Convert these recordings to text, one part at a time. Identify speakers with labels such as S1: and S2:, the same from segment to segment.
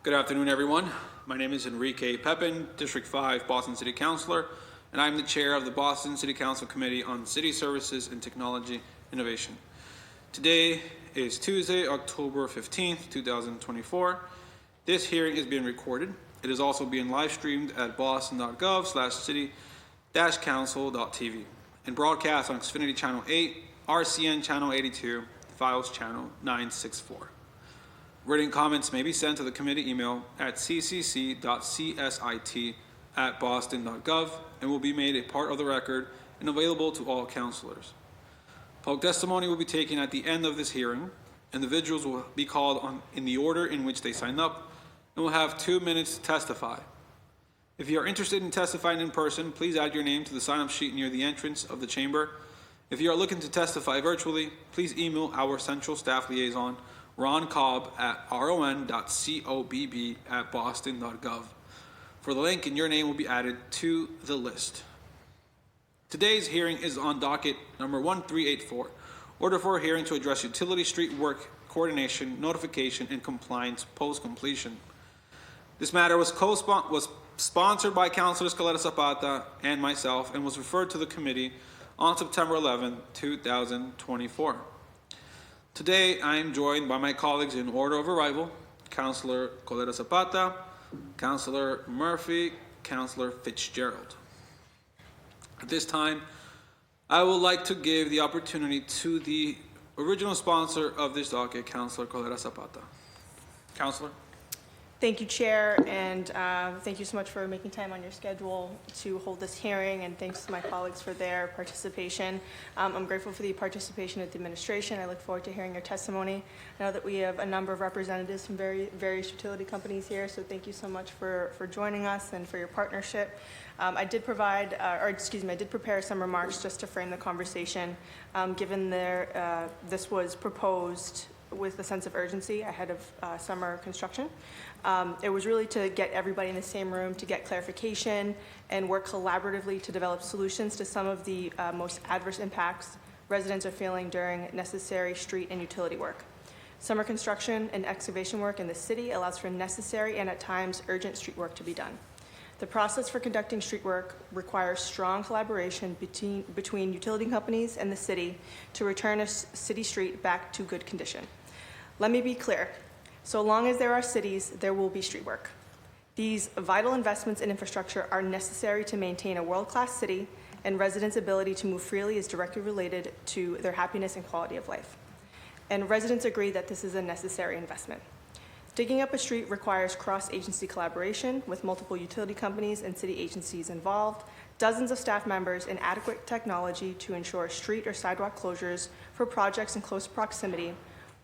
S1: Good afternoon, everyone. My name is Enrique Pepin, District 5 Boston City Councilor, and I'm the chair of the Boston City Council Committee on City Services and Technology Innovation. Today is Tuesday, October 15th, 2024. This hearing is being recorded. It is also being live streamed at boston.gov/city-council.tv and broadcast on Xfinity Channel 8, RCN Channel 82, Files Channel 964. Written comments may be sent to the committee email at ccc.csit@boston.gov and will be made a part of the record and available to all councilors. Public testimony will be taken at the end of this hearing. Individuals will be called on in the order in which they sign up and will have 2 minutes to testify. If you are interested in testifying in person, please add your name to the sign-up sheet near the entrance of the chamber. If you are looking to testify virtually, please email our Central Staff Liaison, Ron Cobb, at ron.cobb@boston.gov for the link, and your name will be added to the list. Today's hearing is on docket number 1384, order for a hearing to address utility street work coordination, notification, and compliance post-completion. This matter was sponsored by Councilor Escalera Zapata and myself and was referred to the committee on September 11, 2024. Today, I am joined by my colleagues in order of arrival: Councilor Escalera Zapata, Councilor Murphy, Councilor Fitzgerald. At this time, I would like to give the opportunity to the original sponsor of this docket, Councilor Escalera Zapata. Councilor.
S2: Thank you, Chair, and thank you so much for making time on your schedule to hold this hearing, and thanks to my colleagues for their participation. I'm grateful for the participation of the administration. I look forward to hearing your testimony. I know that we have a number of representatives from various utility companies here, so thank you so much for joining us and for your partnership. I did prepare some remarks just to frame the conversation, given this was proposed with a sense of urgency ahead of summer construction. It was really to get everybody in the same room to get clarification and work collaboratively to develop solutions to some of the most adverse impacts residents are feeling during necessary street and utility work. Summer construction and excavation work in the city allows for necessary and at times urgent street work to be done. The process for conducting street work requires strong collaboration between utility companies and the city to return a city street back to good condition. Let me be clear. So long as there are cities, there will be street work. These vital investments in infrastructure are necessary to maintain a world-class city, and residents' ability to move freely is directly related to their happiness and quality of life. And residents agree that this is a necessary investment. Digging up a street requires cross-agency collaboration with multiple utility companies and city agencies involved, dozens of staff members, and adequate technology to ensure street or sidewalk closures for projects in close proximity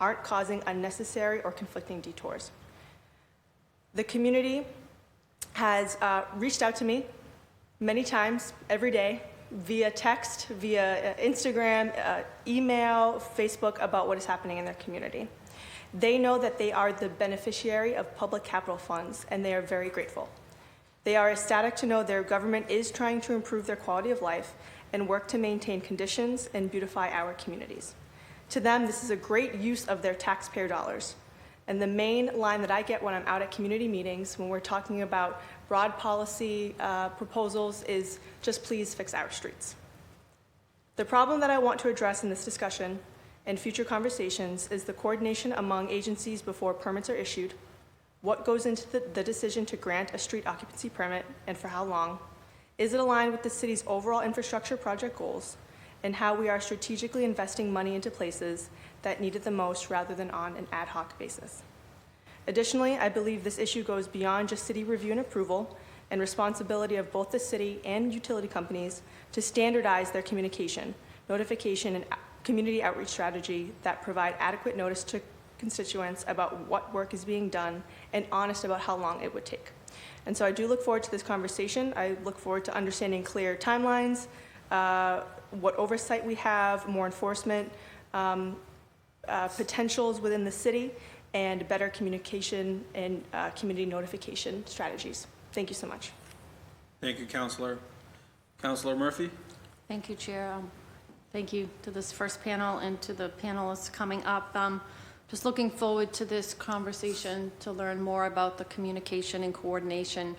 S2: aren't causing unnecessary or conflicting detours. The community has reached out to me many times every day via text, via Instagram, email, Facebook about what is happening in their community. They know that they are the beneficiary of public capital funds, and they are very grateful. They are ecstatic to know their government is trying to improve their quality of life and work to maintain conditions and beautify our communities. To them, this is a great use of their taxpayer dollars. And the main line that I get when I'm out at community meetings, when we're talking about broad policy proposals, is just please fix our streets. The problem that I want to address in this discussion and future conversations is the coordination among agencies before permits are issued, what goes into the decision to grant a street occupancy permit and for how long, is it aligned with the city's overall infrastructure project goals, and how we are strategically investing money into places that need it the most rather than on an ad hoc basis. Additionally, I believe this issue goes beyond just city review and approval and responsibility of both the city and utility companies to standardize their communication, notification, and community outreach strategy that provide adequate notice to constituents about what work is being done and honest about how long it would take. And so I do look forward to this conversation. I look forward to understanding clear timelines, what oversight we have, more enforcement potentials within the city, and better communication and community notification strategies. Thank you so much.
S1: Thank you, Councilor. Councilor Murphy.
S3: Thank you, Chair. Thank you to this first panel and to the panelists coming up. just looking forward to this conversation to learn more about the communication and coordination,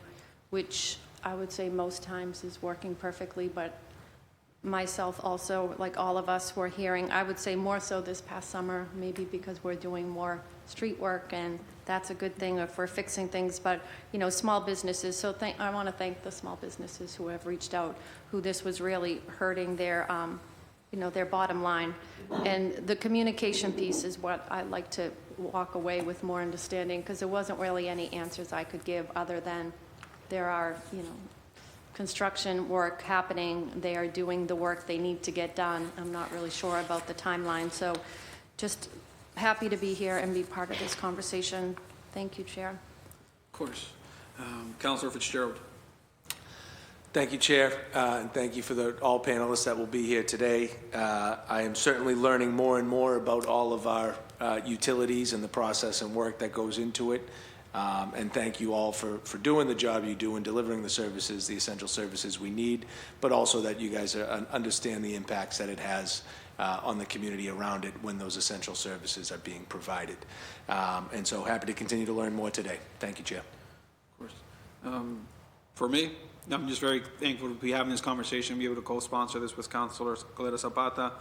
S3: which I would say most times is working perfectly, but myself also, like all of us, were hearing, I would say more so this past summer, maybe because we're doing more street work, and that's a good thing if we're fixing things, but, you know, small businesses, so I want to thank the small businesses who have reached out, who this was really hurting their, you know, their bottom line. And the communication piece is what I'd like to walk away with more understanding, because there wasn't really any answers I could give other than there are, you know, construction work happening. They are doing the work they need to get done. I'm not really sure about the timeline, so just happy to be here and be part of this conversation. Thank you, Chair.
S1: Of course. Councilor Fitzgerald.
S4: Thank you, Chair, and thank you for all panelists that will be here today. I am certainly learning more and more about all of our utilities and the process and work that goes into it. And thank you all for doing the job you do and delivering the services, the essential services we need, but also that you guys understand the impacts that it has on the community around it when those essential services are being provided. And so happy to continue to learn more today. Thank you, Chair.
S1: Of course. For me, I'm just very thankful to be having this conversation, be able to co-sponsor this with Councilor Coletta Zapata.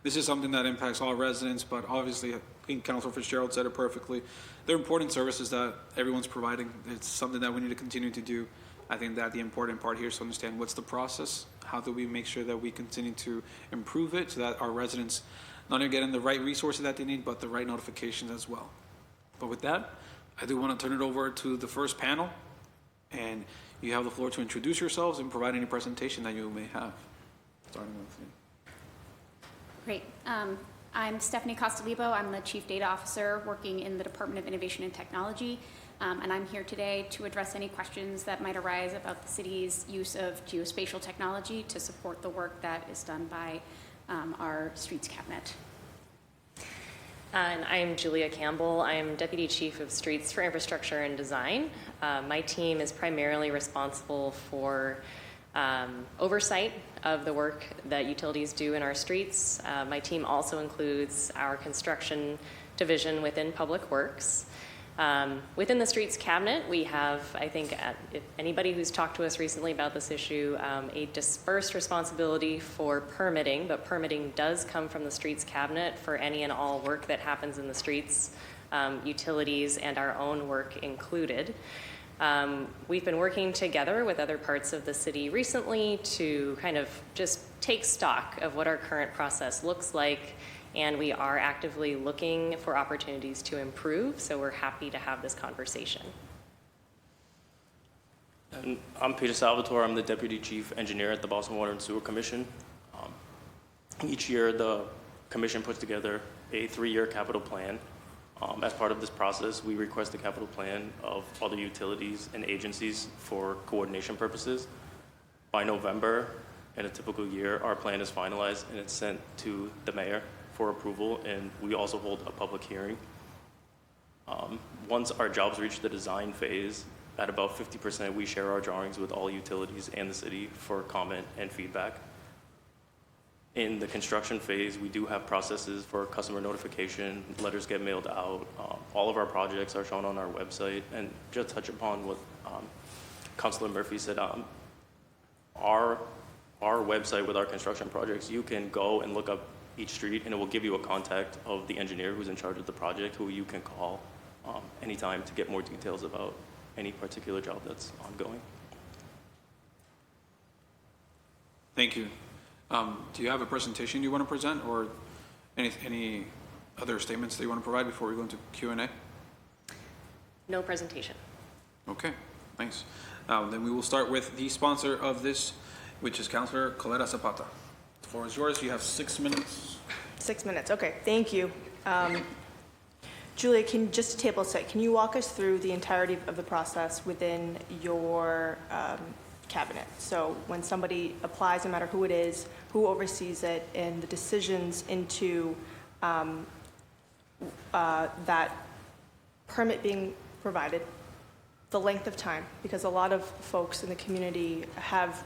S1: This is something that impacts all residents, but obviously, I think Councilor Fitzgerald said it perfectly. They're important services that everyone's providing. It's something that we need to continue to do. I think that the important part here is to understand what's the process, how do we make sure that we continue to improve it so that our residents not only getting the right resources that they need, but the right notifications as well. But with that, I do want to turn it over to the first panel, and you have the floor to introduce yourselves and provide any presentation that you may have. Starting with you.
S5: Great. I'm Stephanie Costalibo. I'm the Chief Data Officer working in the Department of Innovation and Technology, and I'm here today to address any questions that might arise about the city's use of geospatial technology to support the work that is done by our Streets Cabinet.
S6: And I'm Julia Campbell. I'm Deputy Chief of Streets for Infrastructure and Design. My team is primarily responsible for oversight of the work that utilities do in our streets. My team also includes our construction division within Public Works. Within the Streets Cabinet, we have, I think, if anybody who's talked to us recently about this issue, a dispersed responsibility for permitting, but permitting does come from the Streets Cabinet for any and all work that happens in the streets, utilities, and our own work included. We've been working together with other parts of the city recently to kind of just take stock of what our current process looks like, and we are actively looking for opportunities to improve, so we're happy to have this conversation.
S7: And I'm Peter Salvatore. I'm the Deputy Chief Engineer at the Boston Water and Sewer Commission. Each year, the Commission puts together a 3-year capital plan. As part of this process, we request a capital plan of other utilities and agencies for coordination purposes. By November, in a typical year, our plan is finalized and it's sent to the mayor for approval, and we also hold a public hearing. Once our jobs reach the design phase, at about 50%, we share our drawings with all utilities and the city for comment and feedback. In the construction phase, we do have processes for customer notification, letters get mailed out. All of our projects are shown on our website. And just touch upon what Councilor Murphy said, our website with our construction projects, you can go and look up each street and it will give you a contact of the engineer who's in charge of the project, who you can call anytime to get more details about any particular job that's ongoing.
S1: Thank you. Do you have a presentation you want to present, or any other statements that you want to provide before we go into Q&A?
S6: No presentation.
S1: Okay, thanks. Then we will start with the sponsor of this, which is Councilor Coletta Zapata. The floor is yours. You have 6 minutes.
S2: 6 minutes, okay, thank you. Julia, just to table set, can you walk us through the entirety of the process within your cabinet? So when somebody applies, no matter who it is, who oversees it, and the decisions into that permit being provided, the length of time, because a lot of folks in the community have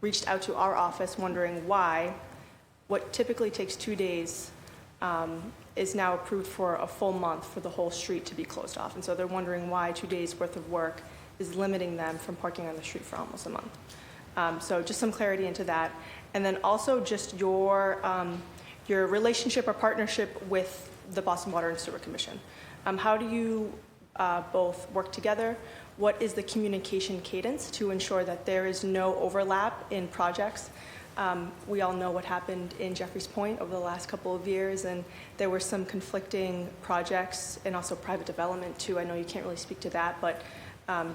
S2: reached out to our office wondering why what typically takes 2 days is now approved for a full month for the whole street to be closed off. And so they're wondering why 2 days' worth of work is limiting them from parking on the street for almost a month. So just some clarity into that. And then also just your relationship or partnership with the Boston Water and Sewer Commission. How do you both work together? What is the communication cadence to ensure that there is no overlap in projects? We all know what happened in Jeffries Point over the last couple of years, and there were some conflicting projects and also private development too. I know you can't really speak to that, but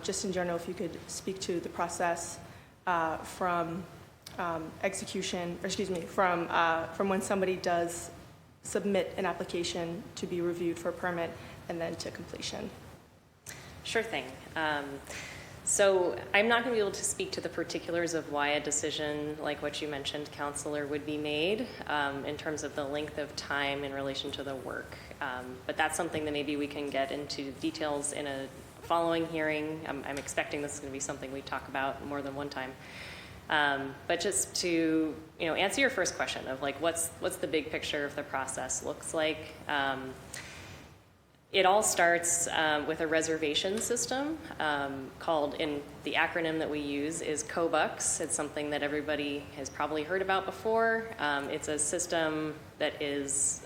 S2: just in general, if you could speak to the process from execution, or excuse me, from when somebody does submit an application to be reviewed for a permit and then to completion.
S6: Sure thing. So I'm not going to be able to speak to the particulars of why a decision like what you mentioned, Counselor, would be made in terms of the length of time in relation to the work. But that's something that maybe we can get into details in a following hearing. I'm expecting this is going to be something we talk about more than one time. But just to answer your first question of like what's the big picture of the process looks like. It all starts with a reservation system called, in the acronym that we use is COBUX. It's something that everybody has probably heard about before. It's a system that is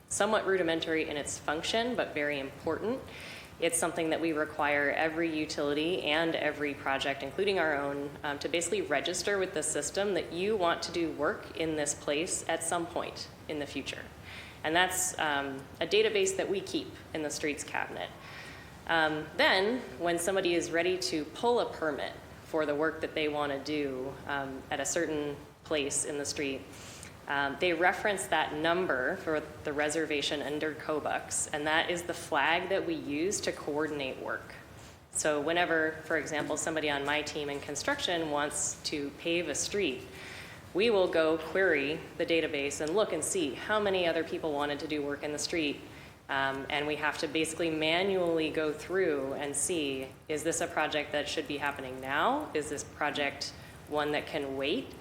S6: somewhat rudimentary in its function, but very important. It's something that we require every utility and every project, including our own, to basically register with the system that you want to do work in this place at some point in the future. And that's a database that we keep in the streets cabinet. Then, when somebody is ready to pull a permit for the work that they want to do at a certain place in the street, they reference that number for the reservation under COBUX, and that is the flag that we use to coordinate work. So whenever, for example, somebody on my team in construction wants to pave a street, we will go query the database and look and see how many other people wanted to do work in the street. And we have to basically manually go through and see, is this a project that should be happening now? Is this project one that can wait?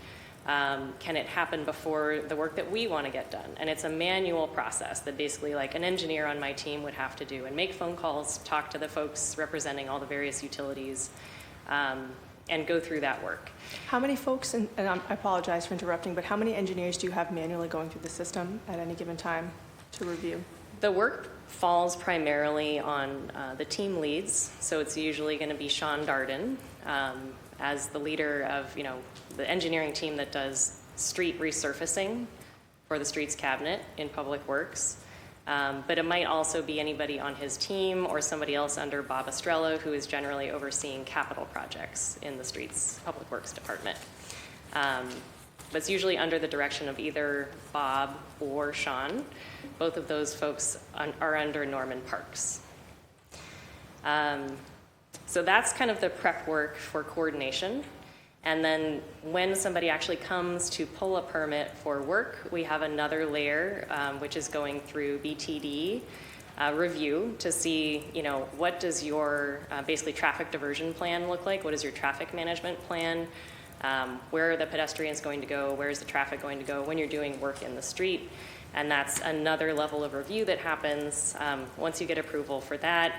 S6: Can it happen before the work that we want to get done? And it's a manual process that basically like an engineer on my team would have to do and make phone calls, talk to the folks representing all the various utilities, and go through that work.
S2: How many folks, and I apologize for interrupting, but how many engineers do you have manually going through the system at any given time to review?
S6: The work falls primarily on the team leads, so it's usually going to be Sean Darden as the leader of the engineering team that does street resurfacing for the streets cabinet in Public Works. But it might also be anybody on his team or somebody else under Bob Estrella, who is generally overseeing capital projects in the streets Public Works department. But it's usually under the direction of either Bob or Sean. Both of those folks are under Norman Parks. So that's kind of the prep work for coordination. And then when somebody actually comes to pull a permit for work, we have another layer, which is going through BTD review to see, what does your basically traffic diversion plan look like? What is your traffic management plan? Where are the pedestrians going to go? Where is the traffic going to go when you're doing work in the street? And that's another level of review that happens once you get approval for that.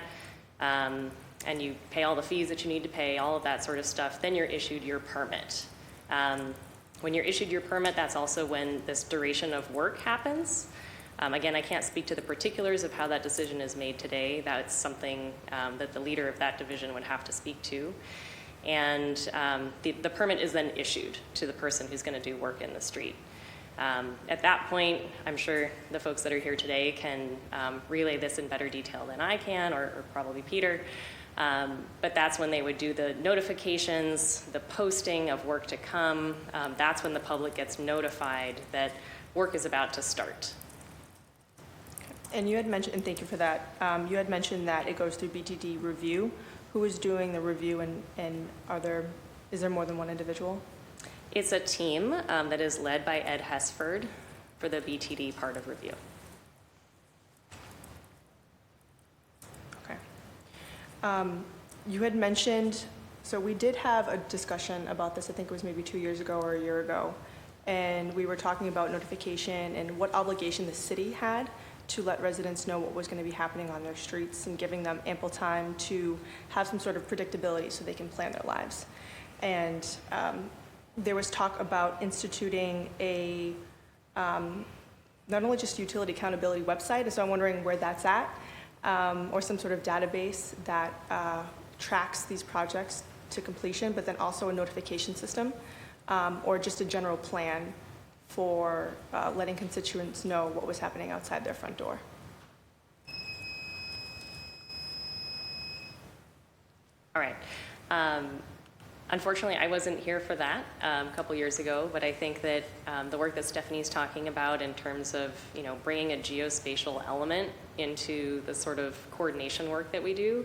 S6: And you pay all the fees that you need to pay, all of that sort of stuff, then you're issued your permit. When you're issued your permit, that's also when this duration of work happens. Again, I can't speak to the particulars of how that decision is made today. That's something that the leader of that division would have to speak to. And the permit is then issued to the person who's going to do work in the street. At that point, I'm sure the folks that are here today can relay this in better detail than I can, or probably Peter. But that's when they would do the notifications, the posting of work to come. That's when the public gets notified that work is about to start.
S2: And you had mentioned, and thank you for that, you had mentioned that it goes through BTD review. Who is doing the review, and is there more than one individual?
S6: It's a team that is led by Ed Hesford for the BTD part of review.
S2: Okay. You had mentioned, so we did have a discussion about this, I think it was maybe 2 years ago or a year ago, and we were talking about notification and what obligation the city had to let residents know what was going to be happening on their streets and giving them ample time to have some sort of predictability so they can plan their lives. And there was talk about instituting a not only just utility accountability website, and so I'm wondering where that's at, or some sort of database that tracks these projects to completion, but then also a notification system, or just a general plan for letting constituents know what was happening outside their front door.
S6: All right. Unfortunately, I wasn't here for that a couple years ago, but I think that the work that Stephanie's talking about in terms of, bringing a geospatial element into the sort of coordination work that we do,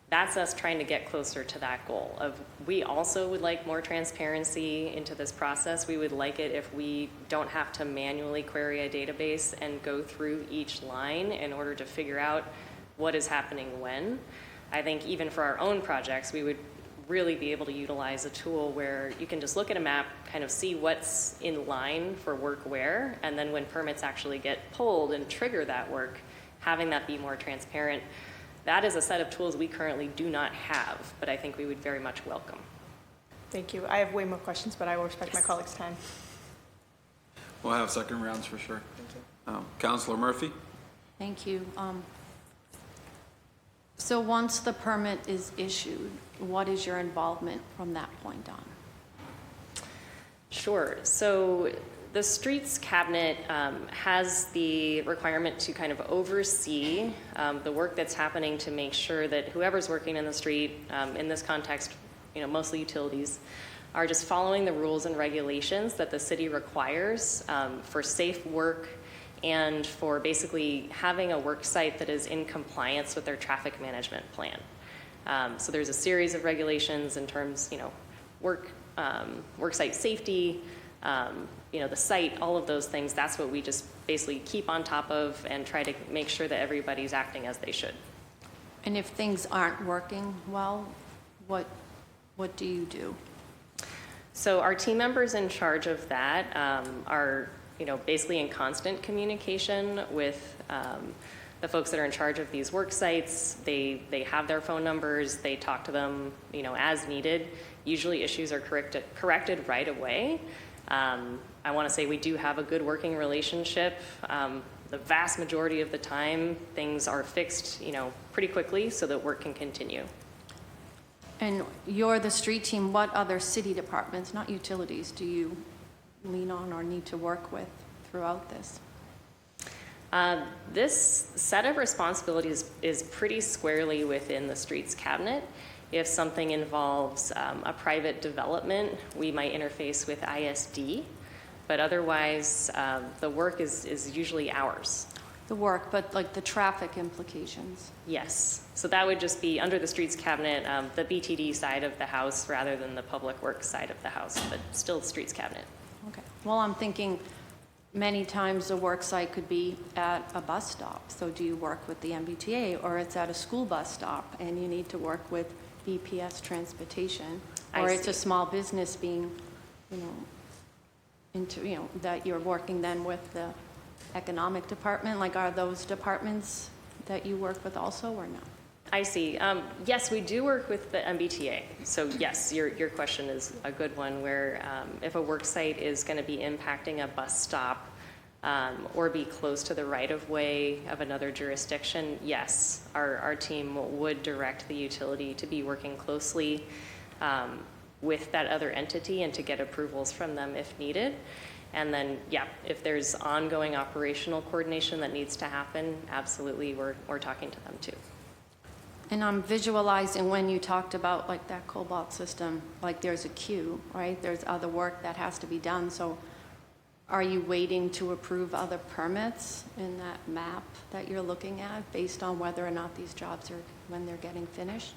S6: that's us trying to get closer to that goal of, we also would like more transparency into this process. We would like it if we don't have to manually query a database and go through each line in order to figure out what is happening when. I think even for our own projects, we would really be able to utilize a tool where you can just look at a map, kind of see what's in line for work where, and then when permits actually get pulled and trigger that work, having that be more transparent. That is a set of tools we currently do not have, but I think we would very much welcome.
S2: Thank you. I have way more questions, but I will respect my colleagues' time.
S1: We'll have second rounds for sure. Councillor Murphy?
S3: Thank you. So once the permit is issued, what is your involvement from that point on?
S6: Sure. So the Streets Cabinet has the requirement to kind of oversee the work that's happening to make sure that whoever's working in the street, in this context, mostly utilities, are just following the rules and regulations that the city requires for safe work and for basically having a work site that is in compliance with their traffic management plan. So there's a series of regulations in terms, work site safety, the site, all of those things. That's what we just basically keep on top of and try to make sure that everybody's acting as they should.
S3: And if things aren't working well, what do you do?
S6: So our team members in charge of that are basically in constant communication with the folks that are in charge of these work sites. They have their phone numbers. They talk to them, as needed. Usually issues are corrected right away. I want to say we do have a good working relationship. The vast majority of the time, things are fixed, pretty quickly so that work can continue.
S3: And you're the street team. What other city departments, not utilities, do you lean on or need to work with throughout this?
S6: This set of responsibilities is pretty squarely within the Streets Cabinet. If something involves a private development, we might interface with ISD, but otherwise the work is usually ours.
S3: The work, but like the traffic implications.
S6: Yes, so that would just be under the Streets Cabinet, the BTD side of the house rather than the Public Works side of the house, but still the Streets Cabinet.
S3: Okay. Well, I'm thinking many times the work site could be at a bus stop. So do you work with the MBTA, or it's at a school bus stop and you need to work with BPS transportation, or it's a small business being, that you're working then with the economic department? Like, are those departments that you work with also or not?
S6: I see. Yes, we do work with the MBTA. So yes, your question is a good one where if a work site is going to be impacting a bus stop or be close to the right-of-way of another jurisdiction, yes, our team would direct the utility to be working closely with that other entity and to get approvals from them if needed. And then, yeah, if there's ongoing operational coordination that needs to happen, absolutely, we're talking to them too.
S3: And I'm visualizing when you talked about like that Cobalt system, like there's a queue, right? There's other work that has to be done. So are you waiting to approve other permits in that map that you're looking at based on whether or not these jobs are, when they're getting finished?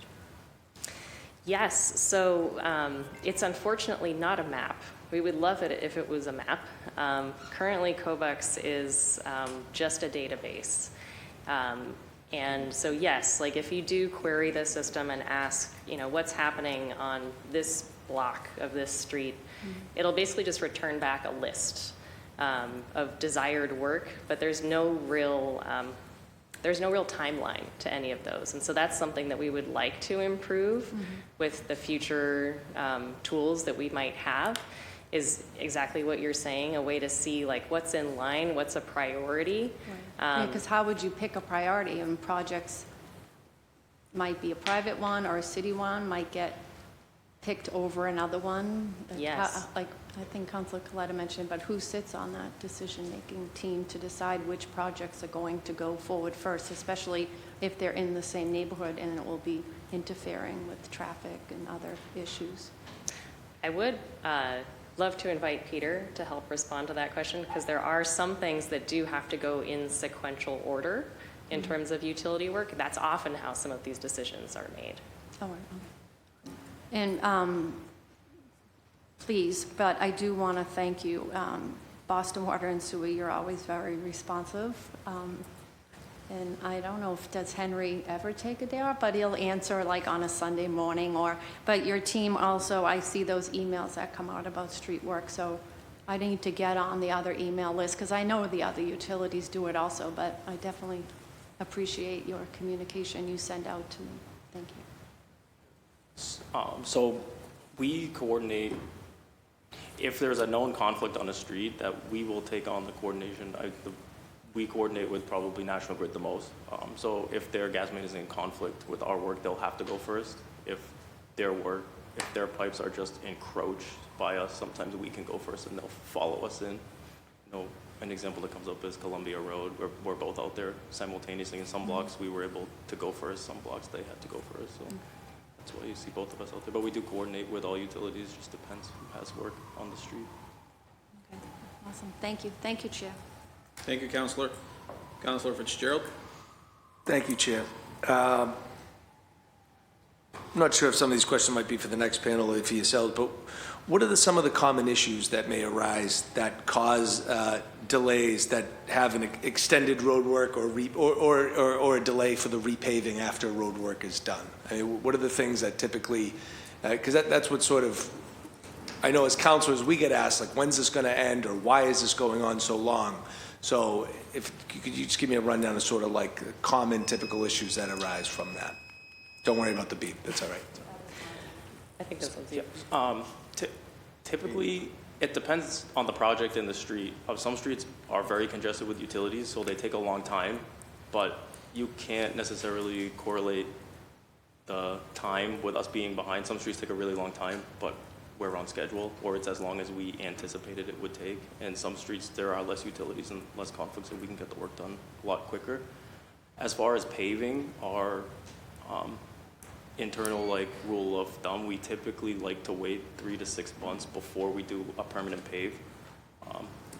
S6: Yes, so it's unfortunately not a map. We would love it if it was a map. Currently, COBUX is just a database. And so yes, like if you do query the system and ask, what's happening on this block of this street, it'll basically just return back a list of desired work, but there's no real timeline to any of those. And so that's something that we would like to improve with the future tools that we might have, is exactly what you're saying, a way to see like what's in line, what's a priority.
S3: Because how would you pick a priority? And projects might be a private one or a city one, might get picked over another one.
S6: Yes.
S3: Like I think Councilor Coletta mentioned, but who sits on that decision-making team to decide which projects are going to go forward first, especially if they're in the same neighborhood and it will be interfering with traffic and other issues?
S6: I would love to invite Peter to help respond to that question, because there are some things that do have to go in sequential order in terms of utility work. That's often how some of these decisions are made.
S3: Oh, right, okay. And please, but I do want to thank you. Boston Water and Sewer, you're always very responsive. And I don't know does Henry ever take a day off, but he'll answer like on a Sunday morning but your team also, I see those emails that come out about street work, so I need to get on the other email list, because I know the other utilities do it also, but I definitely appreciate your communication you send out to me. Thank you.
S7: So we coordinate, if there's a known conflict on the street, that we will take on the coordination. We coordinate with probably National Grid the most. So if their gas main is in conflict with our work, they'll have to go first. If their pipes are just encroached by us, sometimes we can go first and they'll follow us in. An example that comes up is Columbia Road. We're both out there simultaneously. In some blocks, we were able to go first. Some blocks, they had to go first. So that's why you see both of us out there. But we do coordinate with all utilities. It just depends who has work on the street.
S3: Okay, awesome. Thank you. Thank you, Chair.
S1: Thank you, Councillor. Councillor Fitzgerald?
S4: Thank you, Chair. I'm not sure if some of these questions might be for the next panel or for yourselves, but what are some of the common issues that may arise that cause delays that have an extended road work or a delay for the repaving after road work is done? I mean, what are the things that typically, because that's what sort of, I know as councilors, we get asked, like, when's this going to end, or why is this going on so long? So if could you just give me a rundown of sort of like common typical issues that arise from that? Don't worry about the beep, that's all right.
S6: I think this one's you.
S7: Typically, it depends on the project and the street. Some streets are very congested with utilities, so they take a long time, but you can't necessarily correlate the time with us being behind. Some streets take a really long time, but we're on schedule, or it's as long as we anticipated it would take. And some streets, there are less utilities and less conflicts, so we can get the work done a lot quicker. As far as paving, our internal rule of thumb, we typically like to wait 3 to 6 months before we do a permanent pave.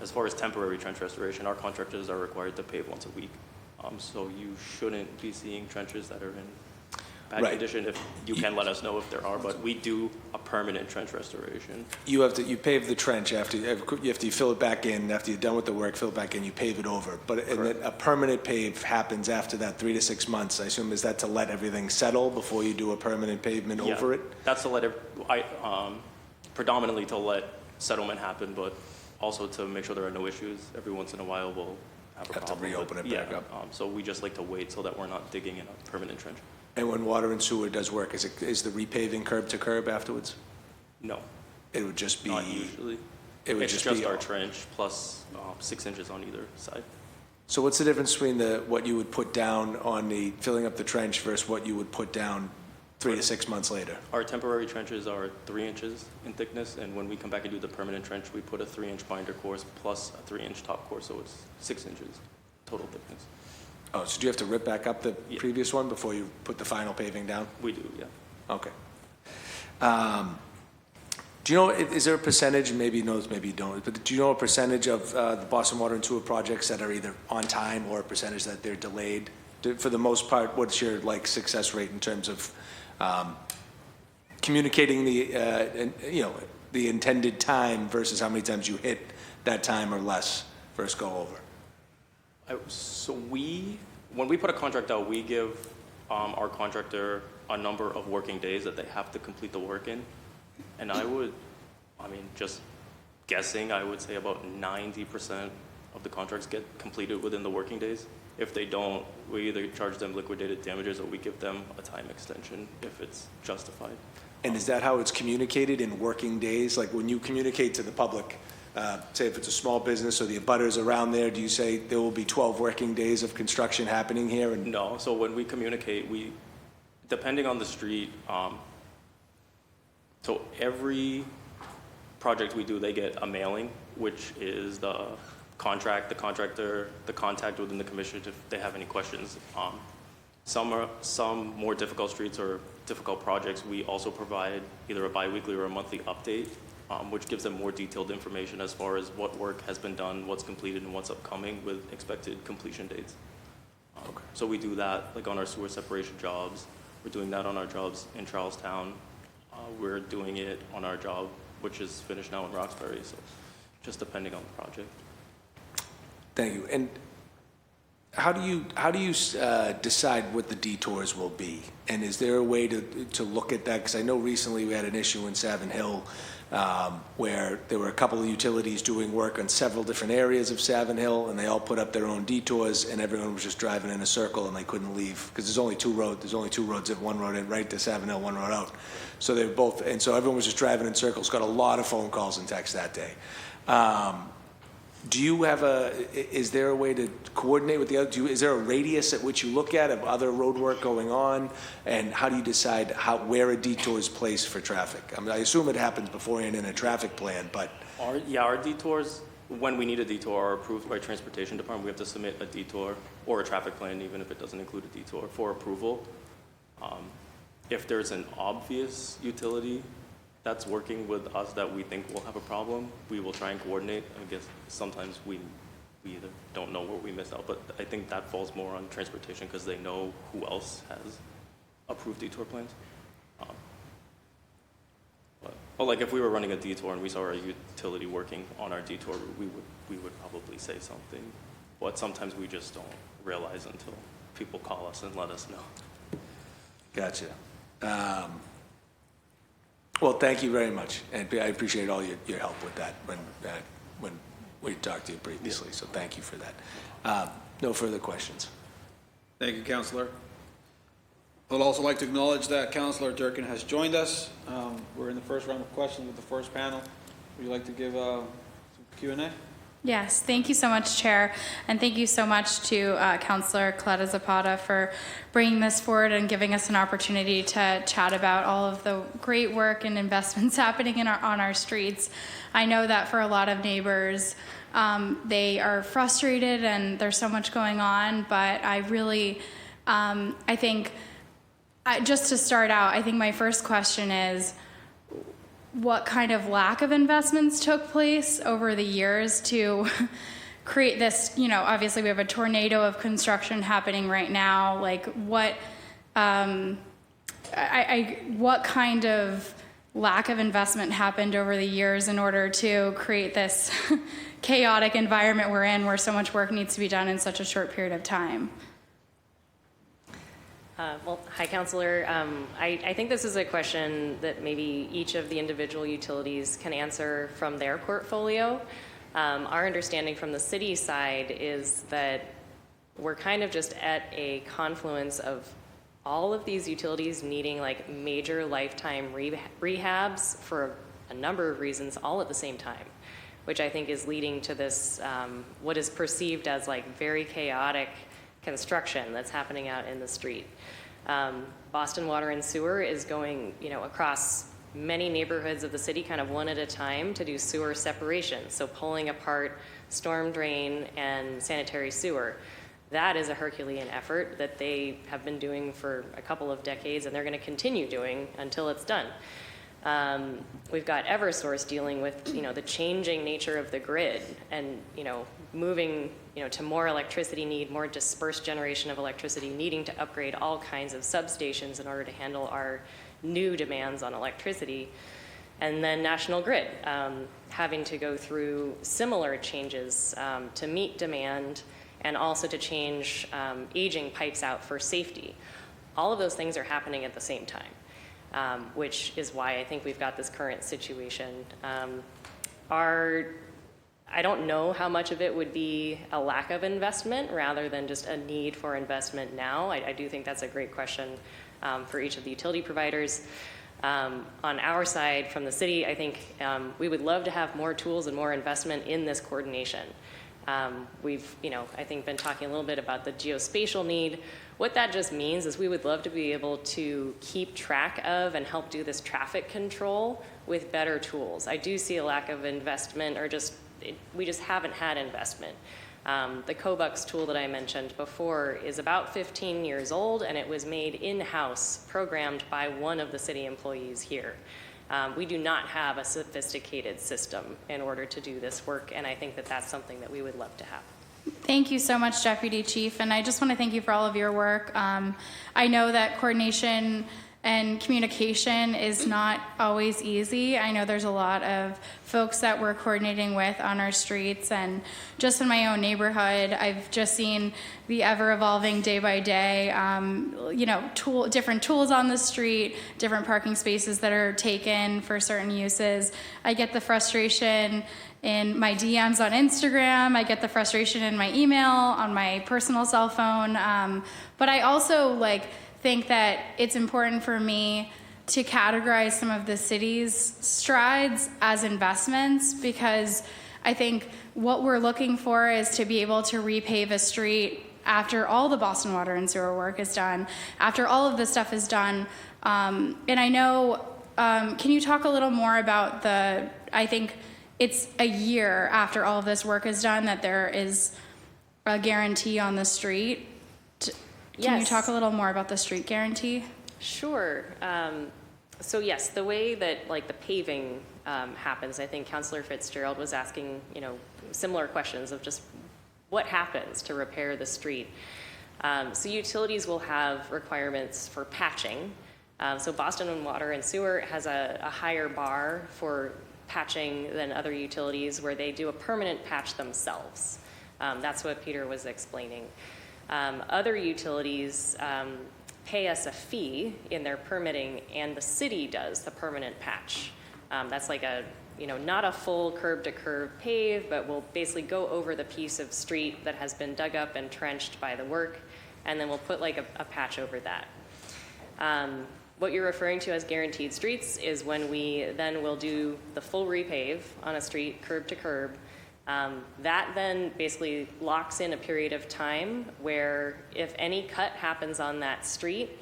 S7: As far as temporary trench restoration, our contractors are required to pave once a week. So you shouldn't be seeing trenches that are in bad condition. If you can let us know if there are, but we do a permanent trench restoration.
S4: You pave the trench after you fill it back in, after you're done with the work, fill it back in, you pave it over. But and then a permanent pave happens after that 3 to 6 months, I assume. Is that to let everything settle before you do a permanent pavement over it?
S7: That's to let predominantly to let settlement happen, but also to make sure there are no issues. Every once in a while we'll have a problem.
S4: To reopen it back up.
S7: So we just like to wait so that we're not digging in a permanent trench.
S4: And when water and sewer does work, is the repaving curb to curb afterwards?
S7: No,
S4: It would just be.
S7: not usually.
S4: It would
S7: It's
S4: just
S7: just
S4: be
S7: our trench plus 6 inches on either side.
S4: So what's the difference between what you would put down on the filling up the trench versus what you would put down 3 to 6 months later?
S7: Our temporary trenches are 3 inches in thickness, and when we come back and do the permanent trench, we put a 3-inch binder course plus a 3-inch top course, so it's 6 inches total thickness.
S4: Oh, so do you have to rip back up the
S7: Yeah.
S4: previous one before you put the final paving down?
S7: We do, yeah.
S4: Okay. Do you know, is there a percentage, maybe you know this, maybe you don't, but do you know a percentage of the Boston Water and Sewer projects that are either on time or a percentage that they're delayed? For the most part, what's your success rate in terms of communicating the intended time versus how many times you hit that time or less versus go over?
S7: So we when we put a contract out, we give our contractor a number of working days that they have to complete the work in. And just guessing, I would say about 90% of the contracts get completed within the working days. If they don't, we either charge them liquidated damages or we give them a time extension if it's justified.
S4: And is that how it's communicated in working days? Like when you communicate to the public, say if it's a small business or the abutters around there, do you say there will be 12 working days of construction happening here? And
S7: No, so when we communicate, depending on the street, so every project we do, they get a mailing, which is the contractor, the contact within the commission if they have any questions. Some more difficult streets or difficult projects, we also provide either a biweekly or a monthly update, which gives them more detailed information as far as what work has been done, what's completed, and what's upcoming with expected completion dates. So we do that like on our sewer separation jobs. We're doing that on our jobs in Charlestown. We're doing it on our job, which is finished now in Roxbury. So just depending on the project.
S4: thank you. And how do you decide what the detours will be? And is there a way to look at that? Because I know recently we had an issue in Savin Hill where there were a couple of utilities doing work on several different areas of Savin Hill, and they all put up their own detours, and everyone was just driving in a circle, and they couldn't leave because there's only two roads. One road in right to Savin Hill, one road out. So they were both, and so everyone was just driving in circles. Got a lot of phone calls and texts that day. Do you have is there a way to coordinate with the other, is there a radius at which you look at of other road work going on? And how do you decide where a detour is placed for traffic? I mean, I assume it happens beforehand in a traffic plan, but.
S7: Our detours, when we need a detour, are approved by Transportation Department. We have to submit a detour or a traffic plan, even if it doesn't include a detour, for approval. If there's an obvious utility that's working with us that we think will have a problem, we will try and coordinate. I guess sometimes we either don't know where we miss out, but I think that falls more on transportation because they know who else has approved detour plans. But like if we were running a detour and we saw our utility working on our detour, we would probably say something. But sometimes we just don't realize until people call us and let us know.
S4: Gotcha. Well, thank you very much, and I appreciate all your help with that when we talked to you previously, so thank you for that. No further questions.
S1: Thank you, Councillor. I'd also like to acknowledge that Councillor Durkin has joined us. We're in the first round of questions with the first panel. Would you like to give some Q&A?
S8: Yes, thank you so much, Chair, and thank you so much to Councillor Coletta Zapata for bringing this forward and giving us an opportunity to chat about all of the great work and investments happening on our streets. I know that for a lot of neighbors, they are frustrated and there's so much going on, but I really, I think, just to start out, I think my first question is, what kind of lack of investments took place over the years to create this, obviously we have a tornado of construction happening right now. Like what kind of lack of investment happened over the years in order to create this chaotic environment we're in where so much work needs to be done in such a short period of time?
S6: Well, hi, Councillor. I think this is a question that maybe each of the individual utilities can answer from their portfolio. Our understanding from the city side is that we're kind of just at a confluence of all of these utilities needing like major lifetime rehabs for a number of reasons all at the same time, which I think is leading to this, what is perceived as like very chaotic construction that's happening out in the street. Boston Water and Sewer is going, across many neighborhoods of the city, kind of one at a time, to do sewer separation. So pulling apart storm drain and sanitary sewer. That is a Herculean effort that they have been doing for a couple of decades, and they're going to continue doing until it's done. We've got Eversource dealing with, the changing nature of the grid and, moving, to more electricity need, more dispersed generation of electricity, needing to upgrade all kinds of substations in order to handle our new demands on electricity. And then National Grid, having to go through similar changes to meet demand and also to change aging pipes out for safety. All of those things are happening at the same time, which is why I think we've got this current situation. I don't know how much of it would be a lack of investment rather than just a need for investment now. I do think that's a great question for each of the utility providers. On our side, from the city, I think we would love to have more tools and more investment in this coordination. We've, I think been talking a little bit about the geospatial need. What that just means is we would love to be able to keep track of and help do this traffic control with better tools. I do see a lack of investment, or we just haven't had investment. The Cobux tool that I mentioned before is about 15 years old, and it was made in-house, programmed by one of the city employees here. We do not have a sophisticated system in order to do this work, and I think that that's something that we would love to have.
S8: Thank you so much, Deputy Chief, and I just want to thank you for all of your work. I know that coordination and communication is not always easy. I know there's a lot of folks that we're coordinating with on our streets, and just in my own neighborhood, I've just seen the ever-evolving day by day, different tools on the street, different parking spaces that are taken for certain uses. I get the frustration in my DMs on Instagram. I get the frustration in my email, on my personal cell phone. But I also think that it's important for me to categorize some of the city's strides as investments, because I think what we're looking for is to be able to repave a street after all the Boston Water and Sewer work is done, after all of this stuff is done. And I know, can you talk a little more about I think it's a year after all of this work is done that there is a guarantee on the street. Can you talk a little more about the street guarantee?
S6: Sure. So yes, the way that the paving happens, I think Councillor Fitzgerald was asking, similar questions of just what happens to repair the street. So utilities will have requirements for patching. So Boston Water and Sewer has a higher bar for patching than other utilities, where they do a permanent patch themselves. That's what Peter was explaining. Other utilities pay us a fee in their permitting, and the city does the permanent patch. That's not a full curb-to-curb pave, but we'll basically go over the piece of street that has been dug up and trenched by the work, and then we'll put a patch over that. What you're referring to as guaranteed streets is when we then will do the full repave on a street, curb to curb. That then basically locks in a period of time where if any cut happens on that street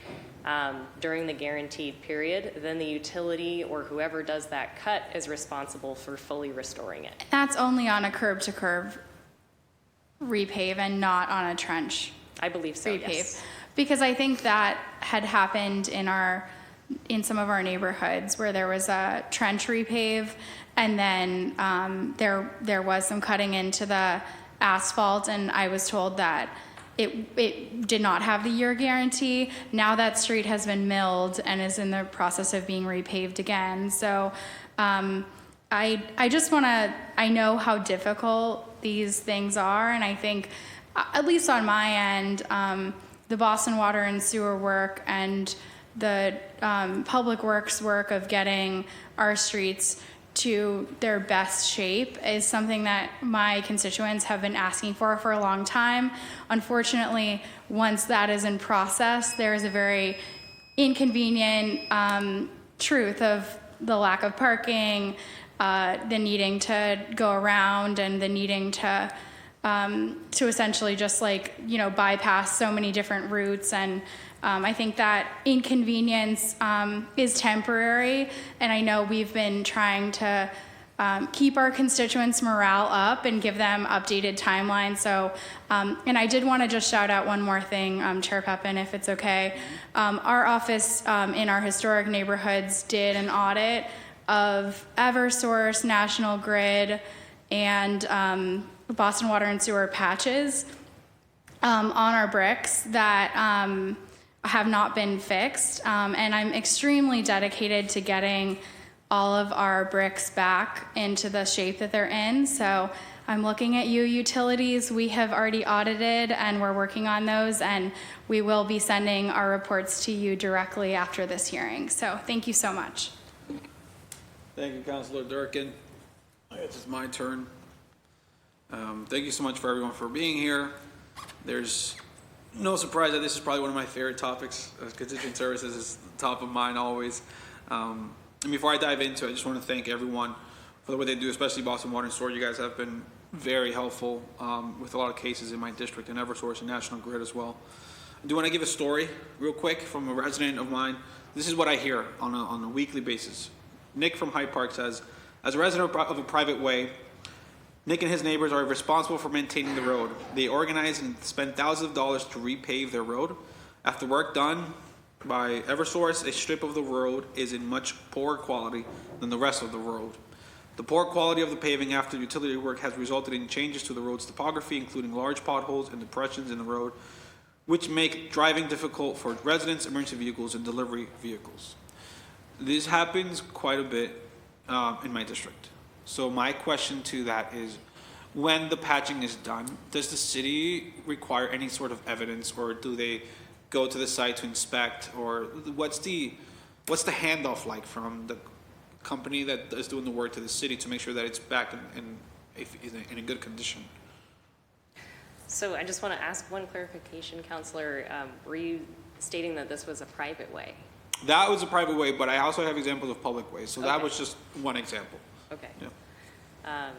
S6: during the guaranteed period, then the utility or whoever does that cut is responsible for fully restoring it.
S8: That's only on a curb-to-curb repave and not on a trench
S6: I believe so,
S8: repave.
S6: yes.
S8: Because I think that had happened in some of our neighborhoods where there was a trench repave, and then there was some cutting into the asphalt, and I was told that it did not have the year guarantee. Now that street has been milled and is in the process of being repaved again. So I just want to, I know how difficult these things are, and I think, at least on my end, the Boston Water and Sewer work and the public works work of getting our streets to their best shape is something that my constituents have been asking for a long time. Unfortunately, once that is in process, there is a very inconvenient truth of the lack of parking, the needing to go around, and the needing to essentially just bypass so many different routes. And I think that inconvenience is temporary, and I know we've been trying to keep our constituents' morale up and give them updated timelines. So, and I did want to just shout out one more thing, Chair Pepin, if it's okay. Our office in our historic neighborhoods did an audit of Eversource, National Grid, and Boston Water and Sewer patches on our bricks that have not been fixed, and I'm extremely dedicated to getting all of our bricks back into the shape that they're in. So I'm looking at you, utilities. We have already audited and we're working on those, and we will be sending our reports to you directly after this hearing. So thank you so much.
S1: Thank you, Councilor Durkin. I guess it's my turn. Thank you so much for everyone for being here. There's no surprise that this is probably one of my favorite topics. Constituent services is top of mind always. And before I dive into it, I just want to thank everyone for what they do, especially Boston Water and Sewer. You guys have been very helpful with a lot of cases in my district and Eversource and National Grid as well. I do want to give a story real quick from a resident of mine. This is what I hear on a weekly basis. Nick from Hyde Park says, as a resident of a private way, Nick and his neighbors are responsible for maintaining the road. They organize and spend thousands of dollars to repave their road. After work done by Eversource, a strip of the road is in much poorer quality than the rest of the road. The poor quality of the paving after utility work has resulted in changes to the road's topography, including large potholes and depressions in the road, which make driving difficult for residents, emergency vehicles, and delivery vehicles. This happens quite a bit in my district. So my question to that is, when the patching is done, does the city require any sort of evidence, or do they go to the site to inspect, or what's the handoff like from the company that is doing the work to the city to make sure that it's back in a good condition?
S6: So I just want to ask one clarification, Councillor. Were you stating that this was a private way?
S1: That was a private way, but I also have examples of public ways. So that
S6: Okay.
S1: was just one example.
S6: Okay.
S1: Yeah.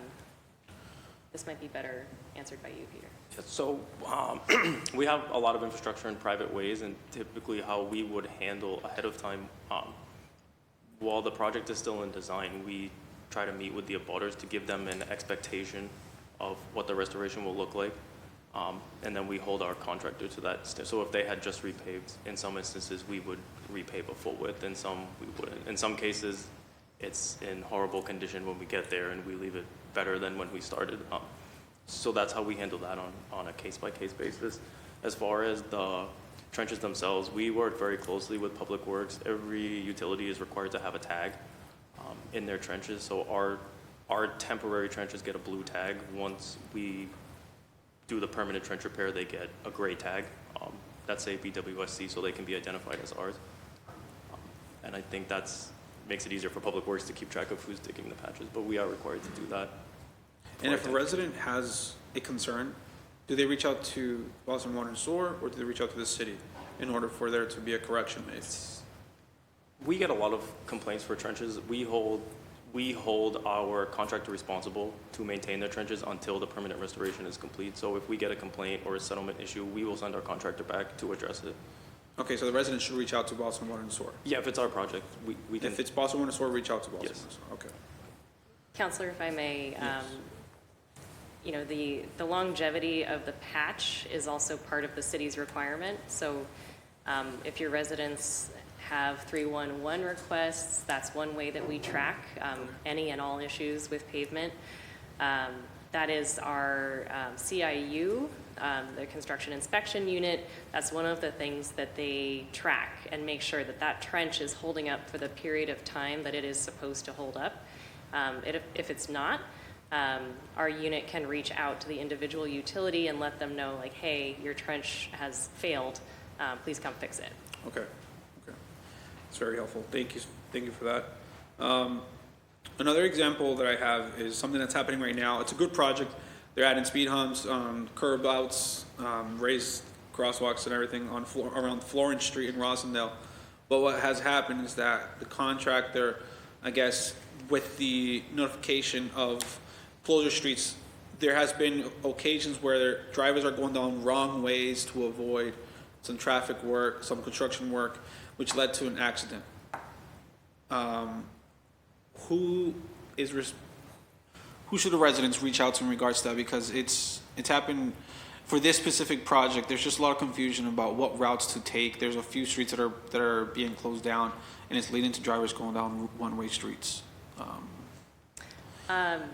S6: This might be better answered by you, Peter.
S7: So we have a lot of infrastructure in private ways, and typically how we would handle ahead of time, while the project is still in design, we try to meet with the abutters to give them an expectation of what the restoration will look like. And then we hold our contractor to that. So if they had just repaved, in some instances, we would repave a full width, and some we wouldn't. In some cases, it's in horrible condition when we get there, and we leave it better than when we started. So that's how we handle that on a case-by-case basis. As far as the trenches themselves, we work very closely with Public Works. Every utility is required to have a tag in their trenches. So our temporary trenches get a blue tag. Once we do the permanent trench repair, they get a gray tag. That's a BWSC, so they can be identified as ours. And I think makes it easier for Public Works to keep track of who's digging the patches, but we are required to do that.
S1: And if a resident has a concern, do they reach out to Boston Water and Sewer, or do they reach out to the city in order for there to be a correction made?
S7: We get a lot of complaints for trenches. We hold our contractor responsible to maintain their trenches until the permanent restoration is complete. So if we get a complaint or a settlement issue, we will send our contractor back to address it.
S1: Okay, so the residents should reach out to Boston Water and Sewer.
S7: Yeah, if it's our project, we can.
S1: If it's Boston Water and Sewer, reach out to Boston
S7: Yes.
S1: Water and Sewer. Okay.
S6: Councillor, if I may,
S1: Yes.
S6: The longevity of the patch is also part of the city's requirement. So if your residents have 311 requests, that's one way that we track any and all issues with pavement. That is our CIU, the Construction Inspection Unit. That's one of the things that they track and make sure that that trench is holding up for the period of time that it is supposed to hold up. If it's not, our unit can reach out to the individual utility and let them know, like, hey, your trench has failed, please come fix it.
S1: Okay. Okay. It's very helpful. Thank you for that. Another example that I have is something that's happening right now. It's a good project. They're adding speed humps, curb outs, raised crosswalks and everything around Florence Street in Rossendale. But what has happened is that the contractor, I guess, with the notification of closure streets, there has been occasions where drivers are going down wrong ways to avoid some traffic work, some construction work, which led to an accident. Who should the residents reach out to in regards to that? Because it's happened for this specific project. There's just a lot of confusion about what routes to take. There's a few streets that are being closed down, and it's leading to drivers going down one-way streets.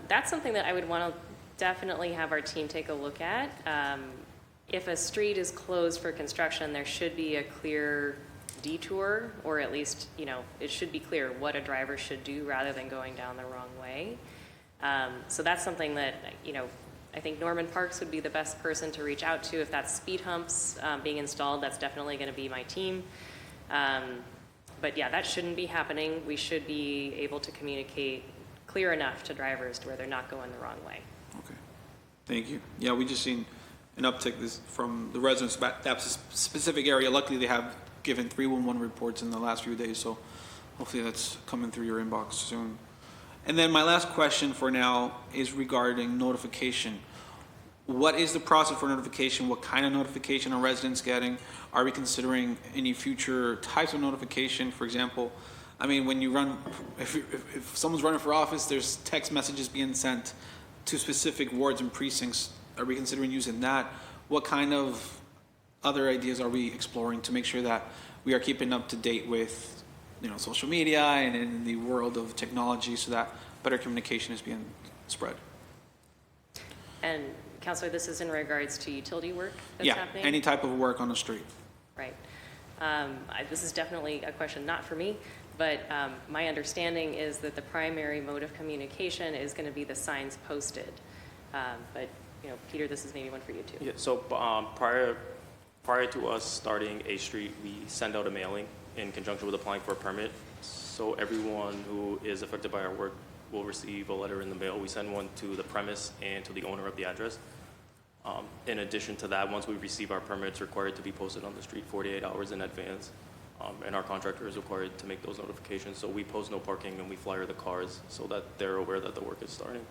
S6: That's something that I would want to definitely have our team take a look at. If a street is closed for construction, there should be a clear detour, or at least, it should be clear what a driver should do rather than going down the wrong way. So that's something that, I think Norman Parks would be the best person to reach out to. If that's speed humps being installed, that's definitely going to be my team. But yeah, that shouldn't be happening. We should be able to communicate clear enough to drivers to where they're not going the wrong way.
S1: Okay, thank you. Yeah, we just seen an uptick from the residents about that specific area. Luckily, they have given 311 reports in the last few days, so hopefully that's coming through your inbox soon. And then my last question for now is regarding notification. What is the process for notification? What kind of notification are residents getting? Are we considering any future types of notification? For example, I mean, when you run, if someone's running for office, there's text messages being sent to specific wards and precincts. Are we considering using that? What kind of other ideas are we exploring to make sure that we are keeping up to date with, social media and in the world of technology so that better communication is being spread?
S6: And Councilor, this is in regards to utility work that's
S1: Yeah,
S6: happening?
S1: any type of work on the street.
S6: Right. This is definitely a question not for me, but my understanding is that the primary mode of communication is going to be the signs posted. But, Peter, this is maybe one for you too.
S7: Yeah, so prior to us starting A Street, we send out a mailing in conjunction with applying for a permit. So everyone who is affected by our work will receive a letter in the mail. We send one to the premise and to the owner of the address. In addition to that, once we receive our permits, required to be posted on the street 48 hours in advance. And our contractor is required to make those notifications. So we post no parking and we flyer the cars so that they're aware that the work is starting.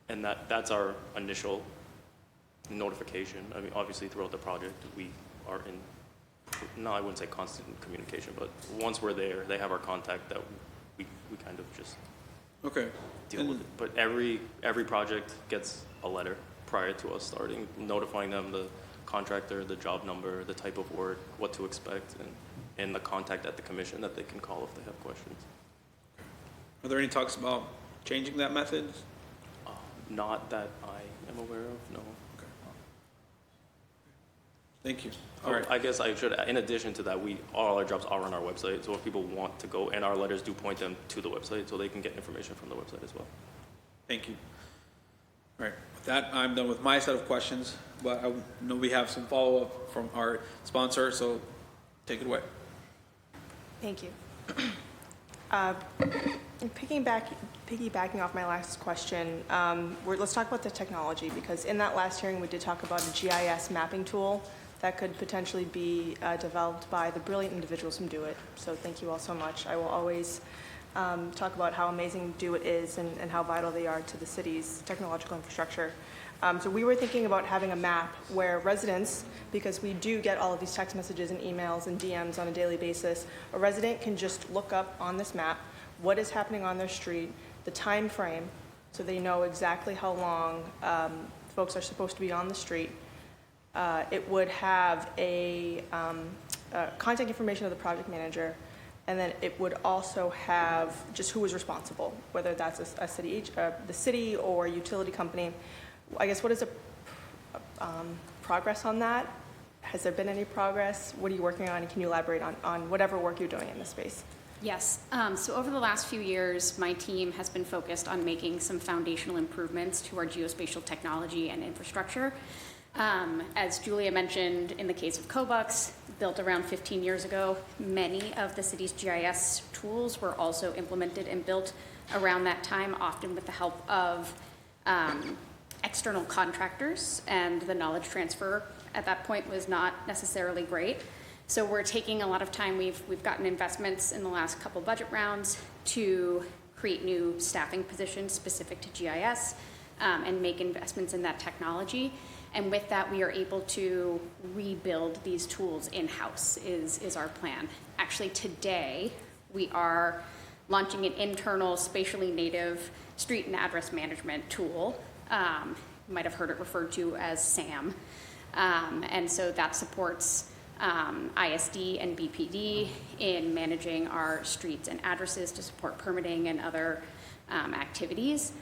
S7: And that's our initial notification. I mean, obviously throughout the project, we are I wouldn't say constant communication, but once we're there, they have our contact that we kind of just
S1: Okay.
S7: deal with it. But every project gets a letter prior to us starting, notifying them the contractor, the job number, the type of work, what to expect, and the contact at the commission that they can call if they have questions.
S1: Are there any talks about changing that method?
S7: Not that I am aware of, no.
S1: Thank you.
S7: Oh,
S1: All right.
S7: I guess I should, in addition to that, all our jobs are on our website, so if people want to go, and our letters do point them to the website, so they can get information from the website as well.
S1: Thank you. All right. With that, I'm done with my set of questions, but I know we have some follow-up from our sponsor, so take it away.
S2: Thank you. Piggybacking off my last question, let's talk about the technology, because in that last hearing, we did talk about a GIS mapping tool that could potentially be developed by the brilliant individuals from DoIT. So thank you all so much. I will always talk about how amazing DoIT is and how vital they are to the city's technological infrastructure. So we were thinking about having a map where residents, because we do get all of these text messages and emails and DMs on a daily basis, a resident can just look up on this map what is happening on their street, the time frame, so they know exactly how long folks are supposed to be on the street. It would have a contact information of the project manager, and then it would also have just who is responsible, whether that's a city, the city or utility company. I guess, what is the progress on that? Has there been any progress? What are you working on? And can you elaborate on whatever work you're doing in this space?
S5: Yes. So over the last few years, my team has been focused on making some foundational improvements to our geospatial technology and infrastructure. As Julia mentioned, in the case of Cobucks, built around 15 years ago, many of the city's GIS tools were also implemented and built around that time, often with the help of external contractors, and the knowledge transfer at that point was not necessarily great. So we're taking a lot of time. We've gotten investments in the last couple budget rounds to create new staffing positions specific to GIS and make investments in that technology. And with that, we are able to rebuild these tools in-house is our plan. Actually, today, we are launching an internal spatially native street and address management tool. You might have heard it referred to as SAM. And so that supports ISD and BPD in managing our streets and addresses to support permitting and other activities.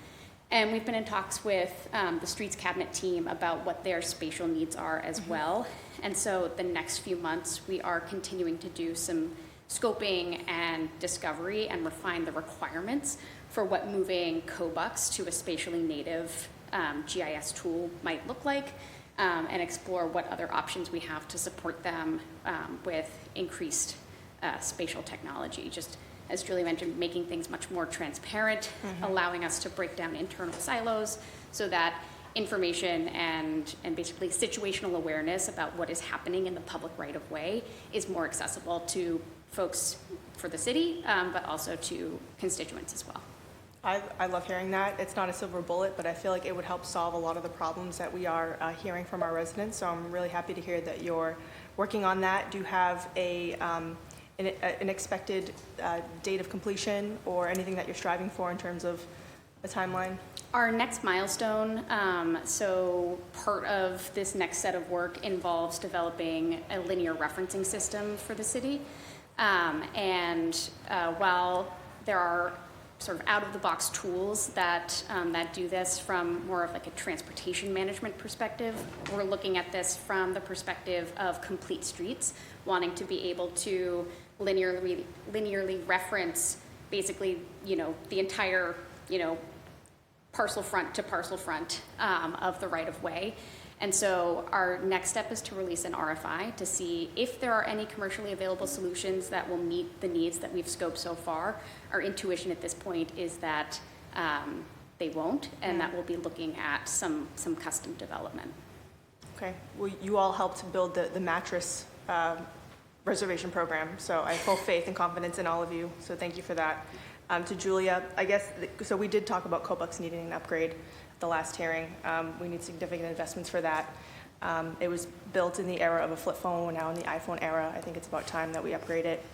S5: And we've been in talks with the Streets Cabinet team about what their spatial needs are as well. And so the next few months, we are continuing to do some scoping and discovery and refine the requirements for what moving COBUCS to a spatially native GIS tool might look like, and explore what other options we have to support them with increased spatial technology. Just as Julie mentioned, making things much more transparent, allowing us to break down internal silos so that information and basically situational awareness about what is happening in the public right-of-way is more accessible to folks for the city, but also to constituents as well.
S2: I love hearing that. It's not a silver bullet, but I feel like it would help solve a lot of the problems that we are hearing from our residents. So I'm really happy to hear that you're working on that. Do you have an expected date of completion or anything that you're striving for in terms of a timeline?
S5: Our next milestone, so part of this next set of work involves developing a linear referencing system for the city. While there are sort of out-of-the-box tools that do this from more of like a transportation management perspective, we're looking at this from the perspective of complete streets, wanting to be able to linearly reference basically, the entire, parcel front to parcel front of the right-of-way. And so our next step is to release an RFI to see if there are any commercially available solutions that will meet the needs that we've scoped so far. Our intuition at this point is that they won't, and that we'll be looking at some custom development.
S2: Okay. Well, you all helped build the mattress reservation program, so I have full faith and confidence in all of you, so thank you for that. To Julia, I guess, so we did talk about COBUCS needing an upgrade at the last hearing. We need significant investments for that. It was built in the era of a flip phone. We're now in the iPhone era. I think it's about time that we upgrade it.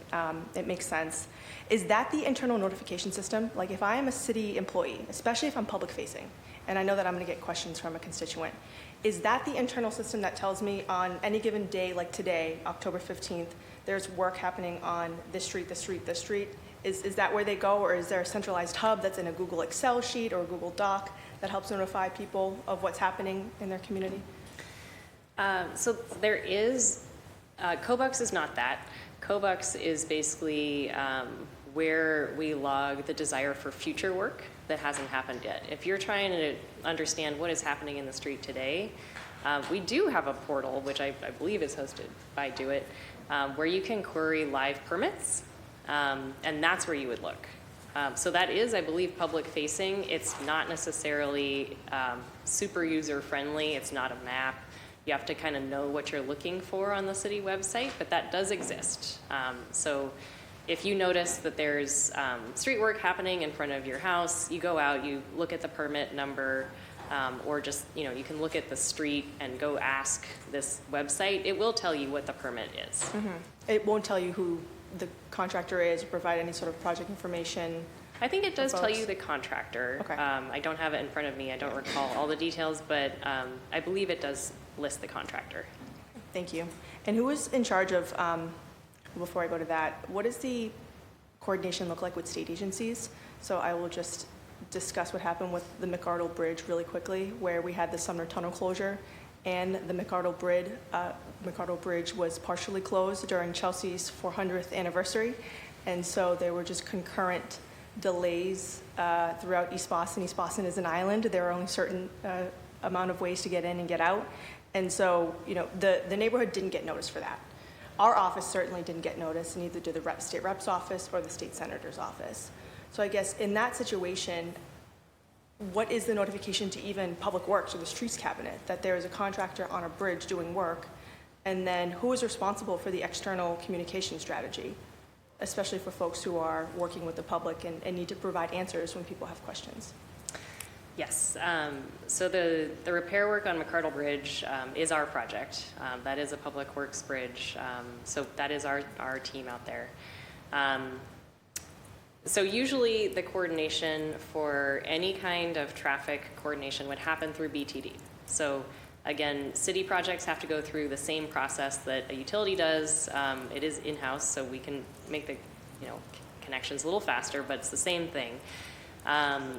S2: It makes sense. Is that the internal notification system? Like if I am a city employee, especially if I'm public facing, and I know that I'm gonna get questions from a constituent, is that the internal system that tells me on any given day, like today, October 15th, there's work happening on this street, this street, this street? Is that where they go, or is there a centralized hub that's in a Google Excel sheet or a Google Doc that helps notify people of what's happening in their community?
S6: So there is, COBUCS is not that. COBUCS is basically where we log the desire for future work that hasn't happened yet. If you're trying to understand what is happening in the street today, we do have a portal, which I believe is hosted by Do It, where you can query live permits, and that's where you would look. So that is, I believe, public facing. It's not necessarily super user friendly. It's not a map. You have to kind of know what you're looking for on the city website, but that does exist. So if you notice that there's street work happening in front of your house, you go out, you look at the permit number, or just, you can look at the street and go ask this website. It will tell you what the permit is.
S2: Mm-hmm. It won't tell you who the contractor is, or provide any sort of project information?
S6: I think it does tell you the contractor.
S2: Okay.
S6: I don't have it in front of me. I don't recall all the details, but I believe it does list the contractor.
S2: Thank you. And who is in charge of, before I go to that, what does the coordination look like with state agencies? So I will just discuss what happened with the McArdle Bridge really quickly, where we had the Sumner Tunnel closure, and the McArdle Bridge was partially closed during Chelsea's 400th anniversary. And so there were just concurrent delays throughout East Boston. East Boston is an island. There are only certain amount of ways to get in and get out. And so, the neighborhood didn't get notice for that. Our office certainly didn't get notice, and neither did the state rep's office or the state senator's office. So I guess in that situation, what is the notification to even Public Works or the Streets Cabinet that there is a contractor on a bridge doing work? And then who is responsible for the external communication strategy, especially for folks who are working with the public and need to provide answers when people have questions?
S6: Yes. So the repair work on McArdle Bridge is our project. That is a Public Works bridge. So that is our team out there. So usually the coordination for any kind of traffic coordination would happen through BTD. So again, city projects have to go through the same process that a utility does. It is in-house, so we can make the connections a little faster, but it's the same thing.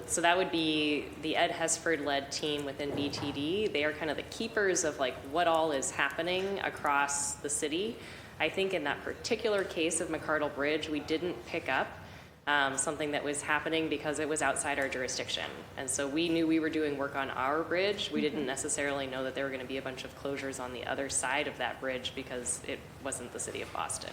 S6: So that would be the Ed Hesford-led team within BTD. They are kind of the keepers of what all is happening across the city. I think in that particular case of McArdle Bridge, we didn't pick up something that was happening because it was outside our jurisdiction. And so we knew we were doing work on our bridge. We didn't necessarily know that there were going to be a bunch of closures on the other side of that bridge because it wasn't the city of Boston.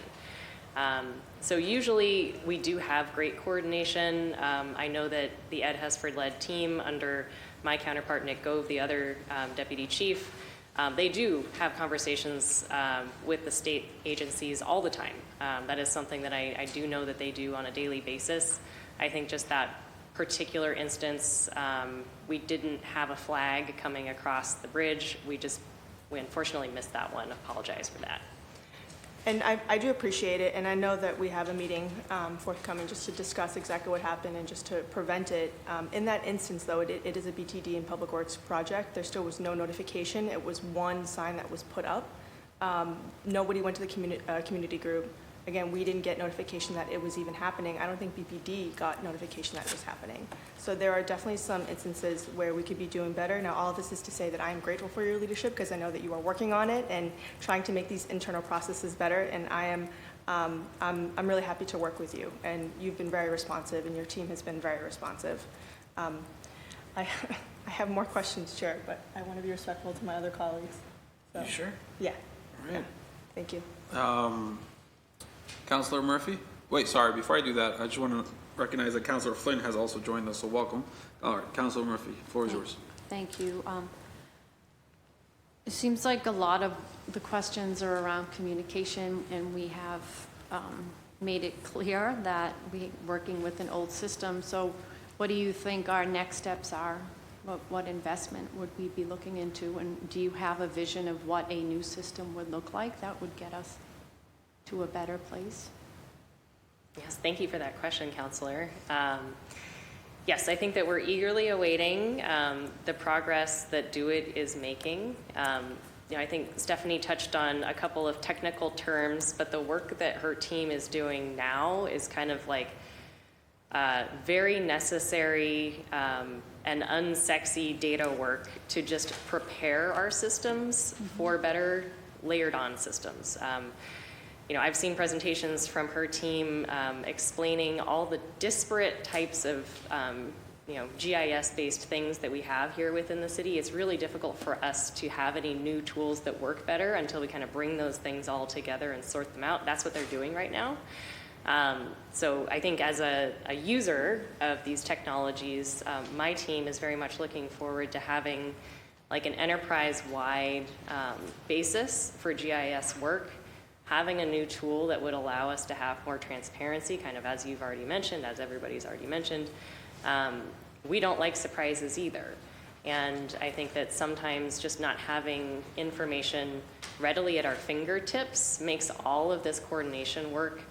S6: So usually we do have great coordination. I know that the Ed Hesford-led team under my counterpart, Nick Gove, the other deputy chief, they do have conversations with the state agencies all the time. That is something that I do know that they do on a daily basis. I think just that particular instance, we didn't have a flag coming across the bridge. We unfortunately missed that one. Apologize for that.
S2: And I do appreciate it, and I know that we have a meeting forthcoming just to discuss exactly what happened and just to prevent it. In that instance, though, it is a BTD and Public Works project. There still was no notification. It was one sign that was put up. Nobody went to the community group. Again, we didn't get notification that it was even happening. I don't think BPD got notification that it was happening. So there are definitely some instances where we could be doing better. Now, all of this is to say that I am grateful for your leadership because I know that you are working on it and trying to make these internal processes better. And I'm really happy to work with you. And you've been very responsive, and your team has been very responsive. I have more questions, Chair, but I want to be respectful to my other colleagues. So,
S1: You sure?
S2: Yeah.
S1: All right.
S2: Thank you.
S1: Councillor Murphy? Wait, sorry, before I do that, I just want to recognize that Councillor Flynn has also joined us, so welcome. All right, Councillor Murphy, floor is yours.
S3: Thank you. It seems like a lot of the questions are around communication, and we have made it clear that we're working with an old system. So what do you think our next steps are? What investment would we be looking into? And do you have a vision of what a new system would look like that would get us to a better place?
S6: Yes, thank you for that question, Councillor. Yes, I think that we're eagerly awaiting the progress that DoIT is making. I think Stephanie touched on a couple of technical terms, but the work that her team is doing now is kind of like very necessary and unsexy data work to just prepare our systems for better layered on systems. I've seen presentations from her team explaining all the disparate types of, GIS-based things that we have here within the city. It's really difficult for us to have any new tools that work better until we kind of bring those things all together and sort them out. That's what they're doing right now. So I think as a user of these technologies, my team is very much looking forward to having like an enterprise-wide basis for GIS work, having a new tool that would allow us to have more transparency, kind of as you've already mentioned, as everybody's already mentioned. We don't like surprises either. And I think that sometimes just not having information readily at our fingertips makes all of this coordination work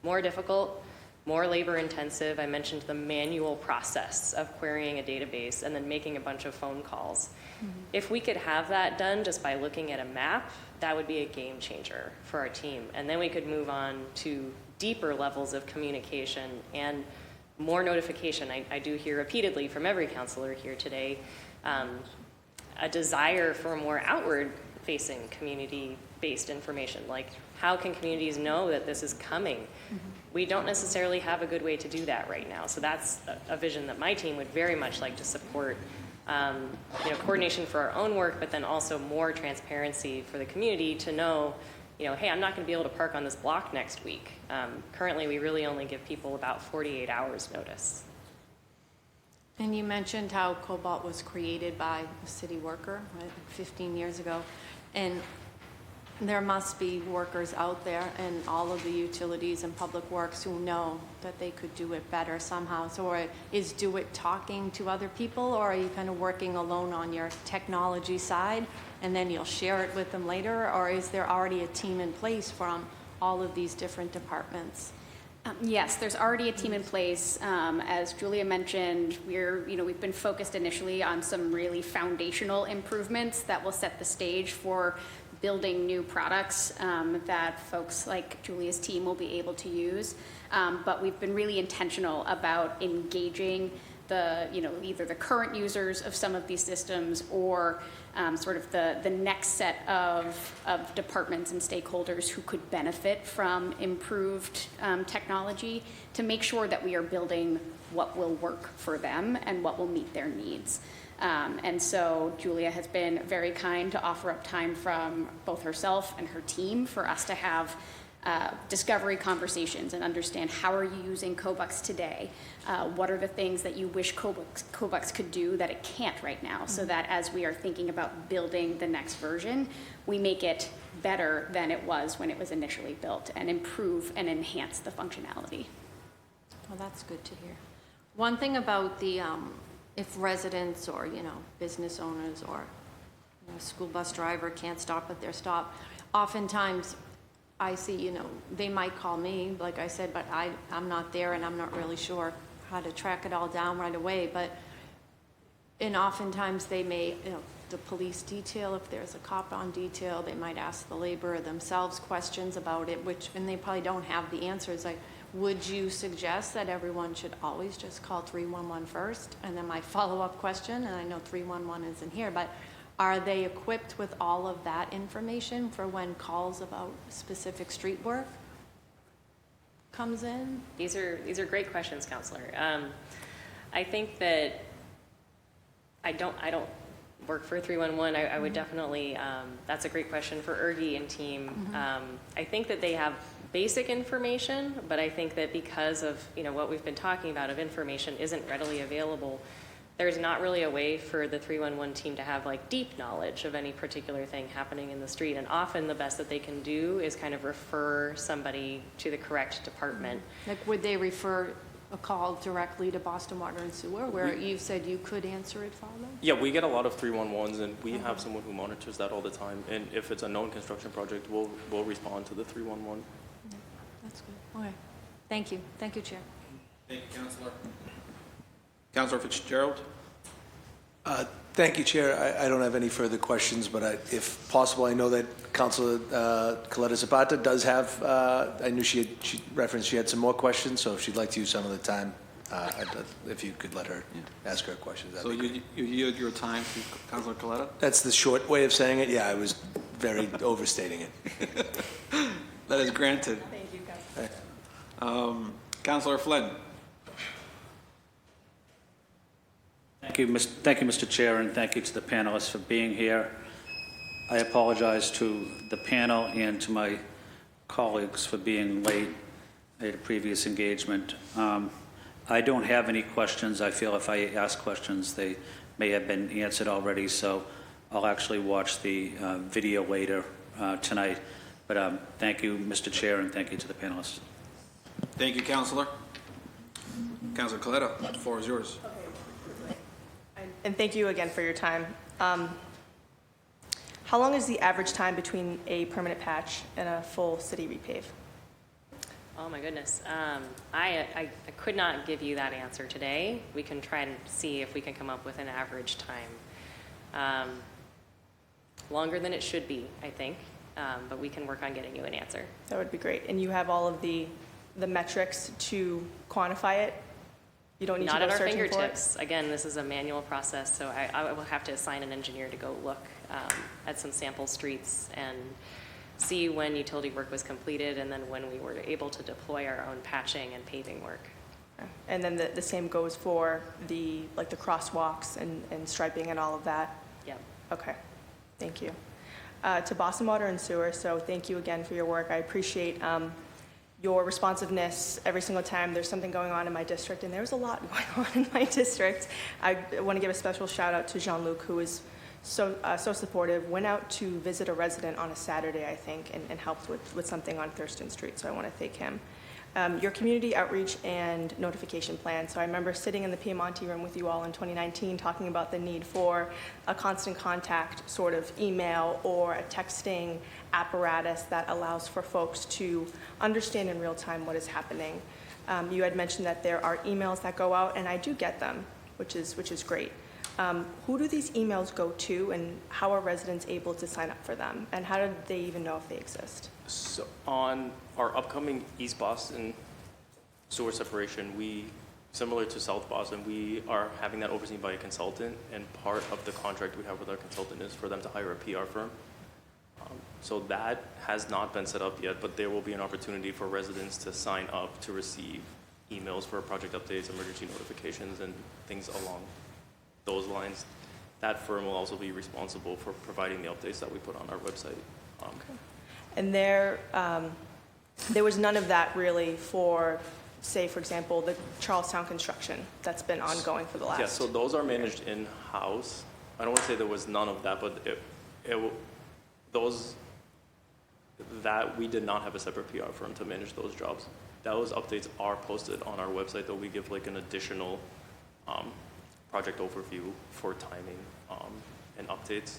S6: more difficult, more labor intensive. I mentioned the manual process of querying a database and then making a bunch of phone calls. Mm-hmm. If we could have that done just by looking at a map, that would be a game changer for our team. And then we could move on to deeper levels of communication and more notification. I do hear repeatedly from every councilor here today a desire for more outward-facing community-based information, like how can communities know that this is coming? Mm-hmm. We don't necessarily have a good way to do that right now. So that's a vision that my team would very much like to support. Coordination for our own work, but then also more transparency for the community to know, hey, I'm not going to be able to park on this block next week. Currently, we really only give people about 48 hours notice.
S3: And you mentioned how Cobalt was created by a city worker 15 years ago. And there must be workers out there in all of the utilities and public works who know that they could do it better somehow. So is DoIT talking to other people, or are you kind of working alone on your technology side and then you'll share it with them later? Or is there already a team in place from all of these different departments?
S5: Yes, there's already a team in place. As Julia mentioned, we've been focused initially on some really foundational improvements that will set the stage for building new products that folks like Julia's team will be able to use. But we've been really intentional about engaging the, either the current users of some of these systems or sort of the next set of departments and stakeholders who could benefit from improved technology, to make sure that we are building what will work for them and what will meet their needs. And so Julia has been very kind to offer up time from both herself and her team for us to have discovery conversations and understand how are you using Kobucks today? What are the things that you wish Kobucks could do that it can't right now, so that as we are thinking about building the next version, we make it better than it was when it was initially built and improve and enhance the functionality.
S3: Well, that's good to hear. One thing about the, if residents or, business owners or a school bus driver can't stop at their stop, oftentimes I see, they might call me, like I said, but I'm not there and I'm not really sure how to track it all down right away. And oftentimes they may, the police detail, if there's a cop on detail, they might ask the laborer themselves questions about it, and they probably don't have the answers. Like, would you suggest that everyone should always just call 311 first? And then my follow-up question, and I know 311 isn't here, but are they equipped with all of that information for when calls about specific street work comes in?
S6: These are great questions, Counselor. I think that I don't work for 311. I would definitely, that's a great question for Ergie and team. I think that they have basic information, but I think that because of what we've been talking about, of information isn't readily available, there's not really a way for the 311 team to have like deep knowledge of any particular thing happening in the street. And often the best that they can do is kind of refer somebody to the correct department.
S3: Like, would they refer a call directly to Boston Water and Sewer, where you said you could answer it for them?
S7: Yeah, we get a lot of 311s, and we have someone who monitors that all the time. And if it's a known construction project, we'll respond to the 311.
S3: That's good. Okay. Thank you. Thank you, Chair.
S1: Thank you, Councilor. Councilor Fitzgerald?
S4: Thank you, Chair. I don't have any further questions, but if possible, I know that Councilor Coletta Zapata does have, I knew she referenced she had some more questions, so if she'd like to use some of the time, if you could let her ask her questions.
S1: So you yield your time to Councilor Coletta?
S4: That's the short way of saying it. Yeah, I was very overstating it.
S1: That is granted.
S2: Thank you, guys.
S1: Councilor Flynn?
S9: Thank you, Mr. Chair, and thank you to the panelists for being here. I apologize to the panel and to my colleagues for being late. I had a previous engagement. I don't have any questions. I feel if I ask questions, they may have been answered already, so I'll actually watch the video later tonight. But thank you, Mr. Chair, and thank you to the panelists.
S1: Thank you, Councilor. Councilor Coletta, the floor is yours.
S2: And thank you again for your time. How long is the average time between a permanent patch and a full city repave?
S6: Oh my goodness. I could not give you that answer today. We can try and see if we can come up with an average time. Longer than it should be, I think, but we can work on getting you an answer.
S2: That would be great. And you have all of the metrics to quantify it? You don't need
S6: Not
S2: to
S6: at
S2: go
S6: our
S2: searching for
S6: fingertips. Again, this is a manual process, so I will have to assign an engineer to go look at some sample streets and see when utility work was completed and then when we were able to deploy our own patching and paving work.
S2: it. And then the same goes for the crosswalks and striping and all of that?
S6: Yep.
S2: Okay, thank you. To Boston Water and Sewer, so thank you again for your work. I appreciate your responsiveness every single time there's something going on in my district, and there's a lot going on in my district. I want to give a special shout out to Jean-Luc, who is so supportive, went out to visit a resident on a Saturday, I think, and helped with something on Thurston Street, so I want to thank him. Your community outreach and notification plan. So I remember sitting in the Piemonte room with you all in 2019 talking about the need for a constant contact sort of email or a texting apparatus that allows for folks to understand in real time what is happening. You had mentioned that there are emails that go out, and I do get them, which is great. Who do these emails go to, and how are residents able to sign up for them? And how do they even know if they exist?
S7: So on our upcoming East Boston sewer separation, we Similar to South Boston, we are having that overseen by a consultant, and part of the contract we have with our consultant is for them to hire a PR firm. So that has not been set up yet, but there will be an opportunity for residents to sign up to receive emails for project updates, emergency notifications, and things along those lines. That firm will also be responsible for providing the updates that we put on our website.
S2: And there was none of that really for, say, for example, the Charlestown construction that's been ongoing for the last.
S7: Yeah, so those are managed in-house. I don't want to say there was none of that, but that we did not have a separate PR firm to manage those jobs. Those updates are posted on our website, though we give like an additional project overview for timing and updates.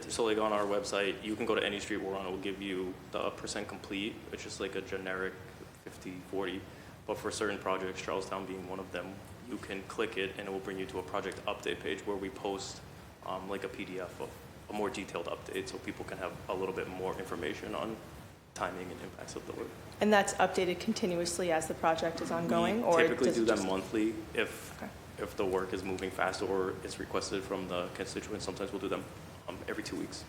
S7: So like on our website, you can go to any street we're on, it will give you the % complete, which is like a generic 50-40. But for certain projects, Charlestown being one of them, you can click it and it will bring you to a project update page where we post like a PDF of a more detailed update so people can have a little bit more information on timing and impacts of the work.
S2: And that's updated continuously as the project is ongoing?
S7: We typically
S2: does it
S7: do them
S2: just-
S7: monthly if the work is moving fast or it's requested from the constituents. Sometimes we'll do them every 2 weeks.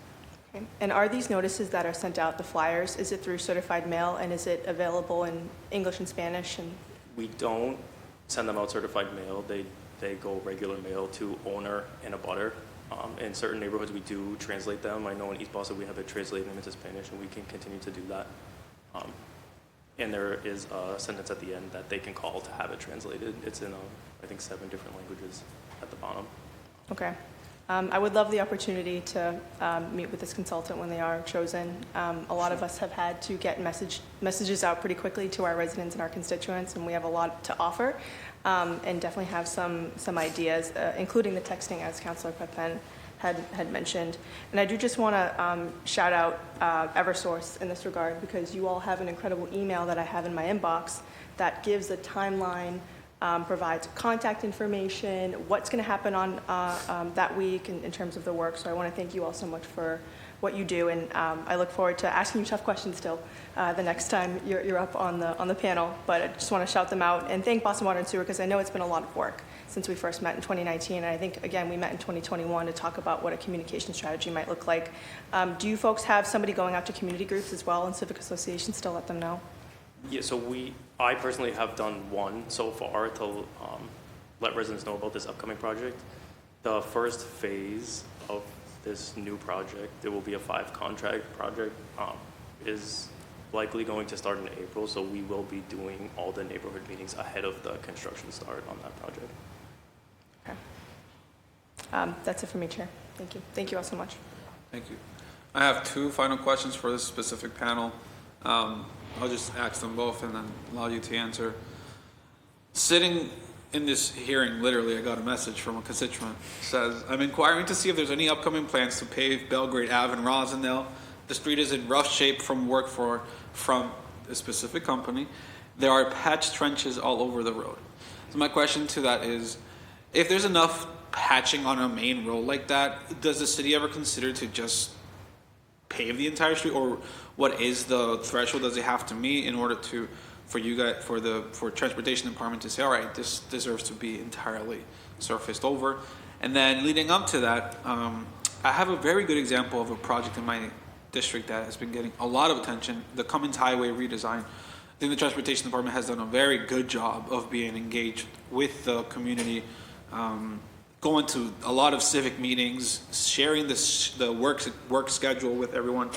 S2: Okay. And are these notices that are sent out, the flyers, is it through certified mail, and is it available in English and Spanish? And
S7: We don't send them out certified mail. They go regular mail to owner and a butter. In certain neighborhoods, we do translate them. I know in East Boston, we have it translated into Spanish, and we can continue to do that. And there is a sentence at the end that they can call to have it translated. It's in, I think, 7 different languages at the bottom.
S2: Okay. I would love the opportunity to meet with this consultant when they are chosen. A lot of us have had to get messages out pretty quickly to our residents and our constituents, and we have a lot to offer, and definitely have some ideas, including the texting, as Councilor Pepin had mentioned. And I do just want to shout out Eversource in this regard, because you all have an incredible email that I have in my inbox that gives a timeline, provides contact information, what's going to happen on that week in terms of the work. So I want to thank you all so much for what you do, and I look forward to asking you tough questions still the next time you're up on the panel. But I just want to shout them out and thank Boston Water and Sewer, because I know it's been a lot of work since we first met in 2019, and I think, again, we met in 2021 to talk about what a communication strategy might look like. Do you folks have somebody going out to community groups as well and civic associations to let them know?
S7: Yeah, so I personally have done one so far to let residents know about this upcoming project. The first phase of this new project, there will be a 5-contract project, is likely going to start in April, so we will be doing all the neighborhood meetings ahead of the construction start on that project.
S2: Okay. That's it for me, Chair. Thank you. Thank you all so much.
S1: Thank you. I have 2 final questions for this specific panel. I'll just ask them both and then allow you to answer. Sitting in this hearing, literally, I got a message from a constituent. It says, I'm inquiring to see if there's any upcoming plans to pave Belgrade Ave in Rosendale. The street is in rough shape from work from a specific company. There are patched trenches all over the road. So my question to that is, if there's enough patching on a main road like that, does the city ever consider to just pave the entire street, or what is the threshold does it have to meet in order for you guys, for transportation department to say, all right, this deserves to be entirely surfaced over? And then leading up to that, I have a very good example of a project in my district that has been getting a lot of attention, the Cummins Highway redesign. I think the transportation department has done a very good job of being engaged with the community, going to a lot of civic meetings, sharing the work schedule with everyone.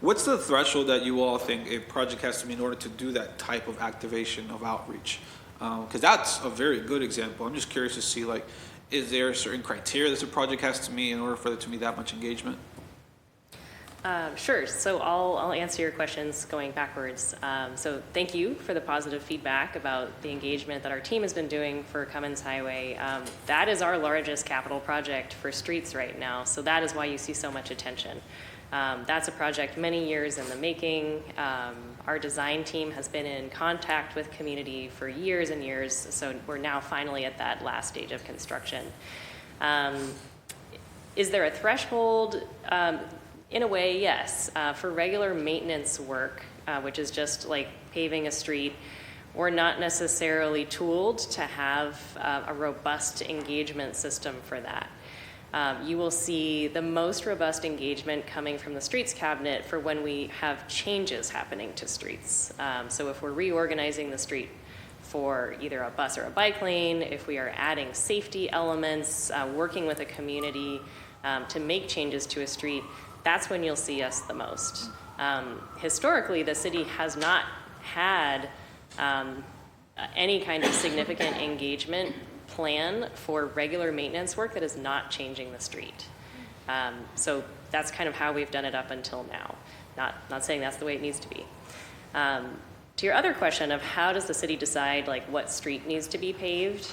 S1: What's the threshold that you all think a project has to be in order to do that type of activation of outreach? Because that's a very good example. I'm just curious to see, like, is there a certain criteria that a project has to meet in order for there to be that much engagement?
S6: Sure. So I'll answer your questions going backwards. So thank you for the positive feedback about the engagement that our team has been doing for Cummins Highway. That is our largest capital project for streets right now. So that is why you see so much attention. That's a project many years in the making. Our design team has been in contact with community for years and years. So we're now finally at that last stage of construction. Is there a threshold? In a way, yes. For regular maintenance work, which is just like paving a street, we're not necessarily tooled to have a robust engagement system for that. You will see the most robust engagement coming from the streets cabinet for when we have changes happening to streets. So if we're reorganizing the street for either a bus or a bike lane, if we are adding safety elements, working with a community to make changes to a street, that's when you'll see us the most. Historically, the city has not had any kind of significant engagement plan for regular maintenance work that is not changing the street. So that's kind of how we've done it up until now. Not saying that's the way it needs to be. To your other question of how does the city decide like what street needs to be paved,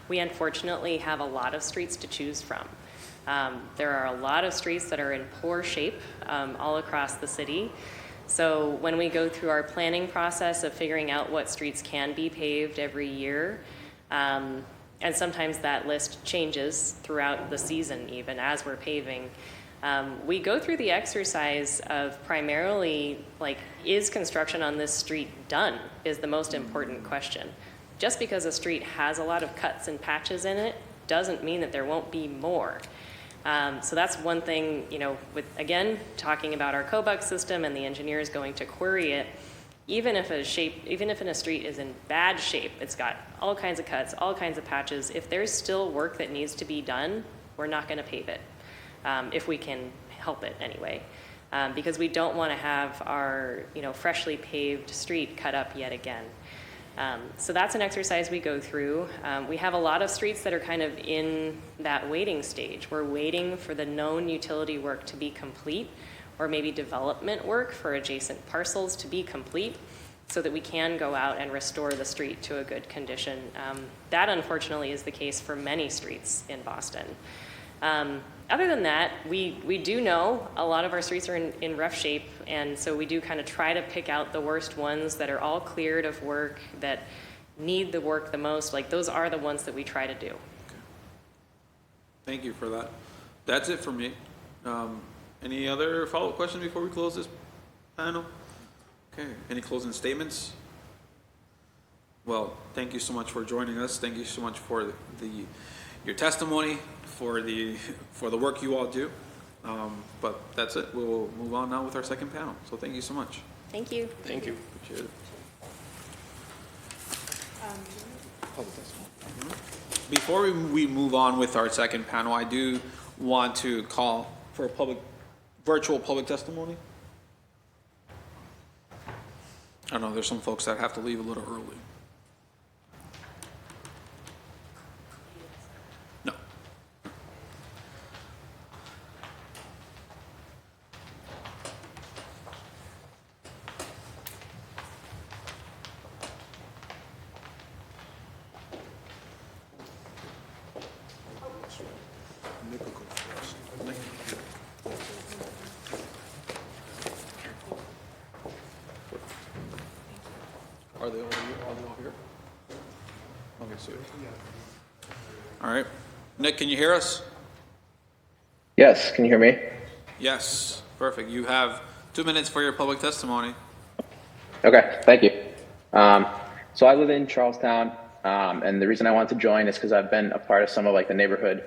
S6: we unfortunately have a lot of streets to choose from. There are a lot of streets that are in poor shape all across the city. So when we go through our planning process of figuring out what streets can be paved every year, and sometimes that list changes throughout the season even as we're paving, we go through the exercise of primarily like, is construction on this street done is the most important question. Just because a street has a lot of cuts and patches in it doesn't mean that there won't be more. So that's one thing, you know, with, again, talking about our COBUX system and the engineers going to query it, even if a street is in bad shape, it's got all kinds of cuts, all kinds of patches, if there's still work that needs to be done, we're not gonna pave it, if we can help it anyway. Because we don't wanna have our, you know, freshly paved street cut up yet again. So that's an exercise we go through. We have a lot of streets that are kind of in that waiting stage. We're waiting for the known utility work to be complete, or maybe development work for adjacent parcels to be complete, so that we can go out and restore the street to a good condition. That unfortunately is the case for many streets in Boston. Other than that, we do know a lot of our streets are in rough shape, and so we do kind of try to pick out the worst ones that are all cleared of work, that need the work the most. Like, those are the ones that we try to do.
S1: Okay. Thank you for that. That's it for me. Any other follow-up questions before we close this panel? Okay, any closing statements? Well, thank you so much for joining us. Thank you so much for your testimony, for the work you all do. But that's it. We'll move on now with our second panel. So thank you so much.
S6: Thank you.
S7: Thank you.
S1: Appreciate it. Before we move on with our second panel, I do want to call for a virtual public testimony. I know there's some folks that have to leave a little early. No. Are they all here? Okay, sweet. All right. Nick, can you hear us?
S10: Yes, can you hear me?
S1: Yes, perfect. You have 2 minutes for your public testimony.
S10: Okay, thank you. So I live in Charlestown, and the reason I wanted to join is because I've been a part of some of like the neighborhood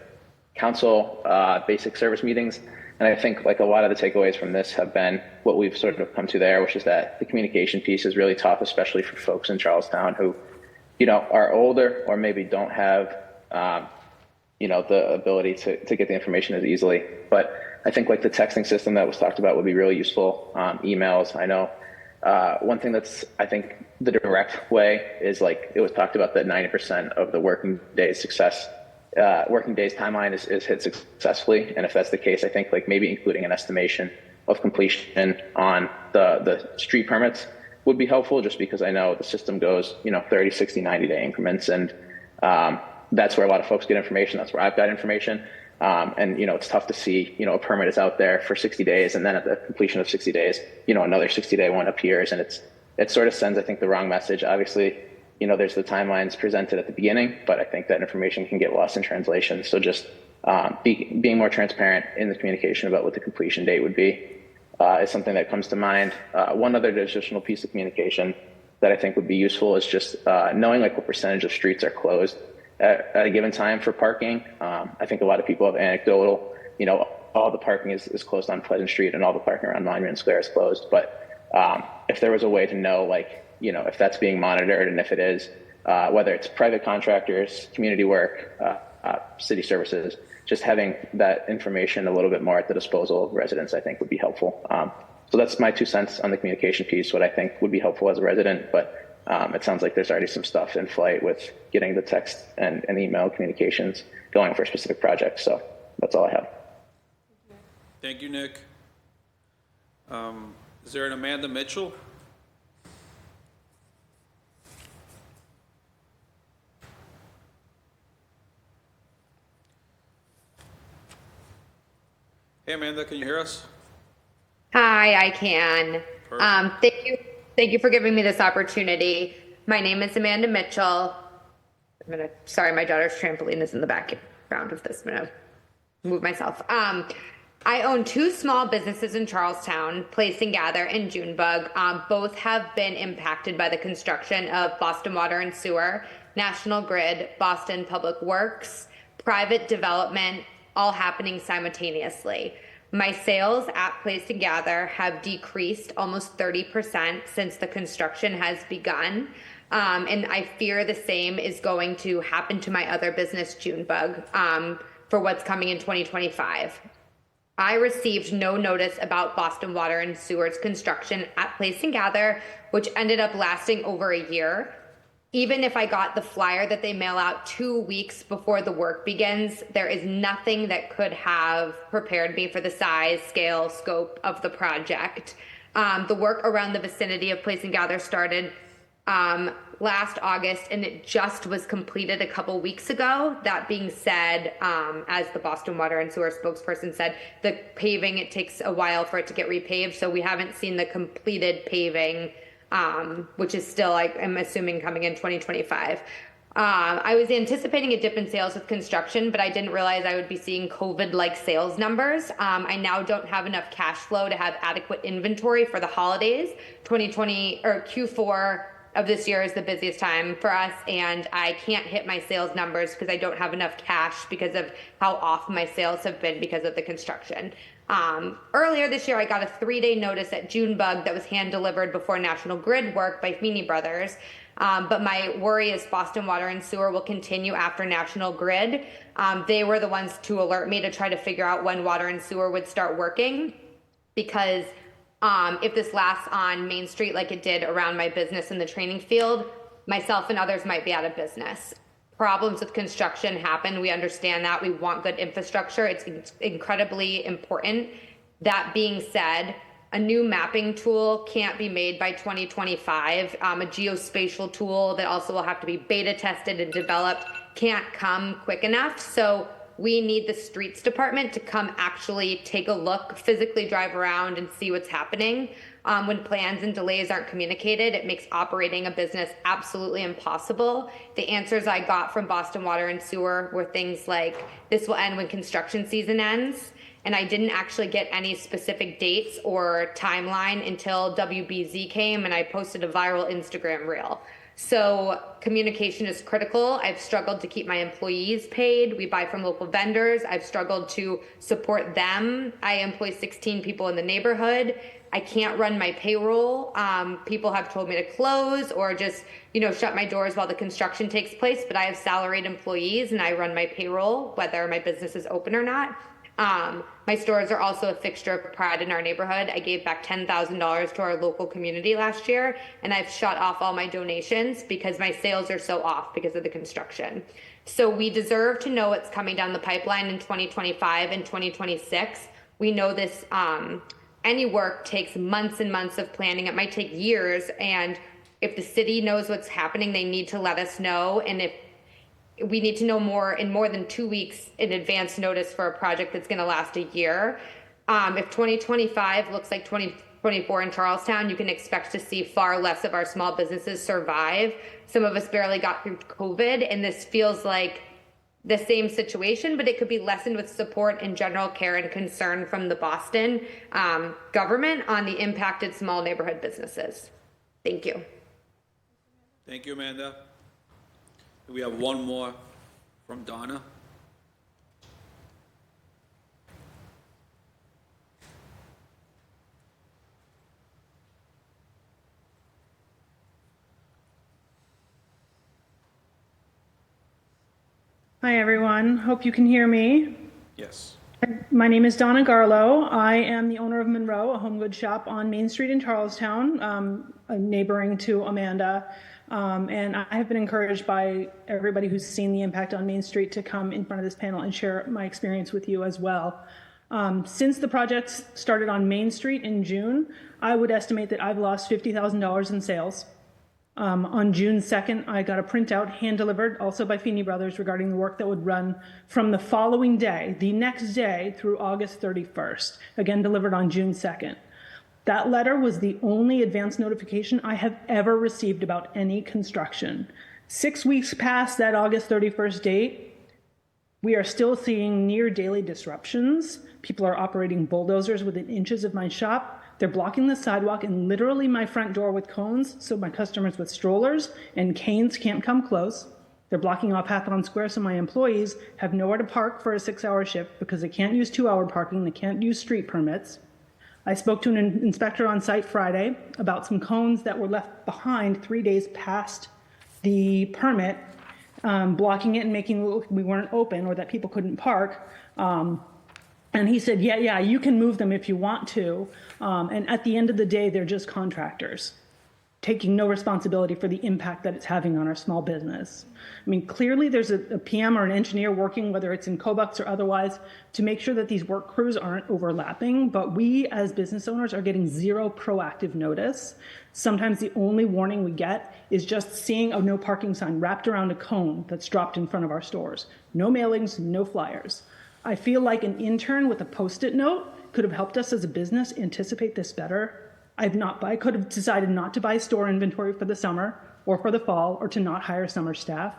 S10: council basic service meetings, and I think like a lot of the takeaways from this have been what we've sort of come to there, which is that the communication piece is really tough, especially for folks in Charlestown who, you know, are older or maybe don't have, you know, the ability to get the information as easily. But I think like the texting system that was talked about would be really useful. Emails, I know. One thing that's, I think, the direct way is like it was talked about that 90% of the working days timeline is hit successfully. And if that's the case, I think like maybe including an estimation of completion on the street permits would be helpful, just because I know the system goes, you know, 30, 60, 90-day increments. And that's where a lot of folks get information. That's where I've got information. And, you know, it's tough to see, you know, a permit is out there for 60 days. And then at the completion of 60 days, you know, another 60-day one appears. And it sort of sends, I think, the wrong message. Obviously, you know, there's the timelines presented at the beginning, but I think that information can get lost in translation. So just being more transparent in the communication about what the completion date would be is something that comes to mind. One other additional piece of communication that I think would be useful is just knowing like what percentage of streets are closed at a given time for parking. I think a lot of people have anecdotal, all the parking is closed on Pleasant Street and all the parking around Monument Square is closed. But if there was a way to know, if that's being monitored, and if it is, whether it's private contractors, community work, city services, just having that information a little bit more at the disposal of residents, I think would be helpful. So that's my 2 cents on the communication piece, what I think would be helpful as a resident, but it sounds like there's already some stuff in flight with getting the text and email communications going for specific projects. So that's all I have.
S1: Thank you, Nick. Is there an Amanda Mitchell? Hey, Amanda, can you hear us?
S11: Hi, I can. Thank you for giving me this opportunity. My name is Amanda Mitchell. Sorry, my daughter's trampoline is in the background of this. I'm gonna move myself. I own 2 small businesses in Charlestown, Place and Gather and Junebug. Both have been impacted by the construction of Boston Water and Sewer, National Grid, Boston Public Works, private development, all happening simultaneously. My sales at Place and Gather have decreased almost 30% since the construction has begun. And I fear the same is going to happen to my other business, Junebug, for what's coming in 2025. I received no notice about Boston Water and Sewer's construction at Place and Gather, which ended up lasting over a year. Even if I got the flyer that they mail out 2 weeks before the work begins, there is nothing that could have prepared me for the size, scale, scope of the project. The work around the vicinity of Place and Gather started last August, and it just was completed a couple weeks ago. That being said, as the Boston Water and Sewer spokesperson said, the paving, it takes a while for it to get repaved, so we haven't seen the completed paving, which is still, I'm assuming, coming in 2025. I was anticipating a dip in sales with construction, but I didn't realize I would be seeing COVID-like sales numbers. I now don't have enough cash flow to have adequate inventory for the holidays. 2020 or Q4 of this year is the busiest time for us, and I can't hit my sales numbers because I don't have enough cash because of how off my sales have been because of the construction. Earlier this year, I got a 3-day notice at Junebug that was hand delivered before National Grid work by Feeney Brothers. But my worry is Boston Water and Sewer will continue after National Grid. They were the ones to alert me to try to figure out when Water and Sewer would start working, because if this lasts on Main Street like it did around my business in the training field, myself and others might be out of business. Problems with construction happen. We understand that. We want good infrastructure. It's incredibly important. That being said, a new mapping tool can't be made by 2025. A geospatial tool that also will have to be beta tested and developed can't come quick enough. So we need the streets department to come actually take a look, physically drive around and see what's happening. When plans and delays aren't communicated, it makes operating a business absolutely impossible. The answers I got from Boston Water and Sewer were things like, this will end when construction season ends. And I didn't actually get any specific dates or timeline until WBZ came and I posted a viral Instagram reel. So communication is critical. I've struggled to keep my employees paid. We buy from local vendors. I've struggled to support them. I employ 16 people in the neighborhood. I can't run my payroll. People have told me to close or just, shut my doors while the construction takes place, but I have salaried employees and I run my payroll, whether my business is open or not. My stores are also a fixture of pride in our neighborhood. I gave back $10,000 to our local community last year, and I've shut off all my donations because my sales are so off because of the construction. So we deserve to know what's coming down the pipeline in 2025 and 2026. We know this, any work takes months and months of planning. It might take years, and if the city knows what's happening, they need to let us know. And if we need to know more than 2 weeks in advance notice for a project that's going to last a year. If 2025 looks like 2024 in Charlestown, you can expect to see far less of our small businesses survive. Some of us barely got through COVID, and this feels like the same situation, but it could be lessened with support and general care and concern from the Boston government on the impacted small neighborhood businesses. Thank you.
S1: Thank you, Amanda. We have one more from Donna.
S12: Hi, everyone. Hope you can hear me.
S1: Yes.
S12: My name is Donna Garlow. I am the owner of Monroe, a home goods shop on Main Street in Charlestown, neighboring to Amanda. And I have been encouraged by everybody who's seen the impact on Main Street to come in front of this panel and share my experience with you as well. Since the project started on Main Street in June, I would estimate that I've lost $50,000 in sales. On June 2nd, I got a printout hand-delivered, also by Feeney Brothers, regarding the work that would run from the following day, the next day, through August 31st, again delivered on June 2nd. That letter was the only advance notification I have ever received about any construction. 6 weeks past that August 31st date, we are still seeing near daily disruptions. People are operating bulldozers within inches of my shop. They're blocking the sidewalk and literally my front door with cones, so my customers with strollers and canes can't come close. They're blocking off Hawthorne Square, so my employees have nowhere to park for a 6-hour shift because they can't use 2-hour parking, they can't use street permits. I spoke to an inspector on site Friday about some cones that were left behind 3 days past the permit, blocking it and making it look like we weren't open or that people couldn't park. And he said, yeah, you can move them if you want to. And at the end of the day, they're just contractors taking no responsibility for the impact that it's having on our small business. I mean, clearly there's a PM or an engineer working, whether it's in Cobucks or otherwise, to make sure that these work crews aren't overlapping. But we as business owners are getting zero proactive notice. Sometimes the only warning we get is just seeing a no parking sign wrapped around a cone that's dropped in front of our stores. No mailings, no flyers. I feel like an intern with a Post-it note could have helped us as a business anticipate this better. I could have decided not to buy store inventory for the summer or for the fall or to not hire summer staff.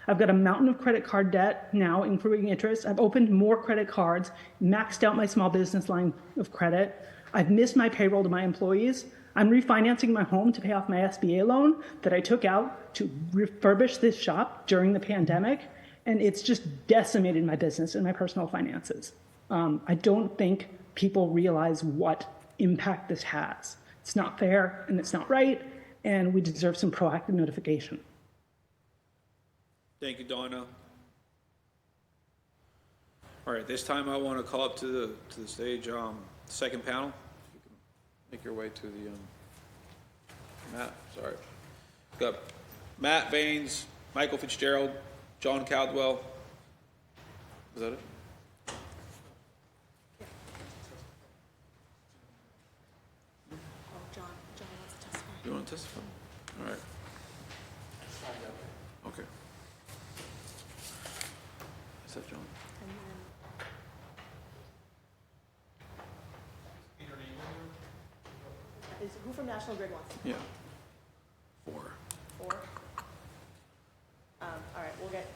S12: I've got a mountain of credit card debt now, including interest. I've opened more credit cards, maxed out my small business line of credit. I've missed my payroll to my employees. I'm refinancing my home to pay off my SBA loan that I took out to refurbish this shop during the pandemic. And it's just decimated my business and my personal finances. I don't think people realize what impact this has. It's not fair and it's not right, and we deserve some proactive notification.
S1: Thank you, Donna. All right, this time I want to call up to the stage, second panel. If you can make your way to the, Matt, sorry. Got Matt Baines, Michael Fitzgerald, John Caldwell. Is that it?
S2: John wants to testify.
S1: You want to testify? All right. Okay. Is that John?
S2: Who from National Grid wants to?
S1: Yeah. 4.
S2: 4? All right, we'll get.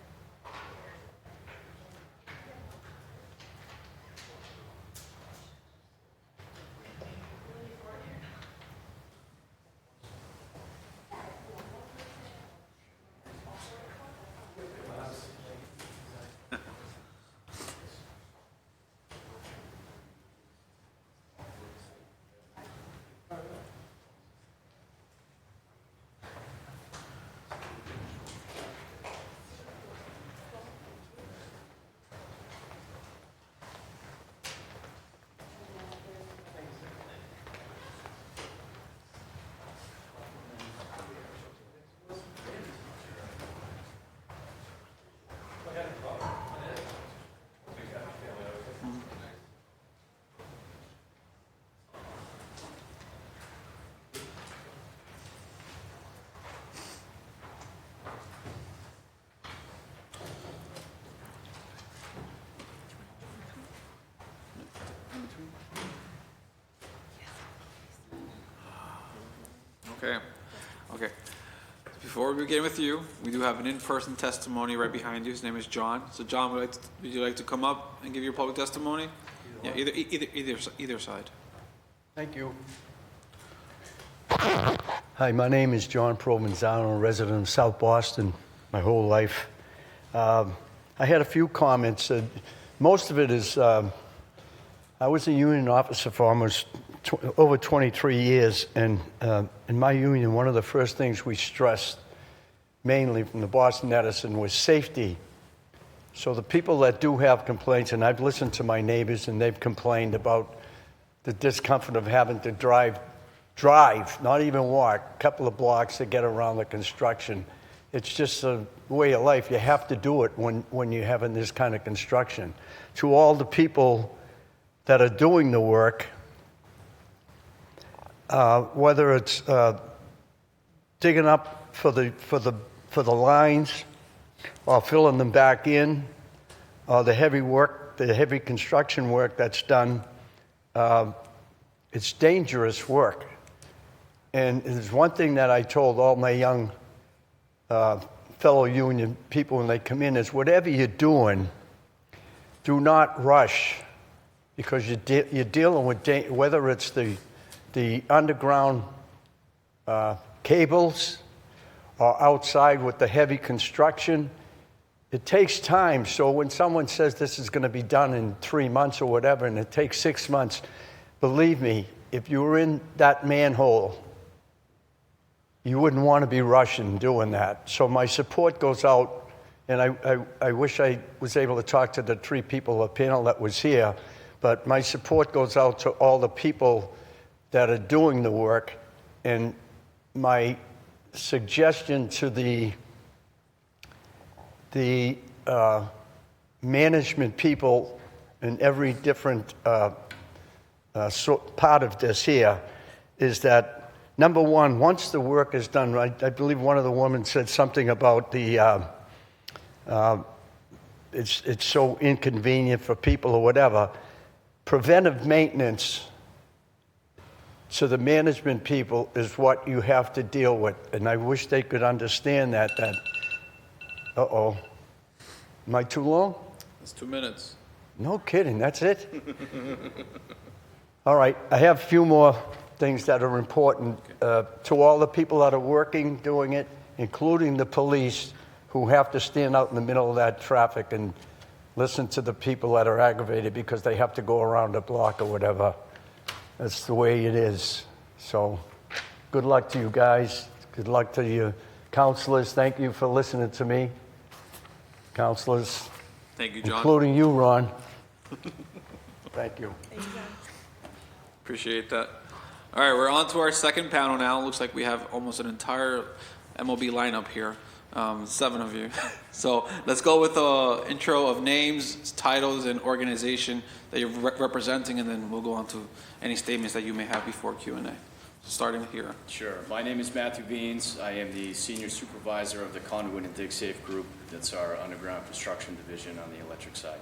S1: Okay. Before we begin with you, we do have an in-person testimony right behind you. His name is John. So, John, would you like to come up and give your public testimony? Yeah, either side.
S13: Thank you. Hi, my name is John Provenzano, a resident of South Boston my whole life. I had a few comments. Most of it is, I was a union officer for almost over 23 years, and in my union, one of the first things we stressed, mainly from the Boston Edison, was safety. So the people that do have complaints, and I've listened to my neighbors, and they've complained about the discomfort of having to drive, not even walk, a couple of blocks to get around the construction. It's just a way of life. You have to do it when you're having this kind of construction. To all the people that are doing the work, whether it's digging up for the lines, or filling them back in, or the heavy construction work that's done, it's dangerous work. And there's one thing that I told all my young fellow union people when they come in is whatever you're doing, do not rush, because you're dealing with whether it's the underground cables or outside with the heavy construction. It takes time. So when someone says this is going to be done in 3 months or whatever, and it takes 6 months, believe me, if you were in that manhole, you wouldn't want to be rushing doing that. So my support goes out, and I wish I was able to talk to the 3 people, the panel that was here, but my support goes out to all the people that are doing the work, and my suggestion to the management people in every different part of this here is that, number one, once the work is done, I believe one of the women said something about it's so inconvenient for people or whatever. Preventive maintenance to the management people is what you have to deal with. And I wish they could understand that, uh-oh. Am I too long?
S1: It's 2 minutes.
S13: No kidding, that's it? All right, I have a few more things that are important to all the people that are working, doing it, including the police who have to stand out in the middle of that traffic and listen to the people that are aggravated because they have to go around a block or whatever. That's the way it is. So good luck to you guys. Good luck to you counselors. Thank you for listening to me. Counselors.
S1: Thank you, John.
S13: Including you, Ron. Thank you.
S1: Appreciate that. All right, we're on to our second panel now. Looks like we have almost an entire MOB lineup here, 7 of you. So let's go with the intro of names, titles, and organization that you're representing, and then we'll go on to any statements that you may have before Q&A. So starting here.
S14: Sure. My name is Matthew Beans. I am the Senior Supervisor of the Conduit and Dig Safe Group. That's our underground construction division on the electric side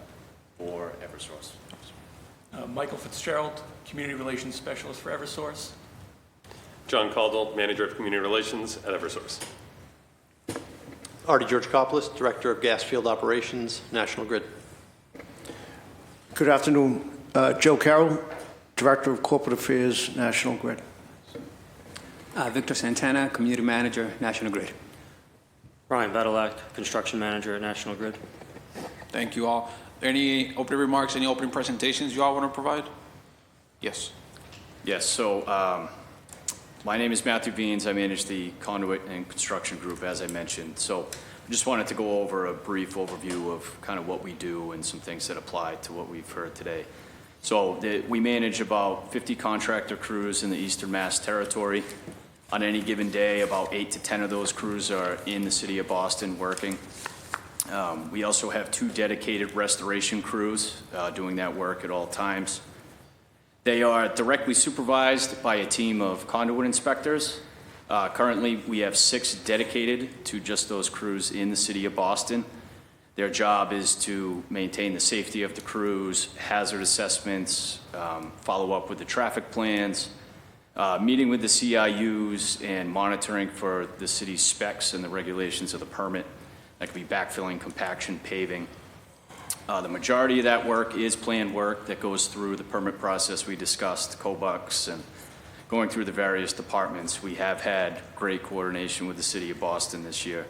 S14: for Eversource.
S15: Michael Fitzgerald, Community Relations Specialist for Eversource.
S16: John Caldwell, Manager of Community Relations at Eversource.
S17: Artie Georgakopoulos, Director of Gas Field Operations, National Grid.
S18: Good afternoon. Joe Carroll, Director of Corporate Affairs, National Grid.
S19: Victor Santana, Community Manager, National Grid.
S20: Ryan Vedalak, Construction Manager at National Grid.
S1: Thank you all. Any opening remarks, any opening presentations you all want to provide? Yes.
S14: Yes, so my name is Matthew Beans. I manage the Conduit and Construction Group, as I mentioned. So I just wanted to go over a brief overview of kind of what we do and some things that apply to what we've heard today. So we manage about 50 contractor crews in the Eastern Mass territory. On any given day, about 8 to 10 of those crews are in the city of Boston working. We also have 2 dedicated restoration crews doing that work at all times. They are directly supervised by a team of conduit inspectors. Currently, we have 6 dedicated to just those crews in the city of Boston. Their job is to maintain the safety of the crews, hazard assessments, follow up with the traffic plans, meeting with the CIUs, and monitoring for the city's specs and the regulations of the permit. That could be backfilling, compaction, paving. The majority of that work is planned work that goes through the permit process we discussed, COBUX and going through the various departments, we have had great coordination with the city of Boston this year.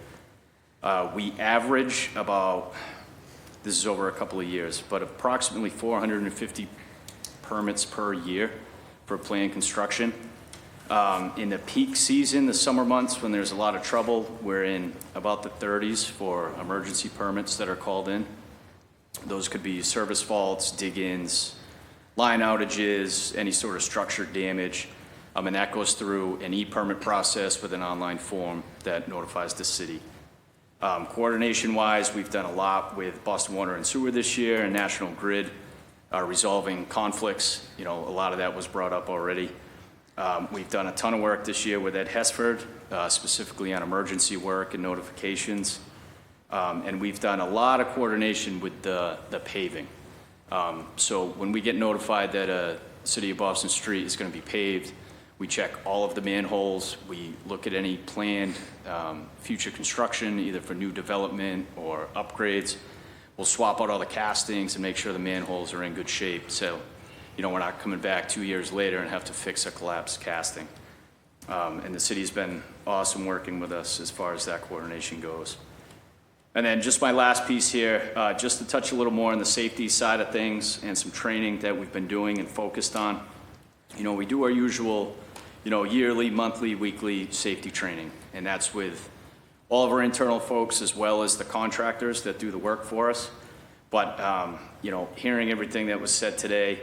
S14: We average about, this is over a couple of years, but approximately 450 permits per year for planned construction. In the peak season, the summer months when there's a lot of trouble, we're in about the 30s for emergency permits that are called in. Those could be service faults, dig-ins, line outages, any sort of structure damage. And that goes through an e-permit process with an online form that notifies the city. Coordination-wise, we've done a lot with Boston Water and Sewer this year and National Grid, resolving conflicts. You know, a lot of that was brought up already. We've done a ton of work this year with Ed Hesford, specifically on emergency work and notifications. And we've done a lot of coordination with the paving. So when we get notified that a City of Boston street is going to be paved, we check all of the manholes. We look at any planned future construction, either for new development or upgrades. We'll swap out all the castings and make sure the manholes are in good shape. So, you know, we're not coming back 2 years later and have to fix a collapsed casting. And the city's been awesome working with us as far as that coordination goes. And then just my last piece here, just to touch a little more on the safety side of things and some training that we've been doing and focused on. You know, we do our usual, you know, yearly, monthly, weekly safety training, and that's with all of our internal folks as well as the contractors that do the work for us. But, you know, hearing everything that was said today,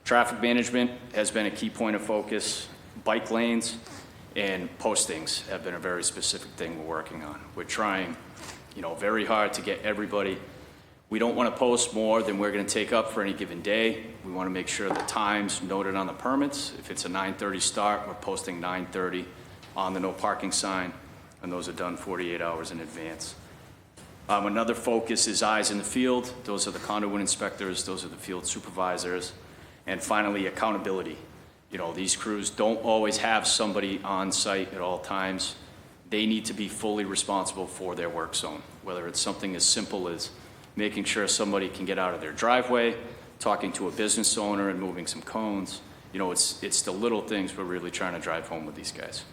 S14: traffic management has been a key point of focus. Bike lanes and postings have been a very specific thing we're working on. We're trying, you know, very hard to get everybody. We don't want to post more than we're going to take up for any given day. We want to make sure the time's noted on the permits. If it's a 9:30 start, we're posting 9:30 on the no parking sign, and those are done 48 hours in advance. Another focus is eyes in the field. Those are the conduit inspectors, those are the field supervisors. And finally, accountability. You know, these crews don't always have somebody on site at all times. They need to be fully responsible for their work zone, whether it's something as simple as making sure somebody can get out of their driveway, talking to a business owner and moving some cones. You know, it's the little things we're really trying to drive home with these guys.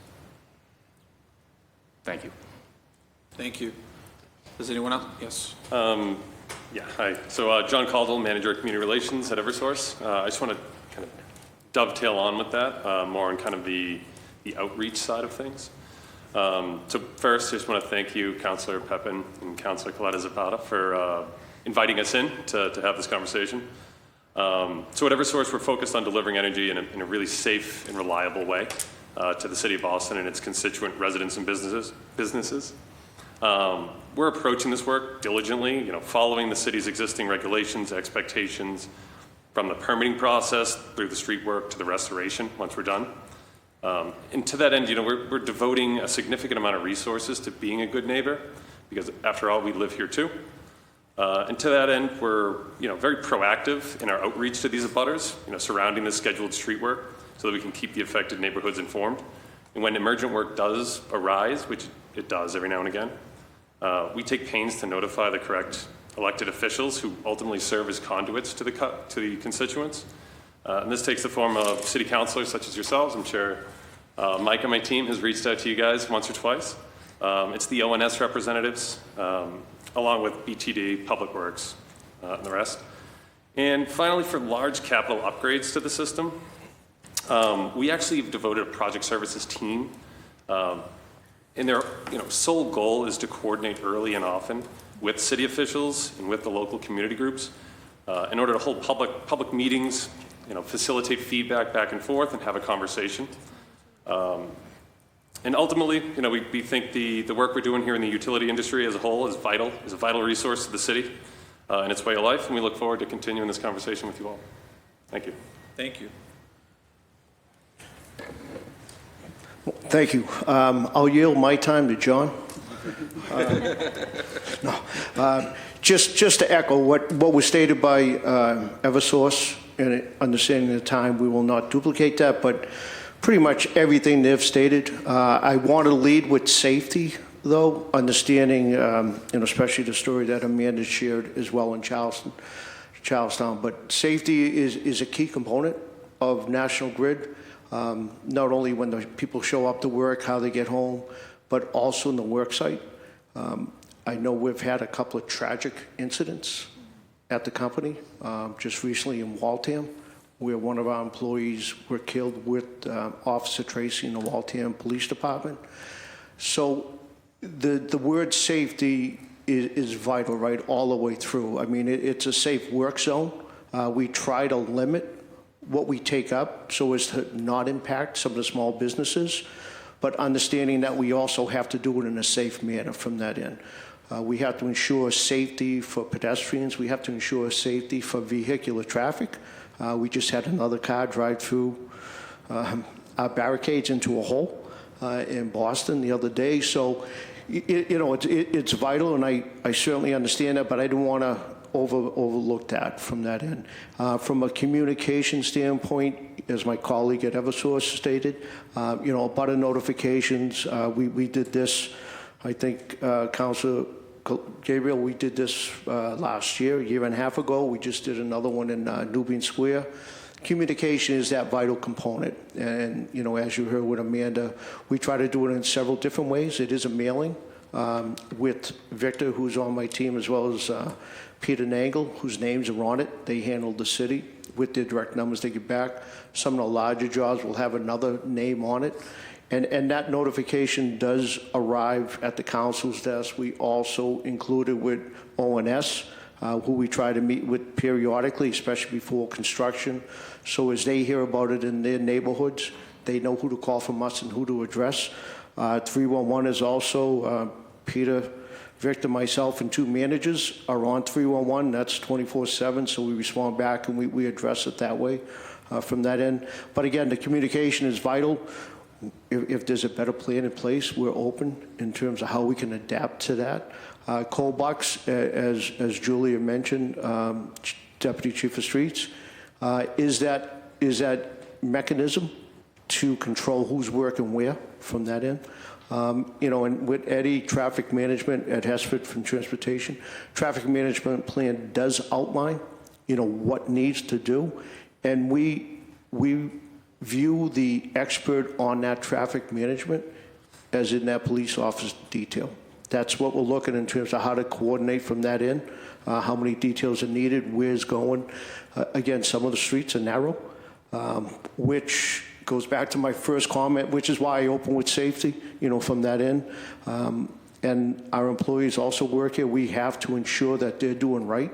S14: Thank you.
S1: Thank you. Does anyone else? Yes.
S16: Yeah, hi. So John Caldwell, Manager of Community Relations at Eversource. I just want to kind of dovetail on with that, more on kind of the outreach side of things. So first, I just want to thank you, Councillor Pepin and Councillor Coletta Zapata, for inviting us in to have this conversation. So at Eversource, we're focused on delivering energy in a really safe and reliable way to the City of Boston and its constituent residents and businesses. We're approaching this work diligently, you know, following the city's existing regulations, expectations, from the permitting process through the street work to the restoration once we're done. And to that end, you know, we're devoting a significant amount of resources to being a good neighbor, because after all, we live here too. And to that end, we're, you know, very proactive in our outreach to these abutters, you know, surrounding the scheduled street work so that we can keep the affected neighborhoods informed. And when emergent work does arise, which it does every now and again, we take pains to notify the correct elected officials who ultimately serve as conduits to the constituents. And this takes the form of city councilors such as yourselves. I'm sure Mike and my team has reached out to you guys once or twice. It's the ONS representatives, along with BTD, Public Works, and the rest. And finally, for large capital upgrades to the system, we actually have devoted a project services team. And their sole goal is to coordinate early and often with city officials and with the local community groups in order to hold public meetings, you know, facilitate feedback back and forth and have a conversation. And ultimately, you know, we think the work we're doing here in the utility industry as a whole is a vital resource to the city and its way of life, and we look forward to continuing this conversation with you all. Thank you.
S1: Thank you.
S18: Thank you. I'll yield my time to John. Just to echo what was stated by Eversource, and understanding the time, we will not duplicate that, but pretty much everything they've stated. I want to lead with safety, though, understanding, especially the story that Amanda shared as well in Charlestown. But safety is a key component of National Grid. not only when the people show up to work, how they get home, but also in the work site. I know we've had a couple of tragic incidents at the company, just recently in Waltham, where one of our employees were killed with Officer Tracy in the Waltham Police Department. So the word safety is vital, right, all the way through. I mean, it's a safe work zone. We try to limit what we take up so as to not impact some of the small businesses, but understanding that we also have to do it in a safe manner from that end. We have to ensure safety for pedestrians. We have to ensure safety for vehicular traffic. We just had another car drive through our barricades into a hole in Boston the other day. So, it's vital, and I certainly understand that, but I don't want to overlook that from that end. From a communication standpoint, as my colleague at Eversource stated, butter notifications, we did this, I think, Councilor Gabriel, we did this last year, a year and a half ago. We just did another one in Nubian Square. Communication is that vital component. And, as you heard with Amanda, we try to do it in several different ways. It is a mailing with Victor, who's on my team, as well as Peter Nangle, whose names are on it. They handle the city with their direct numbers they get back. Some of the larger jobs will have another name on it. And that notification does arrive at the council's desk. We also included with ONS, who we try to meet with periodically, especially before construction. So as they hear about it in their neighborhoods, they know who to call from us and who to address. 311 is also Peter, Victor, myself, and 2 managers are on 311. That's 24/7, so we respond back and we address it that way from that end. But again, the communication is vital. If there's a better plan in place, we're open in terms of how we can adapt to that. Cold-Bucks, as Julia mentioned, Deputy Chief of Streets, is that mechanism to control who's working where from that end. And with Eddie, traffic management at Hesford from Transportation, traffic management plan does outline, what needs to do, and we view the expert on that traffic management as in that police officer detail. That's what we're looking in terms of how to coordinate from that end, how many details are needed, where's going. Again, some of the streets are narrow, which goes back to my first comment, which is why I open with safety, from that end. And our employees also work here. We have to ensure that they're doing right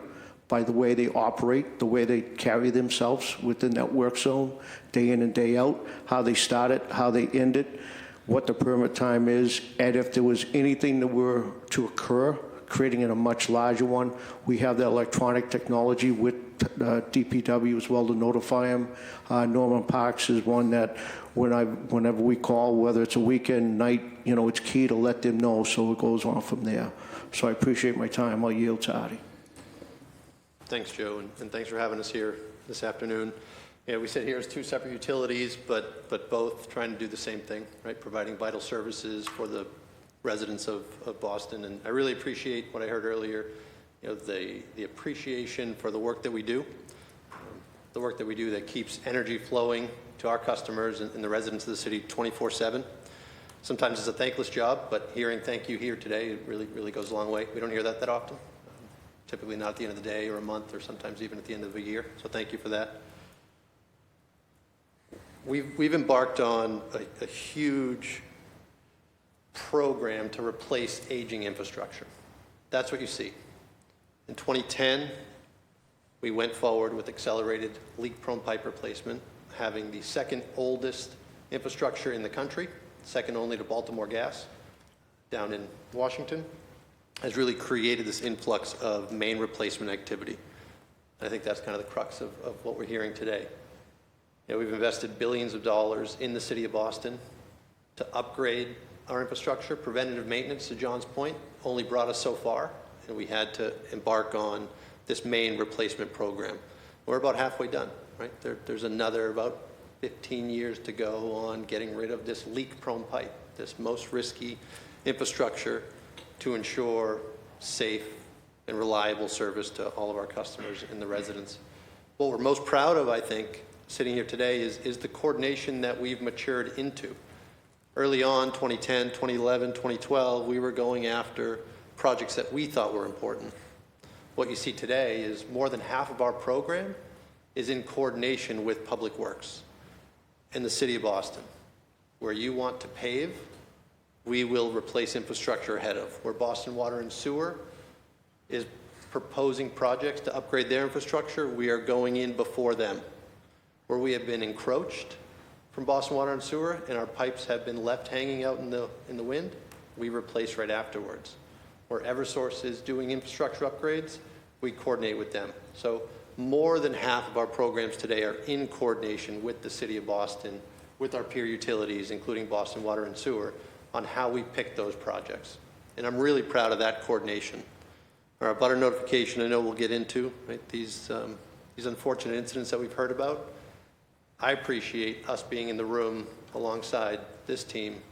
S18: by the way they operate, the way they carry themselves within that work zone, day in and day out, how they start it, how they end it, what the permit time is, and if there was anything that were to occur, creating in a much larger one, we have that electronic technology with DPW as well to notify them. Norman Parks is one that whenever we call, whether it's a weekend, night, it's key to let them know, so it goes on from there. So I appreciate my time. I'll yield to Artie.
S17: Thanks, Joe, and thanks for having us here this afternoon. We sit here as 2 separate utilities, but both trying to do the same thing, right? Providing vital services for the residents of Boston. And I really appreciate what I heard earlier, the appreciation for the work that we do, the work that we do that keeps energy flowing to our customers and the residents of the city 24/7. Sometimes it's a thankless job, but hearing thank you here today really goes a long way. We don't hear that often. Typically not at the end of the day or a month or sometimes even at the end of a year. So thank you for that. We've embarked on a huge program to replace aging infrastructure. That's what you see. In 2010, we went forward with accelerated leak-prone pipe replacement, having the 2nd oldest infrastructure in the country, second only to Baltimore Gas, down in Washington, has really created this influx of main replacement activity. And I think that's kind of the crux of what we're hearing today. We've invested billions of dollars in the city of Boston to upgrade our infrastructure. Preventative maintenance, to John's point, only brought us so far, and we had to embark on this main replacement program. We're about halfway done, right? There's another about 15 years to go on getting rid of this leak-prone pipe, this most risky infrastructure to ensure safe and reliable service to all of our customers and the residents. What we're most proud of, I think, sitting here today is the coordination that we've matured into. Early on, 2010, 2011, 2012, we were going after projects that we thought were important. What you see today is more than half of our program is in coordination with Public Works in the city of Boston. Where you want to pave, we will replace infrastructure ahead of. Where Boston Water and Sewer is proposing projects to upgrade their infrastructure, we are going in before them. Where we have been encroached from Boston Water and Sewer and our pipes have been left hanging out in the wind, we replace right afterwards. Where Eversource is doing infrastructure upgrades, we coordinate with them. So more than half of our programs today are in coordination with the city of Boston, with our peer utilities, including Boston Water and Sewer, on how we pick those projects. And I'm really proud of that coordination. Our butter notification, I know we'll get into, right? These unfortunate incidents that we've heard about. I appreciate us being in the room alongside this team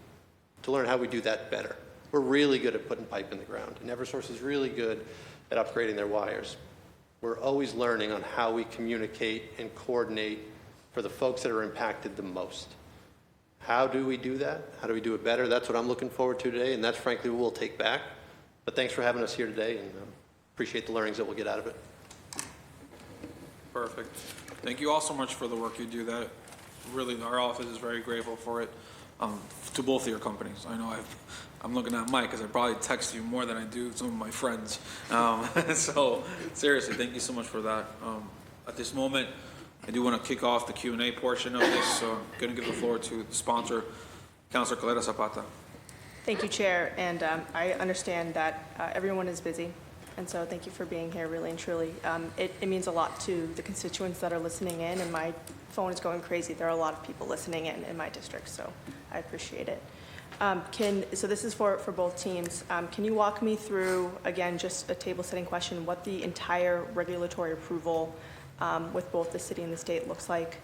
S17: to learn how we do that better. We're really good at putting pipe in the ground, and Eversource is really good at upgrading their wires. We're always learning on how we communicate and coordinate for the folks that are impacted the most. How do we do that? How do we do it better? That's what I'm looking forward to today, and that's frankly what we'll take back. But thanks for having us here today, and appreciate the learnings that we'll get out of it.
S1: Perfect. Thank you all so much for the work you do. That really, our office is very grateful for it. To both of your companies. I know I'm looking at Mike because I probably text you more than I do some of my friends. So seriously, thank you so much for that. At this moment, I do want to kick off the Q&A portion of this, so I'm going to give the floor to the sponsor, Councilor Calera Zapata.
S2: Thank you, Chair, and I understand that everyone is busy, and so thank you for being here, really and truly. It means a lot to the constituents that are listening in, and my phone is going crazy. There are a lot of people listening in my district, so I appreciate it. So this is for both teams. Can you walk me through, again, just a table setting question, what the entire regulatory approval with both the city and the state looks like?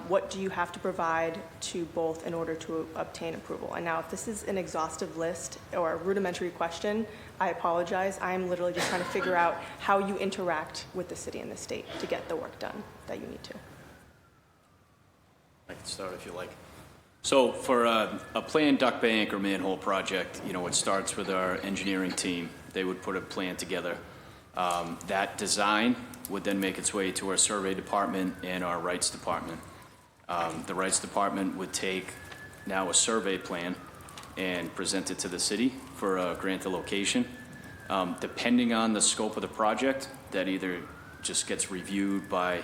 S2: What do you have to provide to both in order to obtain approval? And now, if this is an exhaustive list or a rudimentary question, I apologize. I am literally just trying to figure out how you interact with the city and the state to get the work done that you need to.
S14: I can start if you like. So for a planned duck bank or manhole project, it starts with our engineering team. They would put a plan together. That design would then make its way to our survey department and our rights department. The rights department would take now a survey plan and present it to the city for a grant of location. Depending on the scope of the project, that either just gets reviewed by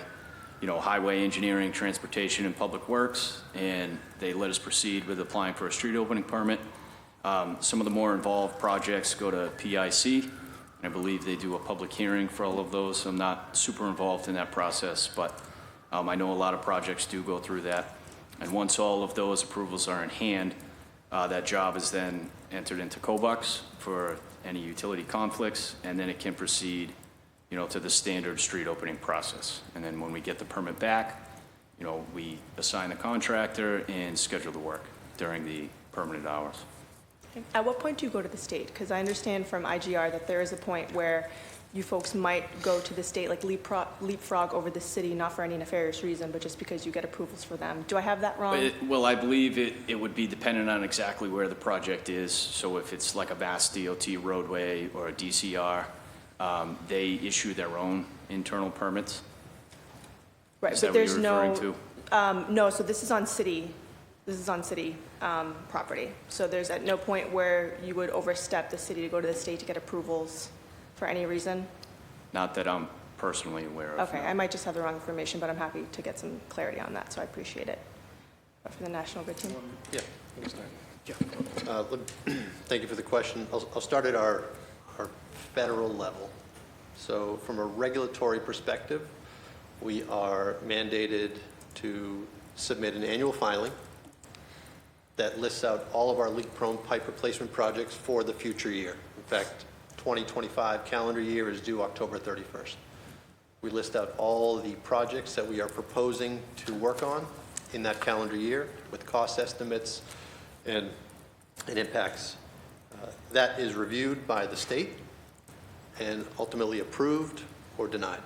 S14: highway engineering, transportation, and public works, and they let us proceed with applying for a street opening permit. Some of the more involved projects go to PIC, and I believe they do a public hearing for all of those. So I'm not super involved in that process, but I know a lot of projects do go through that. And once all of those approvals are in hand, that job is then entered into COBUX for any utility conflicts, and then it can proceed to the standard street opening process. And then when we get the permit back, we assign the contractor and schedule the work during the permanent hours.
S2: At what point do you go to the state? Because I understand from IGR that there is a point where you folks might go to the state, like leapfrog over the city, not for any nefarious reason, but just because you get approvals for them. Do I have that wrong?
S14: Well, I believe it would be dependent on exactly where the project is. So if it's like a vast DOT roadway or a DCR, they issue their own internal permits.
S2: Right,
S14: Is
S2: but
S14: that
S2: there's
S14: what you're referring
S2: no, no, so this is on city property. So there's at no point where you would overstep the city to go to the state to get approvals for any reason?
S14: Not that I'm personally aware of.
S2: Okay, I might just have the wrong information, but I'm happy to get some clarity on that, so I appreciate it. For the National Grid team?
S17: Yeah, you can start. Yeah. Thank you for the question. I'll start at our federal level. So from a regulatory perspective, we are mandated to submit an annual filing that lists out all of our leak-prone pipe replacement projects for the future year. In fact, 2025 calendar year is due October 31st. We list out all the projects that we are proposing to work on in that calendar year with cost estimates and impacts. That is reviewed by the state and ultimately approved or denied.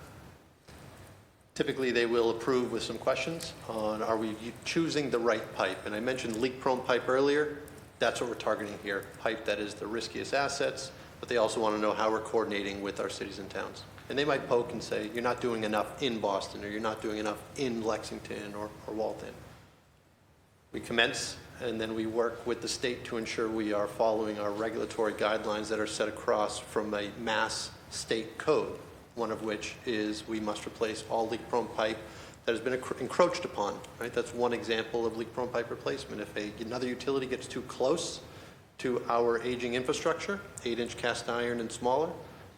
S17: Typically, they will approve with some questions on, are we choosing the right pipe? And I mentioned leak-prone pipe earlier. That's what we're targeting here, pipe that is the riskiest assets, but they also want to know how we're coordinating with our cities and towns. And they might poke and say, you're not doing enough in Boston, or you're not doing enough in Lexington or Waltham. We commence, and then we work with the state to ensure we are following our regulatory guidelines that are set across from a mass state code, one of which is we must replace all leak-prone pipe that has been encroached upon, right? That's one example of leak-prone pipe replacement. If another utility gets too close to our aging infrastructure, 8-inch cast iron and smaller,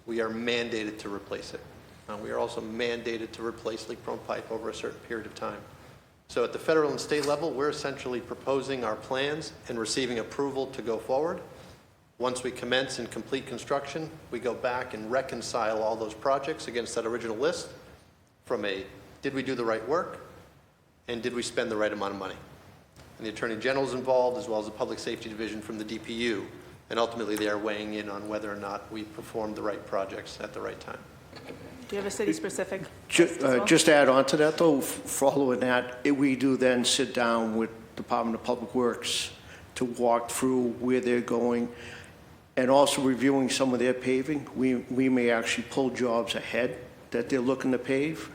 S17: we are mandated to replace it. We are also mandated to replace leak-prone pipe over a certain period of time. So at the federal and state level, we're essentially proposing our plans and receiving approval to go forward. Once we commence and complete construction, we go back and reconcile all those projects against that original list from a, did we do the right work? And did we spend the right amount of money? And the Attorney General is involved, as well as the Public Safety Division from the DPU. And ultimately, they are weighing in on whether or not we performed the right projects at the right time.
S2: Do you have a city-specific?
S18: Just to add on to that, though, following that, we do then sit down with Department of Public Works to walk through where they're going, and also reviewing some of their paving. We may actually pull jobs ahead that they're looking to pave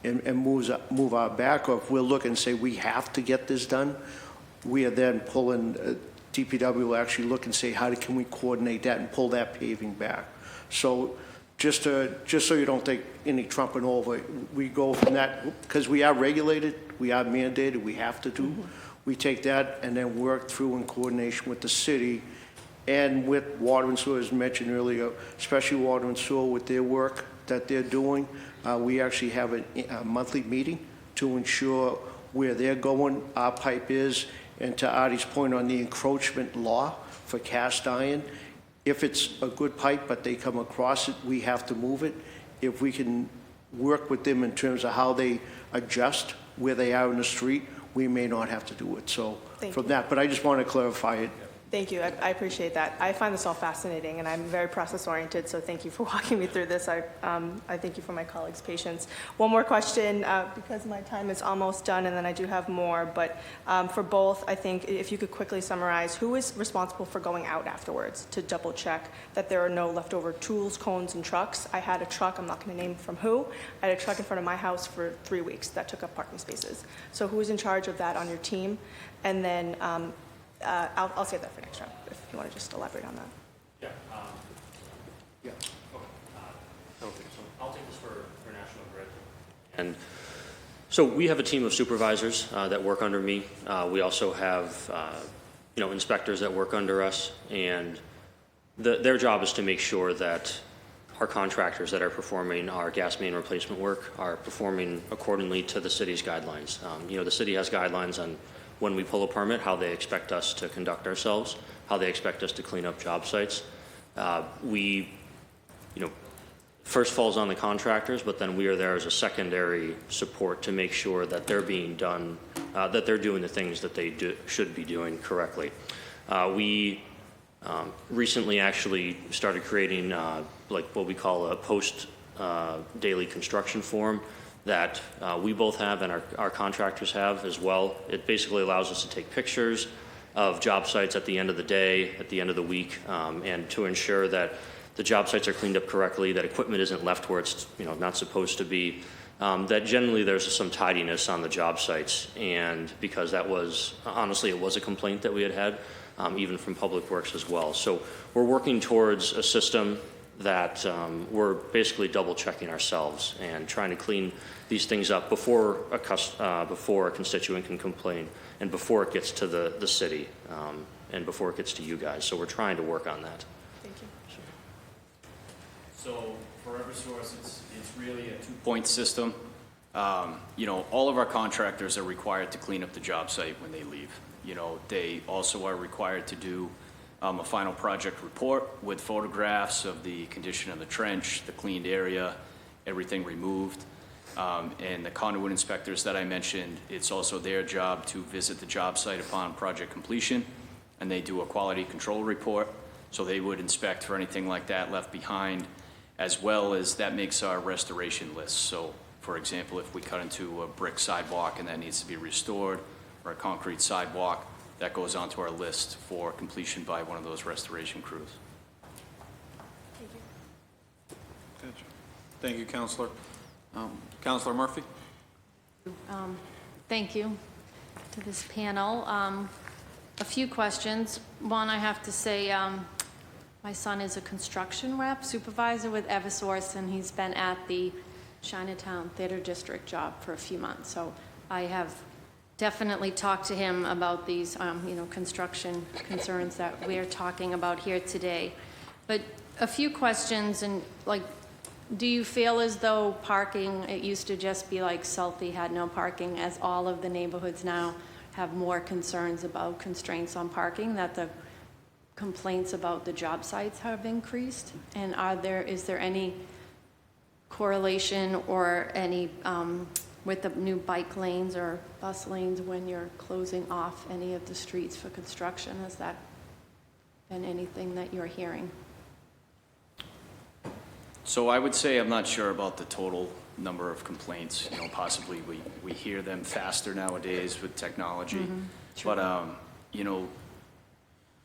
S18: and move our back, or if we're looking and say we have to get this done, we are then pulling, DPW will actually look and say, can we coordinate that and pull that paving back? So just so you don't think any trumping over, we go from that, because we are regulated, we are mandated, we have to do. We take that and then work through in coordination with the city and with water and sewer, as mentioned earlier, especially water and sewer with their work that they're doing. We actually have a monthly meeting to ensure where they're going, our pipe is, and to Artie's point on the encroachment law for cast iron, if it's a good pipe but they come across it, we have to move it. If we can work with them in terms of how they adjust where they are in the street, we may not have to do it. So from that, but I just want to clarify it.
S2: Thank you. I appreciate that. I find this all fascinating, and I'm very process-oriented, so thank you for walking me through this. I thank you for my colleagues' patience. One more question, because my time is almost done, and then I do have more, but for both, I think if you could quickly summarize, who is responsible for going out afterwards to double-check that there are no leftover tools, cones, and trucks? I had a truck, I'm not going to name from who, I had a truck in front of my house for 3 weeks that took up parking spaces. So who is in charge of that on your team? And then I'll save that for next round, if you want to just elaborate on that.
S20: Yeah. Yeah. Okay. I don't think so. I'll take this for National Grid. And so we have a team of supervisors that work under me. We also have, inspectors that work under us, and their job is to make sure that our contractors that are performing our gas main replacement work are performing accordingly to the city's guidelines. The city has guidelines on when we pull a permit, how they expect us to conduct ourselves, how they expect us to clean up job sites. First falls on the contractors, but then we are there as a secondary support to make sure that they're being done, that they're doing the things that they should be doing correctly. We recently actually started creating like what we call a post-daily construction form that we both have and our contractors have as well. It basically allows us to take pictures of job sites at the end of the day, at the end of the week, and to ensure that the job sites are cleaned up correctly, that equipment isn't left where it's not supposed to be, that generally there's some tidiness on the job sites. And because that was, honestly, it was a complaint that we had, even from Public Works as well. So we're working towards a system that we're basically double checking ourselves and trying to clean these things up before a constituent can complain and before it gets to the city and before it gets to you guys. So we're trying to work on that.
S2: Thank you.
S14: So for Eversource, it's really a two-point system. All of our contractors are required to clean up the job site when they leave. They also are required to do a final project report with photographs of the condition of the trench, the cleaned area, everything removed. And the conduit inspectors that I mentioned, it's also their job to visit the job site upon project completion, and they do a quality control report. So they would inspect for anything like that left behind, as well as that makes our restoration list. So For example, if we cut into a brick sidewalk and that needs to be restored, or a concrete sidewalk, that goes onto our list for completion by one of those restoration crews.
S1: Gotcha. Thank you, Counselor. Counselor Murphy?
S3: Thank you to this panel. A few questions. One, I have to say, my son is a construction rep supervisor with Eversource, and he's been at the Chinatown Theater District job for a few months. So I have definitely talked to him about these, construction concerns that we're talking about here today. But a few questions, and do you feel as though parking, it used to just be like Southie had no parking, as all of the neighborhoods now have more concerns about constraints on parking, that the complaints about the job sites have increased? And is there any correlation or any with the new bike lanes or bus lanes when you're closing off any of the streets for construction? Has that been anything that you're hearing?
S14: So I would say I'm not sure about the total number of complaints. Possibly we hear them faster nowadays with technology.
S3: Mm-hmm.
S14: But,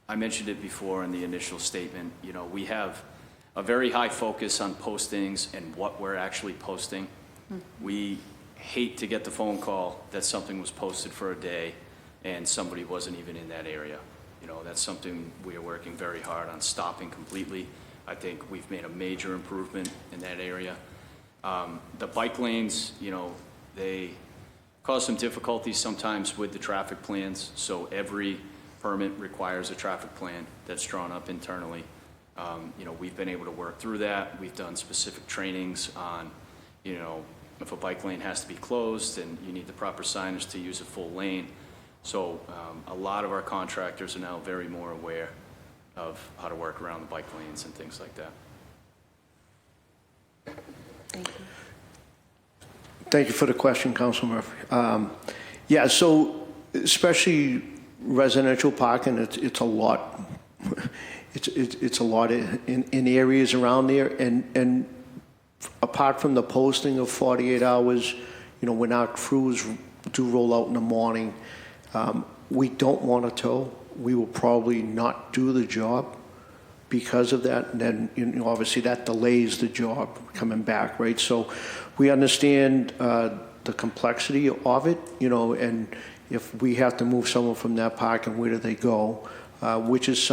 S14: I mentioned it before in the initial statement. We have a very high focus on postings and what we're actually posting.
S3: Mm-hmm.
S14: We hate to get the phone call that something was posted for a day and somebody wasn't even in that area. That's something we are working very hard on stopping completely. I think we've made a major improvement in that area. The bike lanes, they cause some difficulties sometimes with the traffic plans. So every permit requires a traffic plan that's drawn up internally. We've been able to work through that. We've done specific trainings on, if a bike lane has to be closed and you need the proper signage to use a full lane. So a lot of our contractors are now very more aware of how to work around the bike lanes and things like that.
S3: Thank you.
S18: Thank you for the question, Councilor Murphy. Yeah, so especially residential parking, it's a lot. It's a lot in areas around there, and apart from the posting of 48 hours, when our crews do roll out in the morning, we don't want to tow. We will probably not do the job because of that, and then obviously that delays the job coming back, right? So we understand the complexity of it, and if we have to move someone from that parking, where do they go? Which is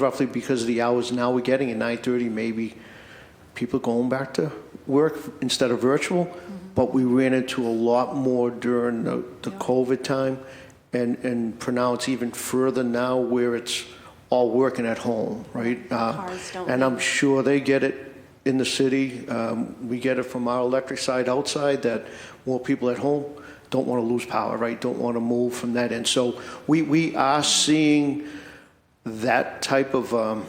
S18: roughly because of the hours now we're getting at 9:30, maybe people going back to work instead of virtual. Mm-hmm. But we ran into a lot more during the COVID time, and pronounce even further now where it's all working at home, right? And I'm sure they get it in the city. We get it from our electric side outside, that more people at home don't want to lose power, right? Don't want to move from that end. So we are seeing that type of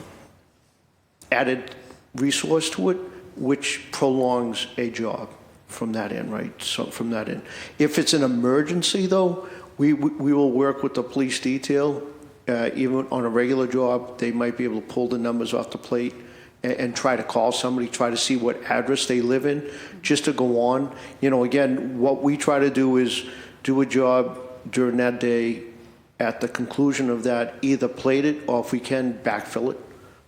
S18: added resource to it, which prolongs a job from that end, right? So from that end. If it's an emergency, though, we will work with the police detail. Even on a regular job, they might be able to pull the numbers off the plate and try to call somebody, try to see what address they live in, just to go on. Again, what we try to do is do a job during that day. At the conclusion of that, either plate it, or if we can, backfill it.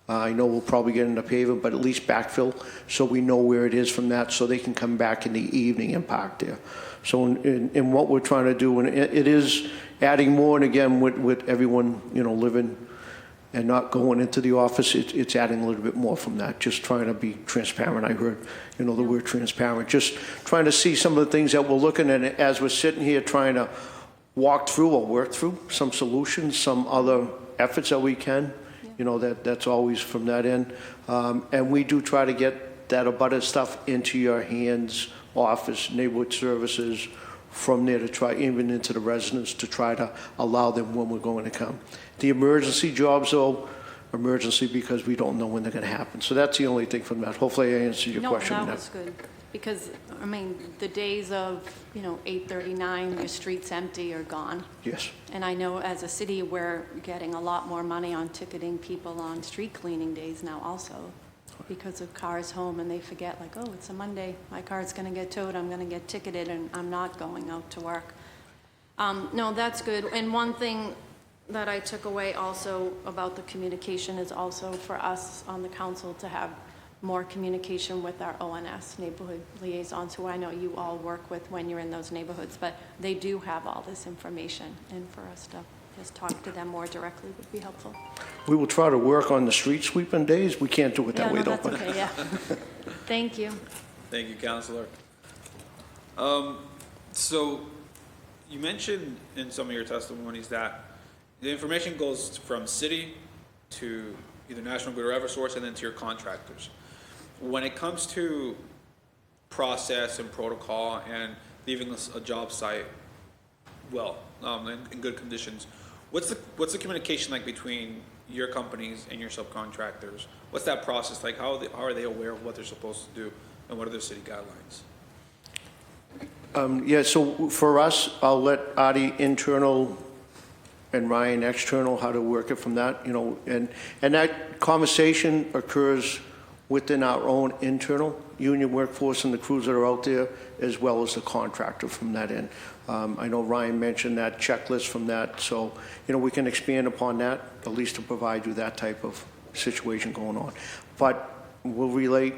S18: I know we'll probably get into pavement, but at least backfill so we know where it is from that, so they can come back in the evening and park there. So in what we're trying to do, and it is adding more, and again, with everyone, living and not going into the office, it's adding a little bit more from that, just trying to be transparent. I heard, the word transparent, just trying to see some of the things that we're looking at as we're sitting here trying to walk through or work through some solutions, some other efforts that we can, that's always from that end. And we do try to get that abutted stuff into your hands, office, neighborhood services, from there to try, even into the residents, to try to allow them when we're going to come. The emergency jobs, though, emergency because we don't know when they're going to happen. So that's the only thing from that. Hopefully I answered your question.
S3: No, that was good. Because, the days of, 8:39, your streets empty are gone.
S18: Yes.
S3: And I know as a city, we're getting a lot more money on ticketing people on street cleaning days now also. because of cars home and they forget, like, oh, it's a Monday, my car's going to get towed, I'm going to get ticketed, and I'm not going out to work. No, that's good. And one thing that I took away also about the communication is also for us on the council to have more communication with our ONS, neighborhood liaisons, who I know you all work with when you're in those neighborhoods, but they do have all this information, and for us to just talk to them more directly would be helpful.
S18: We will try to work on the street sweeping days. We can't do it that way, though.
S3: That's okay, yeah. Thank you.
S1: Thank you, Councilor. So you mentioned in some of your testimonies that the information goes from city to either National Grid or Eversource and then to your contractors. When it comes to process and protocol and leaving a job site well, in good conditions, what's the communication like between your companies and your subcontractors? What's that process like? How are they aware of what they're supposed to do, and what are their city guidelines?
S18: Yeah, so for us, I'll let Adi internal and Ryan external, how to work it from that, and that conversation occurs within our own internal union workforce and the crews that are out there, as well as the contractor from that end. I know Ryan mentioned that checklist from that, so, we can expand upon that, at least to provide you that type of situation going on. But we'll relay,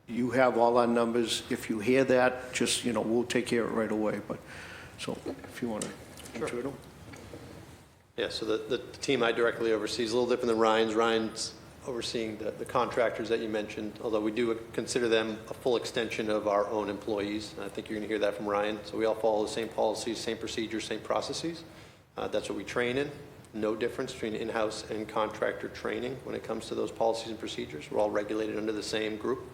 S18: you have all our numbers. If you hear that, just, we'll take care of it right away. But, so if you want to enter it.
S17: Yeah, so the team I directly oversee is a little different than Ryan's. Ryan's overseeing the contractors that you mentioned, although we do consider them a full extension of our own employees. And I think you're going to hear that from Ryan. So we all follow the same policies, same procedures, same processes. That's what we train in. No difference between in-house and contractor training when it comes to those policies and procedures. We're all regulated under the same group.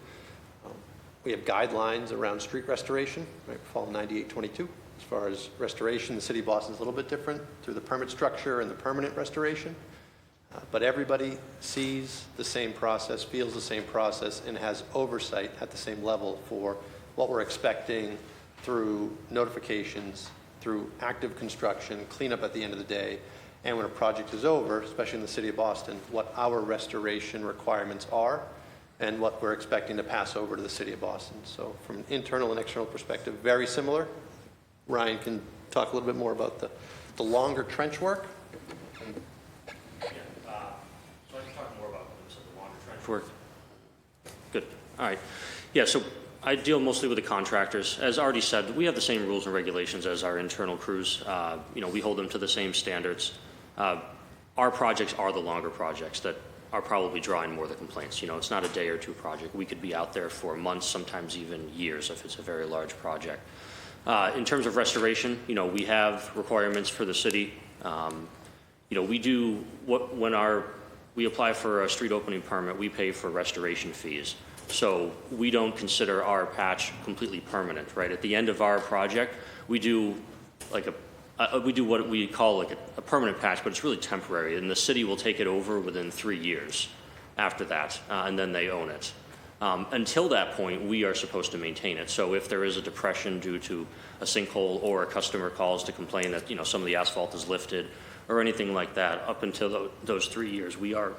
S17: We have guidelines around street restoration, right? We follow 9822. As far as restoration, the city of Boston is a little bit different through the permit structure and the permanent restoration. But everybody sees the same process, feels the same process, and has oversight at the same level for what we're expecting through notifications, through active construction, cleanup at the end of the day, and when a project is over, especially in the city of Boston, what our restoration requirements are and what we're expecting to pass over to the city of Boston. So from an internal and external perspective, very similar. Ryan can talk a little bit more about the longer trench work.
S20: So I can talk more about the longer trench work. Good. All right. Yeah, so I deal mostly with the contractors. As already said, we have the same rules and regulations as our internal crews. We hold them to the same standards. Our projects are the longer projects that are probably drawing more of the complaints. It's not a day or two project. We could be out there for months, sometimes even years if it's a very large project. In terms of restoration, we have requirements for the city. We do when we apply for a street opening permit, we pay for restoration fees. So we don't consider our patch completely permanent, right? At the end of our project, we do what we call a permanent patch, but it's really temporary, and the city will take it over within 3 years after that, and then they own it. Until that point, we are supposed to maintain it. So if there is a depression due to a sinkhole or a customer calls to complain that some of the asphalt is lifted or anything like that, up until those 3 years, we are,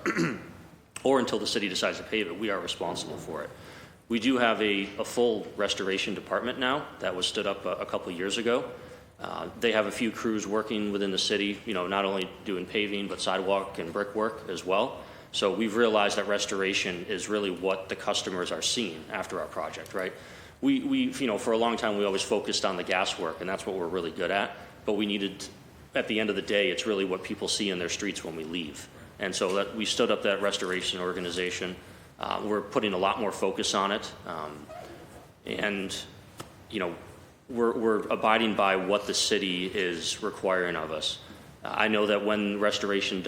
S20: or until the city decides to pave it, we are responsible for it. We do have a full restoration department now that was stood up a couple of years ago. They have a few crews working within the city, not only doing paving, but sidewalk and brickwork as well. So we've realized that restoration is really what the customers are seeing after our project, right? We for a long time, we always focused on the gas work, and that's what we're really good at. But we needed, at the end of the day, it's really what people see in their streets when we leave. And so we stood up that restoration organization. We're putting a lot more focus on it. We're abiding by what the city is requiring of us. I know that when restoration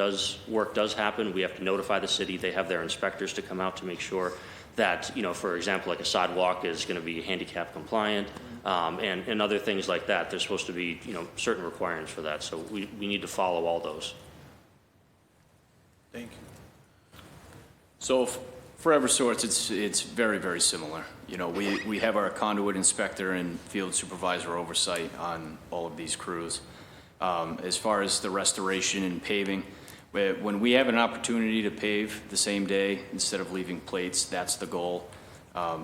S20: work does happen, we have to notify the city. They have their inspectors to come out to make sure that, for example, like a sidewalk is going to be handicap compliant, and other things like that. There's supposed to be, certain requirements for that. So we need to follow all those.
S1: Thank you.
S14: So for Eversource, it's very, very similar. We have our conduit inspector and field supervisor oversight on all of these crews. As far as the restoration and paving, When we have an opportunity to pave the same day instead of leaving plates, that's the goal.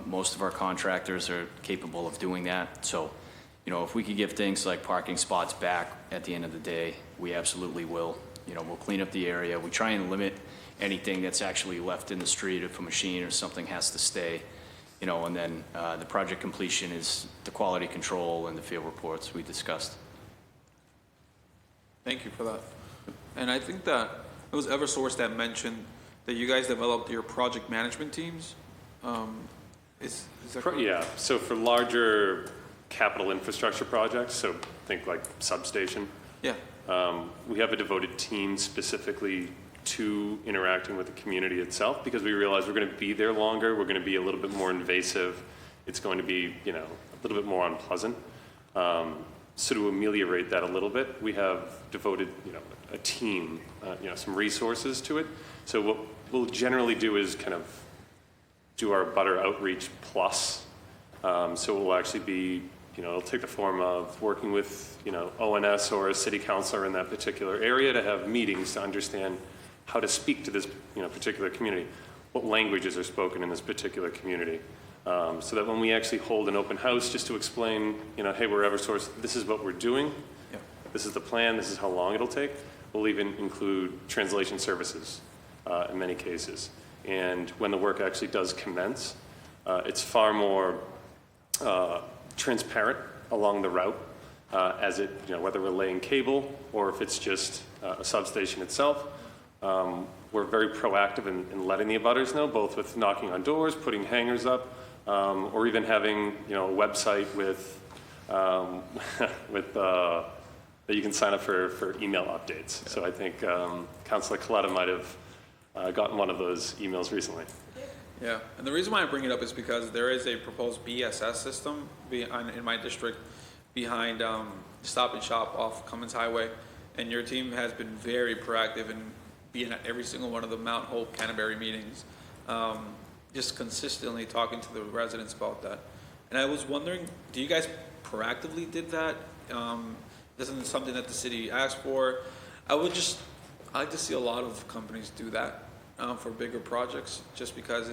S14: Most of our contractors are capable of doing that. So, if we could give things like parking spots back at the end of the day, we absolutely will. We'll clean up the area. We try and limit anything that's actually left in the street if a machine or something has to stay. And then the project completion is the quality control and the field reports we discussed.
S1: Thank you for that. And I think that it was Eversource that mentioned that you guys developed your project management teams. Is that correct?
S16: Yeah, so for larger capital infrastructure projects, so think like substation.
S1: Yeah.
S16: We have a devoted team specifically to interacting with the community itself, because we realize we're going to be there longer, we're going to be a little bit more invasive, it's going to be, a little bit more unpleasant. So to ameliorate that a little bit, we have devoted, a team, some resources to it. So what we'll generally do is kind of do our butter outreach plus. So it will actually be, it'll take the form of working with, ONS or a city councilor in that particular area to have meetings to understand how to speak to this, particular community, what languages are spoken in this particular community. So that when we actually hold an open house, just to explain, hey, we're Eversource, this is what we're doing, this is the plan, this is how long it'll take. We'll even include translation services in many cases. And when the work actually does commence, it's far more transparent along the route as it, whether we're laying cable or if it's just a substation itself. We're very proactive in letting the abutters know, both with knocking on doors, putting hangers up, or even having, a website with that you can sign up for email updates. Yeah. So I think Councilor Coletta might have gotten one of those emails recently.
S1: Yeah, and the reason why I bring it up is because there is a proposed BSS system in my district behind Stop and Shop off Cummins Highway, and your team has been very proactive in being at every single one of the Mount Hope Canterbury meetings, just consistently talking to the residents about that. And I was wondering, do you guys proactively did that? This isn't something that the city asked for. I like to see a lot of companies do that for bigger projects, just because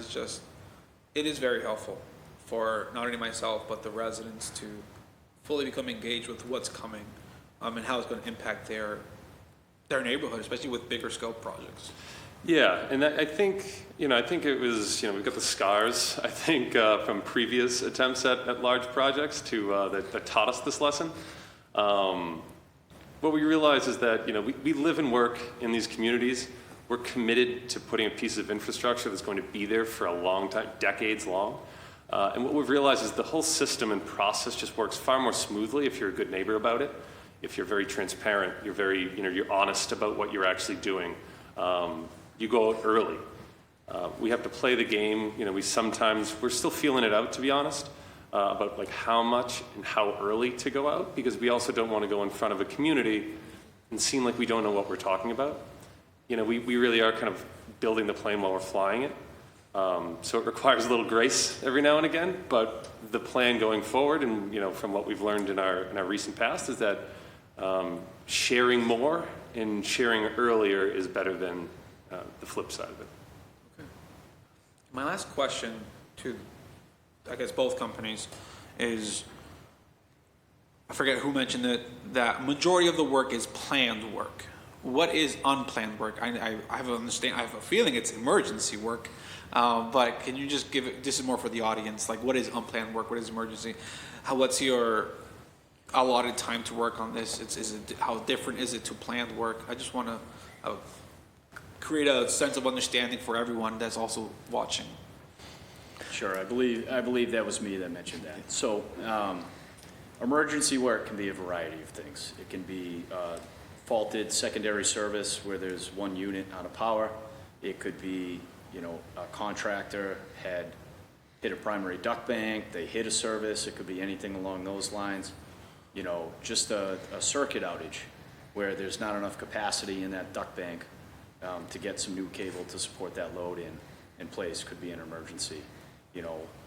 S1: it is very helpful for not only myself, but the residents to fully become engaged with what's coming and how it's going to impact their neighborhood, especially with bigger scope projects.
S16: Yeah, and I think, it was, we've got the scars, I think, from previous attempts at large projects that taught us this lesson. What we realize is that, we live and work in these communities. We're committed to putting a piece of infrastructure that's going to be there for a long time, decades long. And what we've realized is the whole system and process just works far more smoothly if you're a good neighbor about it, if you're very transparent, you're very, you're honest about what you're actually doing. You go out early. We have to play the game. We're still feeling it out, to be honest, about like how much and how early to go out, because we also don't want to go in front of a community and seem like we don't know what we're talking about. We really are kind of building the plane while we're flying it. So it requires a little grace every now and again, but the plan going forward and, from what we've learned in our recent past is that sharing more and sharing earlier is better than the flip side of it.
S1: Okay. My last question to, I guess, both companies is, I forget who mentioned it, that majority of the work is planned work. What is unplanned work? I have a feeling it's emergency work, but can you just give it, this is more for the audience, like what is unplanned work, what is emergency? What's your allotted time to work on this? How different is it to planned work? I just want to create a sense of understanding for everyone that's also watching.
S21: Sure, I believe that was me that mentioned that. So, emergency work can be a variety of things. It can be faulted secondary service where there's one unit out of power. It could be, a contractor had hit a primary duct bank, they hit a service. It could be anything along those lines. Just a circuit outage where there's not enough capacity in that duct bank to get some new cable to support that load in place could be an emergency.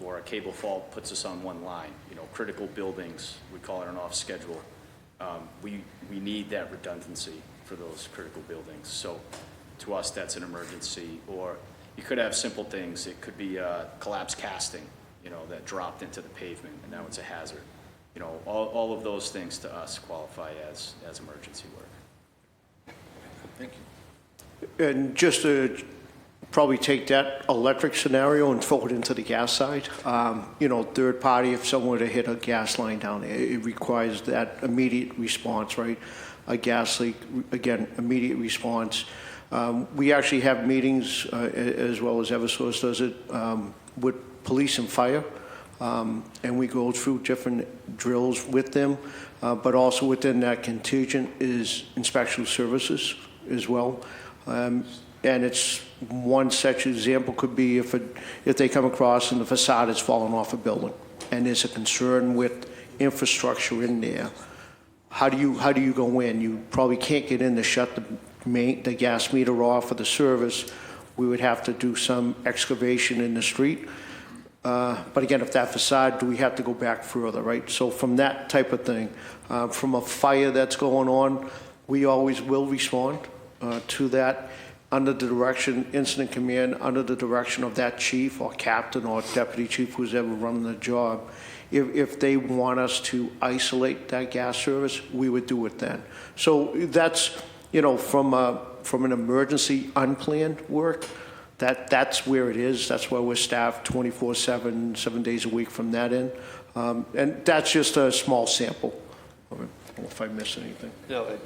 S21: Or a cable fault puts us on one line. Critical buildings, we call it an off schedule. We need that redundancy for those critical buildings. So to us that's an emergency. Or you could have simple things. It could be collapsed casting, that dropped into the pavement, and now it's a hazard. All of those things to us qualify as emergency work.
S1: Thank you.
S18: And just to probably take that electric scenario and throw it into the gas side. Third party, if someone were to hit a gas line down there, it requires that immediate response, right? A gas leak, again, immediate response. We actually have meetings, as well as Eversource does it, with police and fire. And we go through different drills with them, but also within that contingent is inspection services as well. And it's one such example could be if they come across and the facade is falling off a building and there's a concern with infrastructure in there. How do you go in? You probably can't get in to shut the gas meter off for the service. We would have to do some excavation in the street. But again, if that facade, do we have to go back further, right? So from that type of thing, from a fire that's going on, we always will respond to that under the direction, incident command, under the direction of that chief or captain or deputy chief who's ever running the job. If they want us to isolate that gas service, we would do it then. So that's, from an emergency unplanned work, that's where it is. That's why we're staffed 24/7, 7 days a week from that end. And that's just a small sample. I don't know if I missed anything.
S17: No,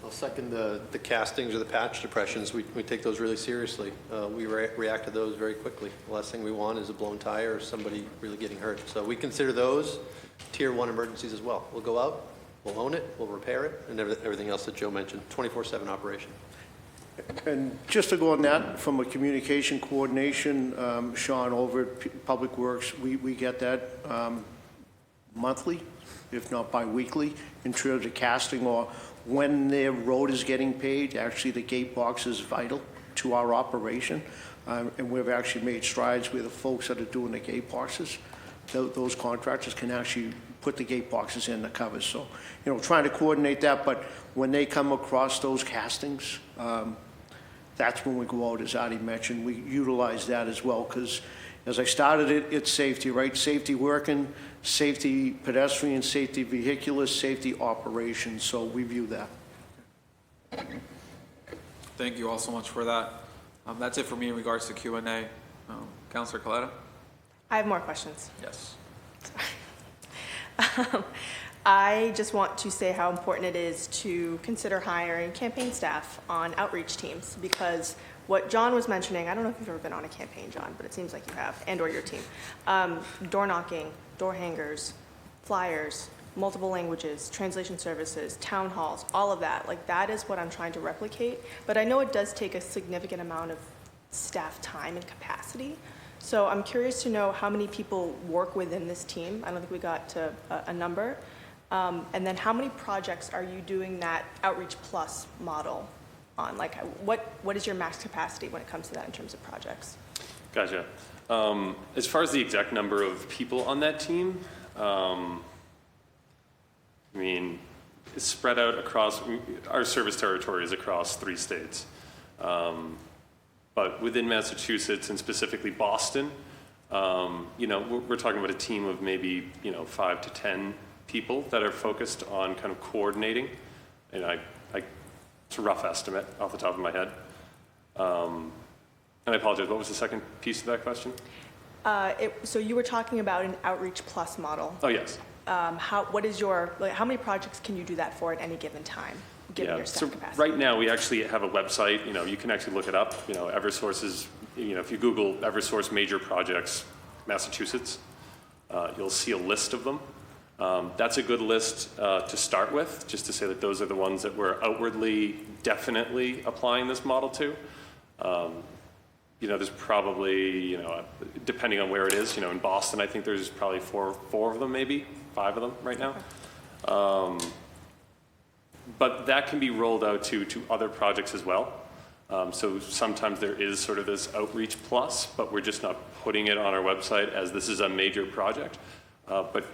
S17: I'll second the castings or the patch depressions. We take those really seriously. We react to those very quickly. The last thing we want is a blown tire or somebody really getting hurt. So we consider those tier 1 emergencies as well. We'll go out, we'll own it, we'll repair it, and everything else that Joe mentioned. 24/7 operation.
S18: And just to go on that, from a communication coordination, Sean, over at Public Works, we get that monthly, if not bi-weekly, in terms of casting or when their road is getting paid. Actually, the gate box is vital to our operation. And we've actually made strides with the folks that are doing the gate boxes. Those contractors can actually put the gate boxes in the covers. So, trying to coordinate that, but when they come across those castings, that's when we go out, as Artie mentioned. We utilize that as well, because as I started it's safety, right? Safety working, safety pedestrian, safety vehicular, safety operations. So we view that.
S1: Thank you all so much for that. That's it for me in regards to Q&A. Councilor Coletta?
S2: I have more questions.
S1: Yes.
S2: I just want to say how important it is to consider hiring campaign staff on outreach teams, because what John was mentioning, I don't know if you've ever been on a campaign, John, but it seems like you have, and or your team. Door knocking, door hangers, flyers, multiple languages, translation services, town halls, all of that. Like, that is what I'm trying to replicate. But I know it does take a significant amount of staff time and capacity. So I'm curious to know how many people work within this team. I don't think we got to a number. And then how many projects are you doing that Outreach Plus model on? Like, what is your max capacity when it comes to that in terms of projects?
S16: Gotcha. As far as the exact number of people on that team, it's spread out across, our service territory is across 3 states. But within Massachusetts and specifically Boston, we're talking about a team of maybe, 5 to 10 people that are focused on kind of coordinating. And it's a rough estimate off the top of my head. And I apologize, what was the second piece of that question?
S2: So you were talking about an Outreach Plus model.
S16: Oh, yes.
S2: How many projects can you do that for at any given time, given your staff capacity?
S16: Right now, we actually have a website. You can actually look it up. Eversource is, if you Google Eversource major projects, Massachusetts, you'll see a list of them. That's a good list to start with, just to say that those are the ones that we're outwardly definitely applying this model to. There's probably, depending on where it is, in Boston, I think there's probably four of them, maybe 5 of them right now. But that can be rolled out to other projects as well. So sometimes there is sort of this outreach plus, but we're just not putting it on our website as this is a major project. But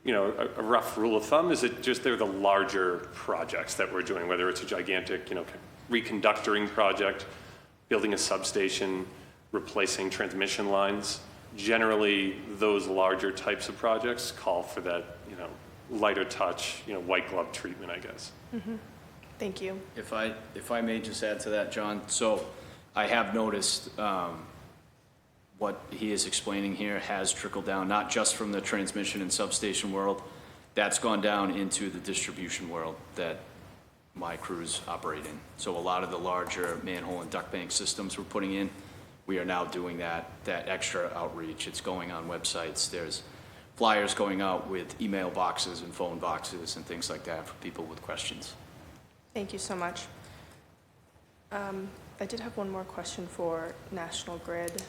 S16: a rough rule of thumb is that just they're the larger projects that we're doing, whether it's a gigantic, reconductoring project, building a substation, replacing transmission lines. Generally, those larger types of projects call for that, lighter touch, white glove treatment, I guess.
S2: Thank you.
S21: If I may just add to that, John, so I have noticed what he is explaining here has trickled down, not just from the transmission and substation world, that's gone down into the distribution world that my crews operate in. So a lot of the larger manhole and duct bank systems we're putting in, we are now doing that extra outreach. It's going on websites. There's flyers going out with email boxes and phone boxes and things like that for people with questions.
S2: Thank you so much. I did have one more question for National Grid.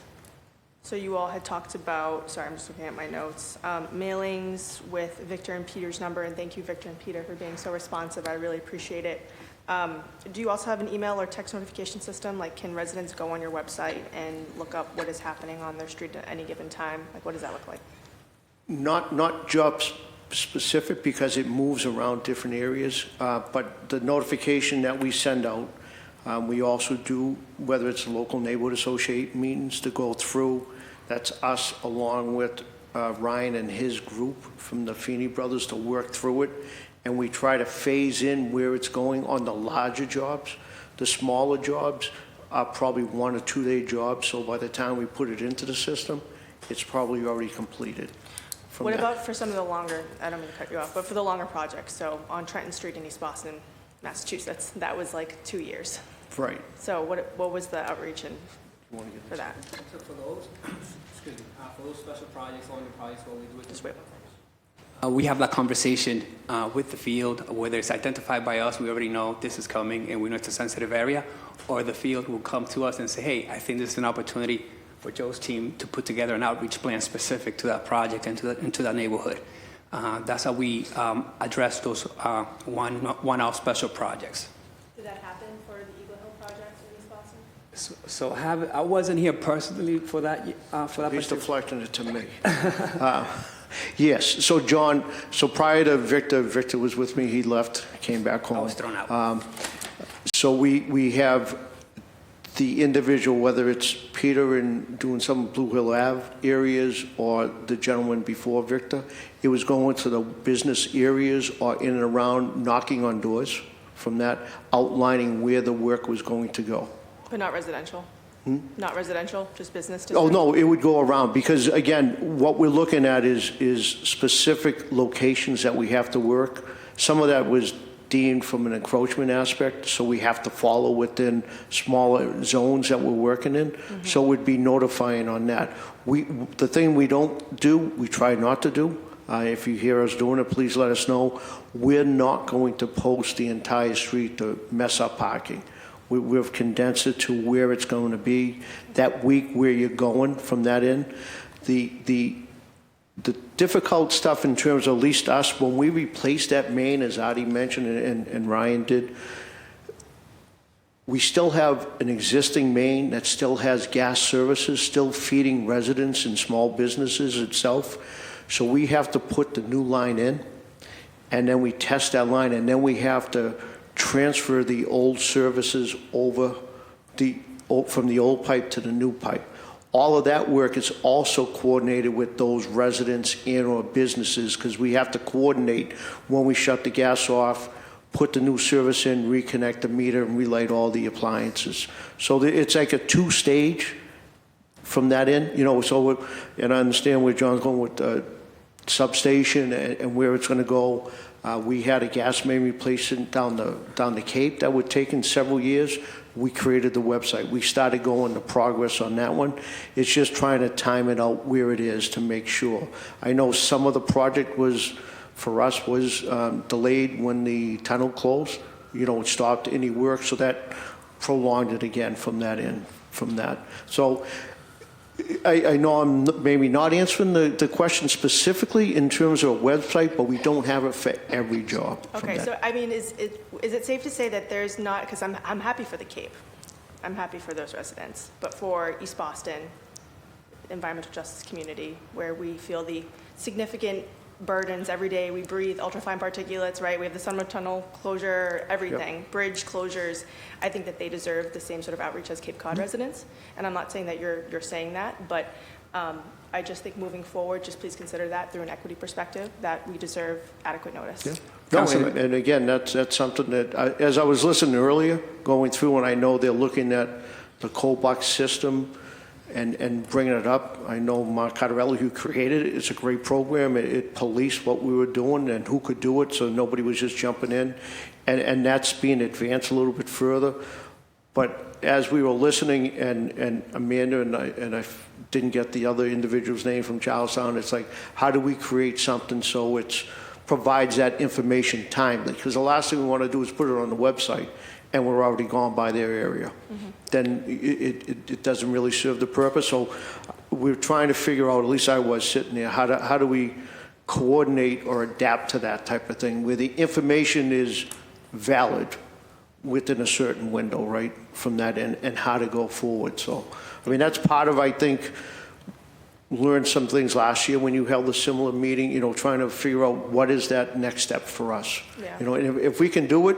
S2: So you all had talked about, sorry, I'm just looking at my notes, mailings with Victor and Peter's number, and thank you, Victor and Peter, for being so responsive. I really appreciate it. Do you also have an email or text notification system? Like, can residents go on your website and look up what is happening on their street at any given time? Like, what does that look like?
S18: Not job specific, because it moves around different areas, but the notification that we send out, we also do, whether it's local neighborhood association meetings to go through. That's us along with Ryan and his group from the Feeney Brothers to work through it. And we try to phase in where it's going on the larger jobs. The smaller jobs are probably 1 or 2 day jobs. So by the time we put it into the system, it's probably already completed.
S2: What about for some of the longer, I don't mean to cut you off, but for the longer projects? So on Trenton Street in East Boston, Massachusetts, that was like 2 years.
S18: Right.
S2: So what was the outreach for that?
S8: So for those, for those special projects, longer projects, what we do with
S2: Just wait.
S8: we have that conversation with the field, whether it's identified by us, we already know this is coming and we know it's a sensitive area, or the field will come to us and say, hey, I think this is an opportunity for Joe's team to put together an outreach plan specific to that project and to that neighborhood. That's how we address those one-off special projects.
S2: Did that happen for the Eagle Hill project in East Boston?
S8: So I wasn't here personally for that.
S18: He's deflecting it to me. Yes, so John, so prior to Victor was with me, he left, came back home.
S8: I was thrown out.
S18: So we have the individual, whether it's Peter in doing some Blue Hill Ave areas or the gentleman before Victor, it was going to the business areas or in and around, knocking on doors from that, outlining where the work was going to go.
S2: But not residential? Not residential, just business?
S18: Oh, no, it would go around, because again, what we're looking at is specific locations that we have to work. Some of that was deemed from an encroachment aspect, so we have to follow within smaller zones that we're working in. So we'd be notifying on that. The thing we don't do, we try not to do, if you hear us doing it, please let us know. We're not going to post the entire street to mess up parking. We've condensed it to where it's going to be that week, where you're going from that in. The difficult stuff in terms of at least us, when we replaced that main, as Adi mentioned and Ryan did, we still have an existing main that still has gas services, still feeding residents and small businesses itself. So we have to put the new line in, and then we test that line, and then we have to transfer the old services over from the old pipe to the new pipe. All of that work is also coordinated with those residents and or businesses, because we have to coordinate when we shut the gas off, put the new service in, reconnect the meter, and relight all the appliances. So it's like a 2-stage from that in, and I understand where John's going with the substation and where it's going to go. We had a gas main replacement down the Cape that would take several years. We created the website. We started going to progress on that one. It's just trying to time it out where it is to make sure. I know some of the project was delayed when the tunnel closed. It stopped any work, so that prolonged it again from that. So I know I'm maybe not answering the question specifically in terms of a website, but we don't have it for every job.
S2: Okay, so I mean, is it safe to say that there's not, because I'm happy for the Cape, I'm happy for those residents, but for East Boston, environmental justice community, where we feel the significant burdens every day. We breathe ultrafine particulates, right? We have the Sunwood Tunnel closure, everything, bridge closures. I think that they deserve the same sort of outreach as Cape Cod residents. And I'm not saying that you're saying that, but I just think moving forward, just please consider that through an equity perspective, that we deserve adequate notice.
S18: No, and again, that's something that, as I was listening earlier, going through, and I know they're looking at the Colbuck system and bringing it up. I know Mark Cottarelli, who created it, it's a great program. It policed what we were doing and who could do it, so nobody was just jumping in. And that's being advanced a little bit further. But as we were listening, and Amanda and I didn't get the other individual's name from Charlestown, it's like, how do we create something so it provides that information timely? Because the last thing we want to do is put it on the website and we're already gone by their area. Then it doesn't really serve the purpose. So we're trying to figure out, at least I was sitting there, how do we coordinate or adapt to that type of thing where the information is valid within a certain window, right, from that end, and how to go forward. So, I mean, that's part of, I think, learned some things last year when you held a similar meeting, you know, trying to figure out what is that next step for us.
S2: Yeah.
S18: You know, and if we can do it,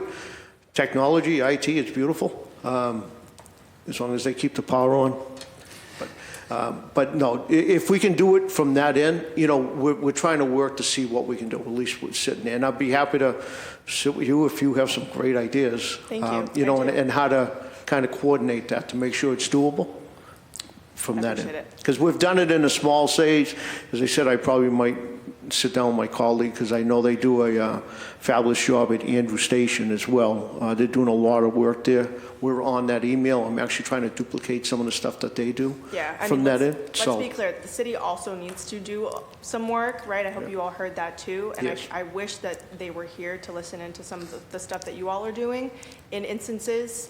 S18: technology, IT, it's beautiful, as long as they keep the power on. But no, if we can do it from that end, you know, we're trying to work to see what we can do. At least we're sitting there. And I'd be happy to sit with you if you have some great ideas.
S2: Thank you.
S18: You know,
S2: I do.
S18: and how to kind of coordinate that to make sure it's doable from that end.
S2: appreciate it.
S18: Because we've done it in a small stage. As I said, I probably might sit down with my colleague because I know they do a fabulous job at Andrew Station as well. They're doing a lot of work there. We're on that email. I'm actually trying to duplicate some of the stuff that they do from that end.
S2: Let's be clear, the city also needs to do some work, right? I hope you all heard that too. And
S18: Yes.
S2: I wish that they were here to listen into some of the stuff that you all are doing. In instances,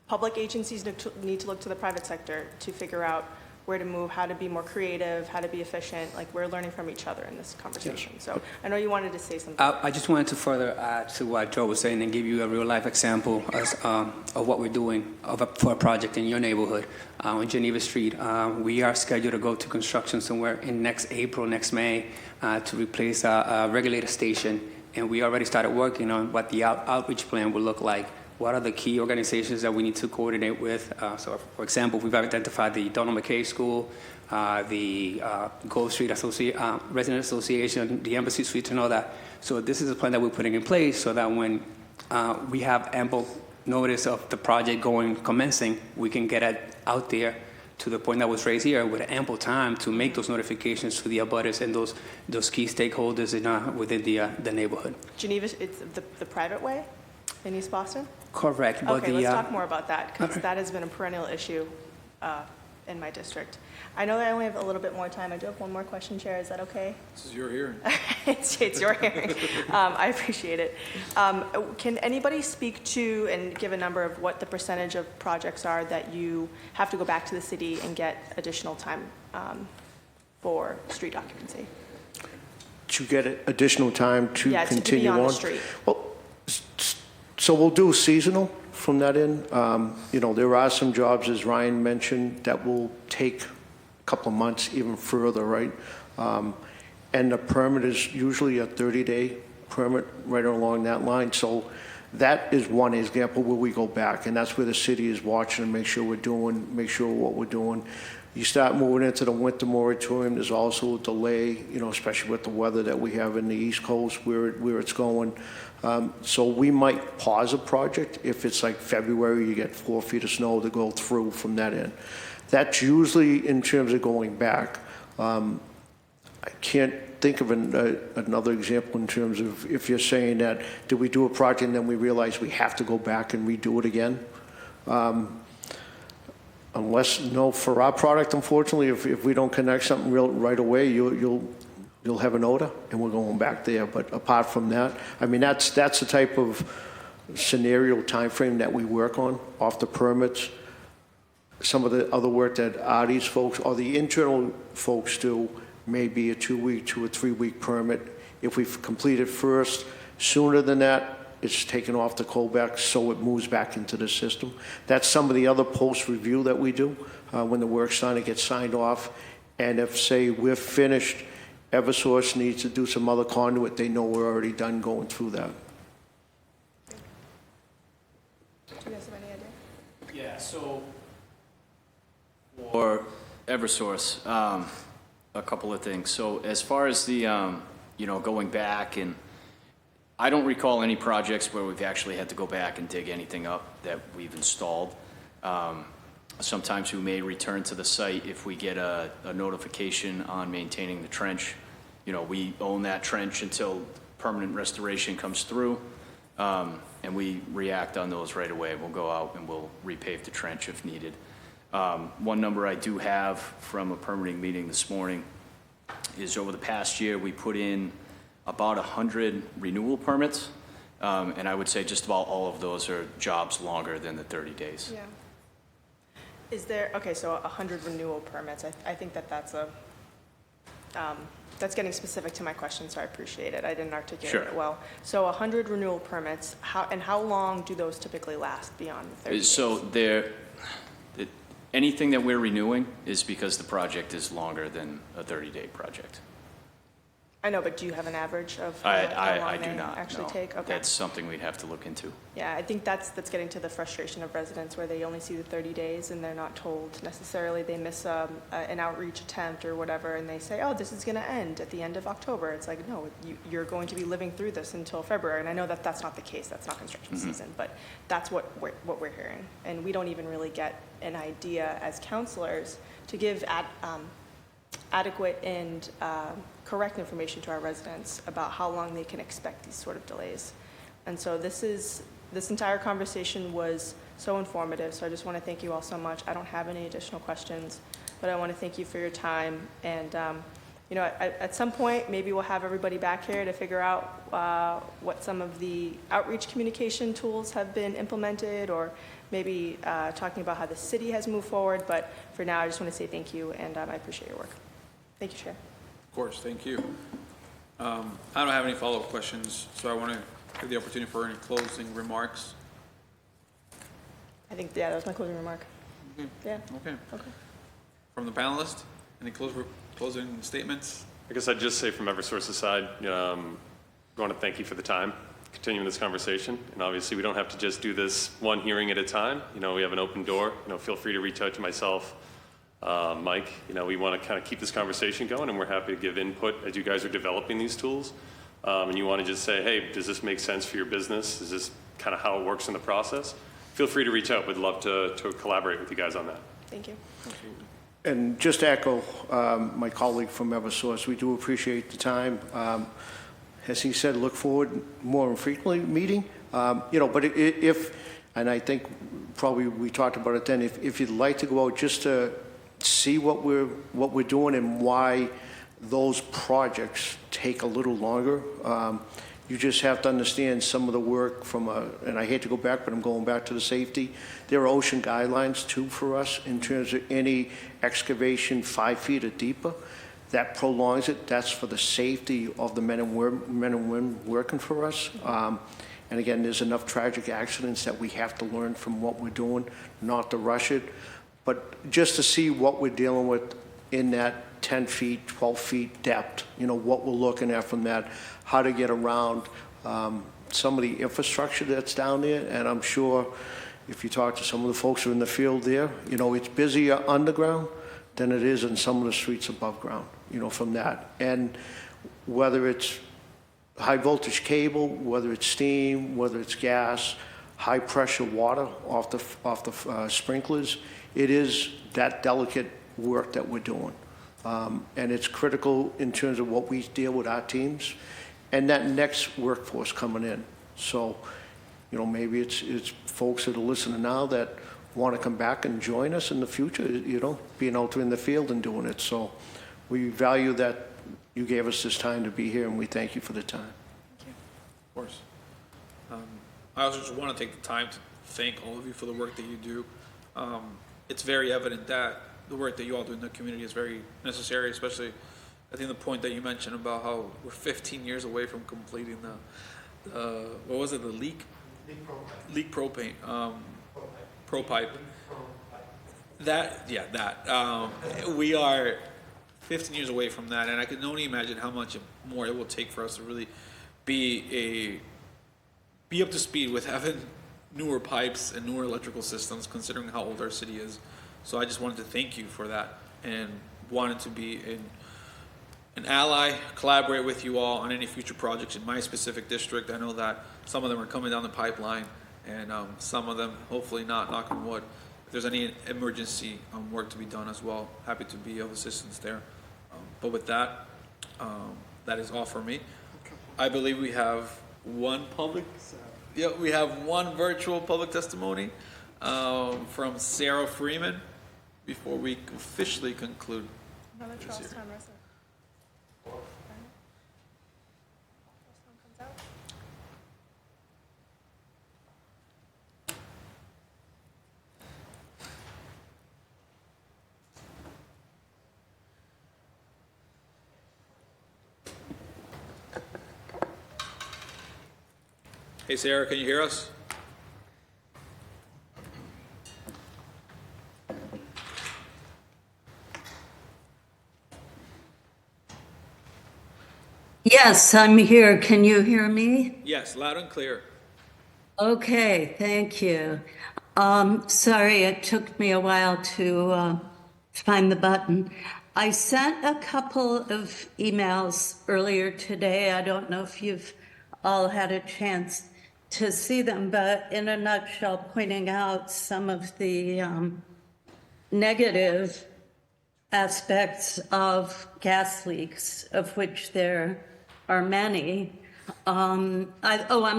S2: public agencies need to look to the private sector to figure out where to move, how to be more creative, how to be efficient. Like, we're learning from each other in this conversation. So I know you wanted to say something.
S8: I just wanted to further add to what Joe was saying and give you a real-life example of what we're doing for a project in your neighborhood on Geneva Street. We are scheduled to go to construction somewhere in next April, next May, to replace a regulator station. And we already started working on what the outreach plan will look like. What are the key organizations that we need to coordinate with? So, for example, we've identified the Donald McKay School, the Grove Street Resident Association, the Embassy Suites, and all that. So this is a plan that we're putting in place so that when we have ample notice of the project commencing, we can get it out there to the point that was raised here with ample time to make those notifications to the abutters and those key stakeholders within the neighborhood.
S2: Geneva, it's the private way in East Boston?
S8: Correct. But
S2: Okay, let's talk more about that, because that has been a perennial issue in my district. I know that I only have a little bit more time. I do have one more question, Chair. Is that okay?
S1: This is your hearing.
S2: It's your hearing. I appreciate it. Can anybody speak to and give a number of what the percentage of projects are that you have to go back to the city and get additional time for street occupancy?
S18: To get additional time to continue
S2: to be on
S18: on.
S2: the street.
S18: Well, so we'll do seasonal from that end. You know, there are some jobs, as Ryan mentioned, that will take a couple of months, even further, right? And the permit is usually a 30-day permit right along that line. So that is one example where we go back, and that's where the city is watching and make sure what we're doing. You start moving into the winter moratorium, there's also a delay, you know, especially with the weather that we have in the East Coast where it's going. So we might pause a project if it's like February, you get 4 feet of snow to go through from that end. That's usually in terms of going back. I can't think of another example in terms of if you're saying that, did we do a project and then we realize we have to go back and redo it again? For our product, unfortunately, if we don't connect something right away, you'll have an odor, and we're going back there. But apart from that, I mean, that's the type of scenario timeframe that we work on off the permits. Some of the other work that Artie's folks or the internal folks do may be a 2-week, 2 or 3 week permit. If we've completed first, sooner than that, it's taken off the callback so it moves back into the system. That's some of the other post-review that we do when the work's done, it gets signed off. And if, say, we're finished Eversource needs to do some other conduit, they know we're already done going through that.
S2: Do you guys have any idea?
S21: Yeah, so for Eversource, a couple of things. So as far as the, going back, and I don't recall any projects where we've actually had to go back and dig anything up that we've installed. Sometimes we may return to the site if we get a notification on maintaining the trench. We own that trench until permanent restoration comes through, and we react on those right away. We'll go out and we'll repave the trench if needed. One number I do have from a permitting meeting this morning is over the past year, we put in about 100 renewal permits, and I would say just about all of those are jobs longer than the 30 days.
S2: Yeah. Is there, okay, so 100 renewal permits, I think that's that's getting specific to my question, so I appreciate it. I didn't articulate it well. So 100 renewal permits, how long do those typically last beyond the 30 days?
S21: So anything that we're renewing is because the project is longer than a 30-day project.
S2: I know, but do you have an average of how
S21: I
S2: long
S21: do
S2: they
S21: not.
S2: actually
S21: No.
S2: take? Okay.
S21: That's something we'd have to look into.
S2: Yeah, I think that's getting to the frustration of residents where they only see the 30 days and they're not told necessarily. They miss an outreach attempt or whatever, and they say, oh, this is going to end at the end of October. It's like, no, you're going to be living through this until February. And I know that that's not the case. That's not construction season, but that's what we're hearing. And we don't even really get an idea as counselors to give adequate and correct information to our residents about how long they can expect these sort of delays. And so this entire conversation was so informative, so I just want to thank you all so much. I don't have any additional questions, but I want to thank you for your time. And at some point, maybe we'll have everybody back here to figure out what some of the outreach communication tools have been implemented, or maybe talking about how the city has moved forward. But for now, I just want to say thank you, and I appreciate your work. Thank you, Chair.
S1: Of course, thank you. I don't have any follow-up questions, so I want to give the opportunity for any closing remarks.
S2: I think, that was my closing remark. Yeah.
S1: Okay. From the panelists, any closing statements?
S16: I guess I'd just say from Eversource's side, we want to thank you for the time, continuing this conversation. And obviously, we don't have to just do this one hearing at a time. We have an open door. Feel free to reach out to myself, Mike. We want to kind of keep this conversation going, and we're happy to give input as you guys are developing these tools. And you want to just say, hey, does this make sense for your business? Is this kind of how it works in the process? Feel free to reach out. We'd love to collaborate with you guys on that.
S2: Thank you.
S18: And just to echo my colleague from Eversource, we do appreciate the time. As he said, look forward more frequently meeting. But if, and I think probably we talked about it then, if you'd like to go out just to see what we're doing and why those projects take a little longer, you just have to understand some of the work from and I hate to go back, but I'm going back to the safety. There are ocean guidelines too for us in terms of any excavation 5 feet or deeper. That prolongs it. That's for the safety of the men and women working for us. And again, there's enough tragic accidents that we have to learn from what we're doing, not to rush it, but just to see what we're dealing with in that 10 feet, 12 feet depth, what we're looking at from that, how to get around some of the infrastructure that's down there. And I'm sure if you talk to some of the folks who are in the field there, it's busier underground than it is in some of the streets above ground, from that. And whether it's high voltage cable, whether it's steam, whether it's gas, high pressure water off the sprinklers, it is that delicate work that we're doing. And it's critical in terms of what we deal with our teams and that next workforce coming in. So, maybe it's folks that are listening now that want to come back and join us in the future, being out there in the field and doing it. So we value that you gave us this time to be here, and we thank you for the time.
S2: Thank you.
S1: Of course. I also just want to take the time to thank all of you for the work that you do. It's very evident that the work that you all do in the community is very necessary, especially I think the point that you mentioned about how we're 15 years away from completing the what was it, the leak propane, ProPipe. We are 15 years away from that, and I can only imagine how much more it will take for us to really be up to speed with having newer pipes and newer electrical systems, considering how old our city is. So I just wanted to thank you for that, and wanted to be an ally, collaborate with you all on any future projects in my specific district. I know that some of them are coming down the pipeline, and some of them, hopefully not, knock on wood. If there's any emergency work to be done as well, happy to be of assistance there. But with that, that is all for me. I believe we have one virtual public testimony from Sarah Freeman before we officially conclude.
S2: Another
S1: this
S2: Charlestown
S1: hearing.
S2: resident.
S1: Hey Sarah, can you hear us?
S5: Yes, I'm here. Can you hear me?
S1: Yes, loud and clear.
S5: Okay, thank you. Sorry, it took me a while to find the button. I sent a couple of emails earlier today. I don't know if you've all had a chance to see them, but in a nutshell, pointing out some of the negative aspects of gas leaks, of which there are many. I'm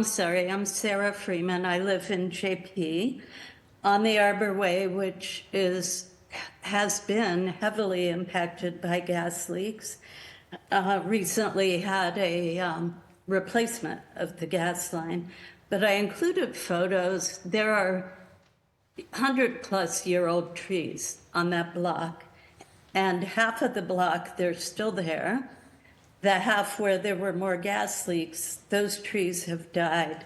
S5: sorry, I'm Sarah Freeman. I live in JP on the Arbor Way, which has been heavily impacted by gas leaks. Recently had a replacement of the gas line, but I included photos. There are 100-plus-year-old trees on that block, and half of the block, they're still there. The half where there were more gas leaks, those trees have died.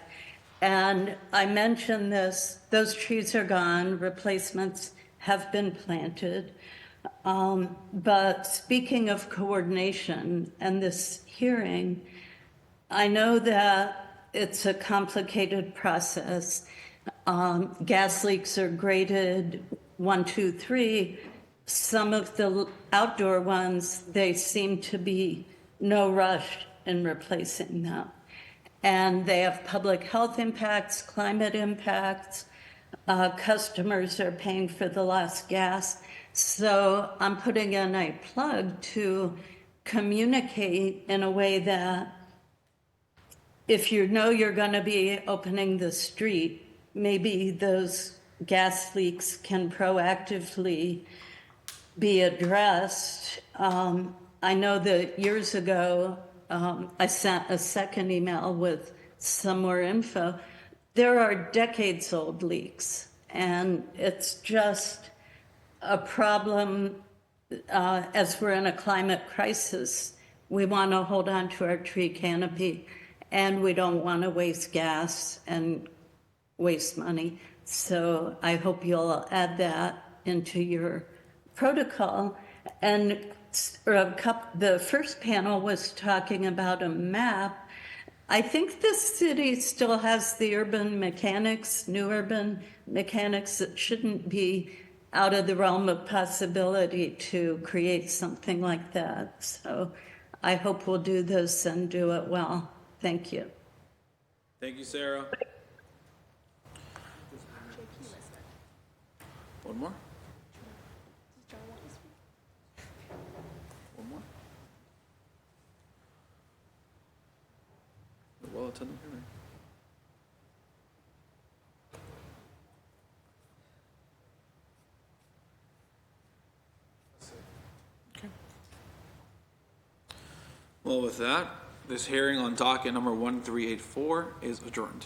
S5: And I mentioned this, those trees are gone, replacements have been planted. But speaking of coordination and this hearing, I know that it's a complicated process. Gas leaks are graded 1, 2, 3. Some of the outdoor ones, they seem to be no rush in replacing them. And they have public health impacts, climate impacts. Customers are paying for the lost gas. So I'm putting in a plug to communicate in a way that if you know you're going to be opening the street, maybe those gas leaks can proactively be addressed. I know that years ago, I sent a second email with some more info. There are decades-old leaks, and it's just a problem as we're in a climate crisis. We want to hold on to our tree canopy, and we don't want to waste gas and waste money. So I hope you'll add that into your protocol. And the first panel was talking about a map. I think the city still has the urban mechanics, new urban mechanics. It shouldn't be out of the realm of possibility to create something like that. So I hope we'll do this and do it well. Thank you.
S1: Thank you, Sarah. One more? One more? Well attended hearing. Okay. Well, with that, this hearing on docket number 1384 is adjourned.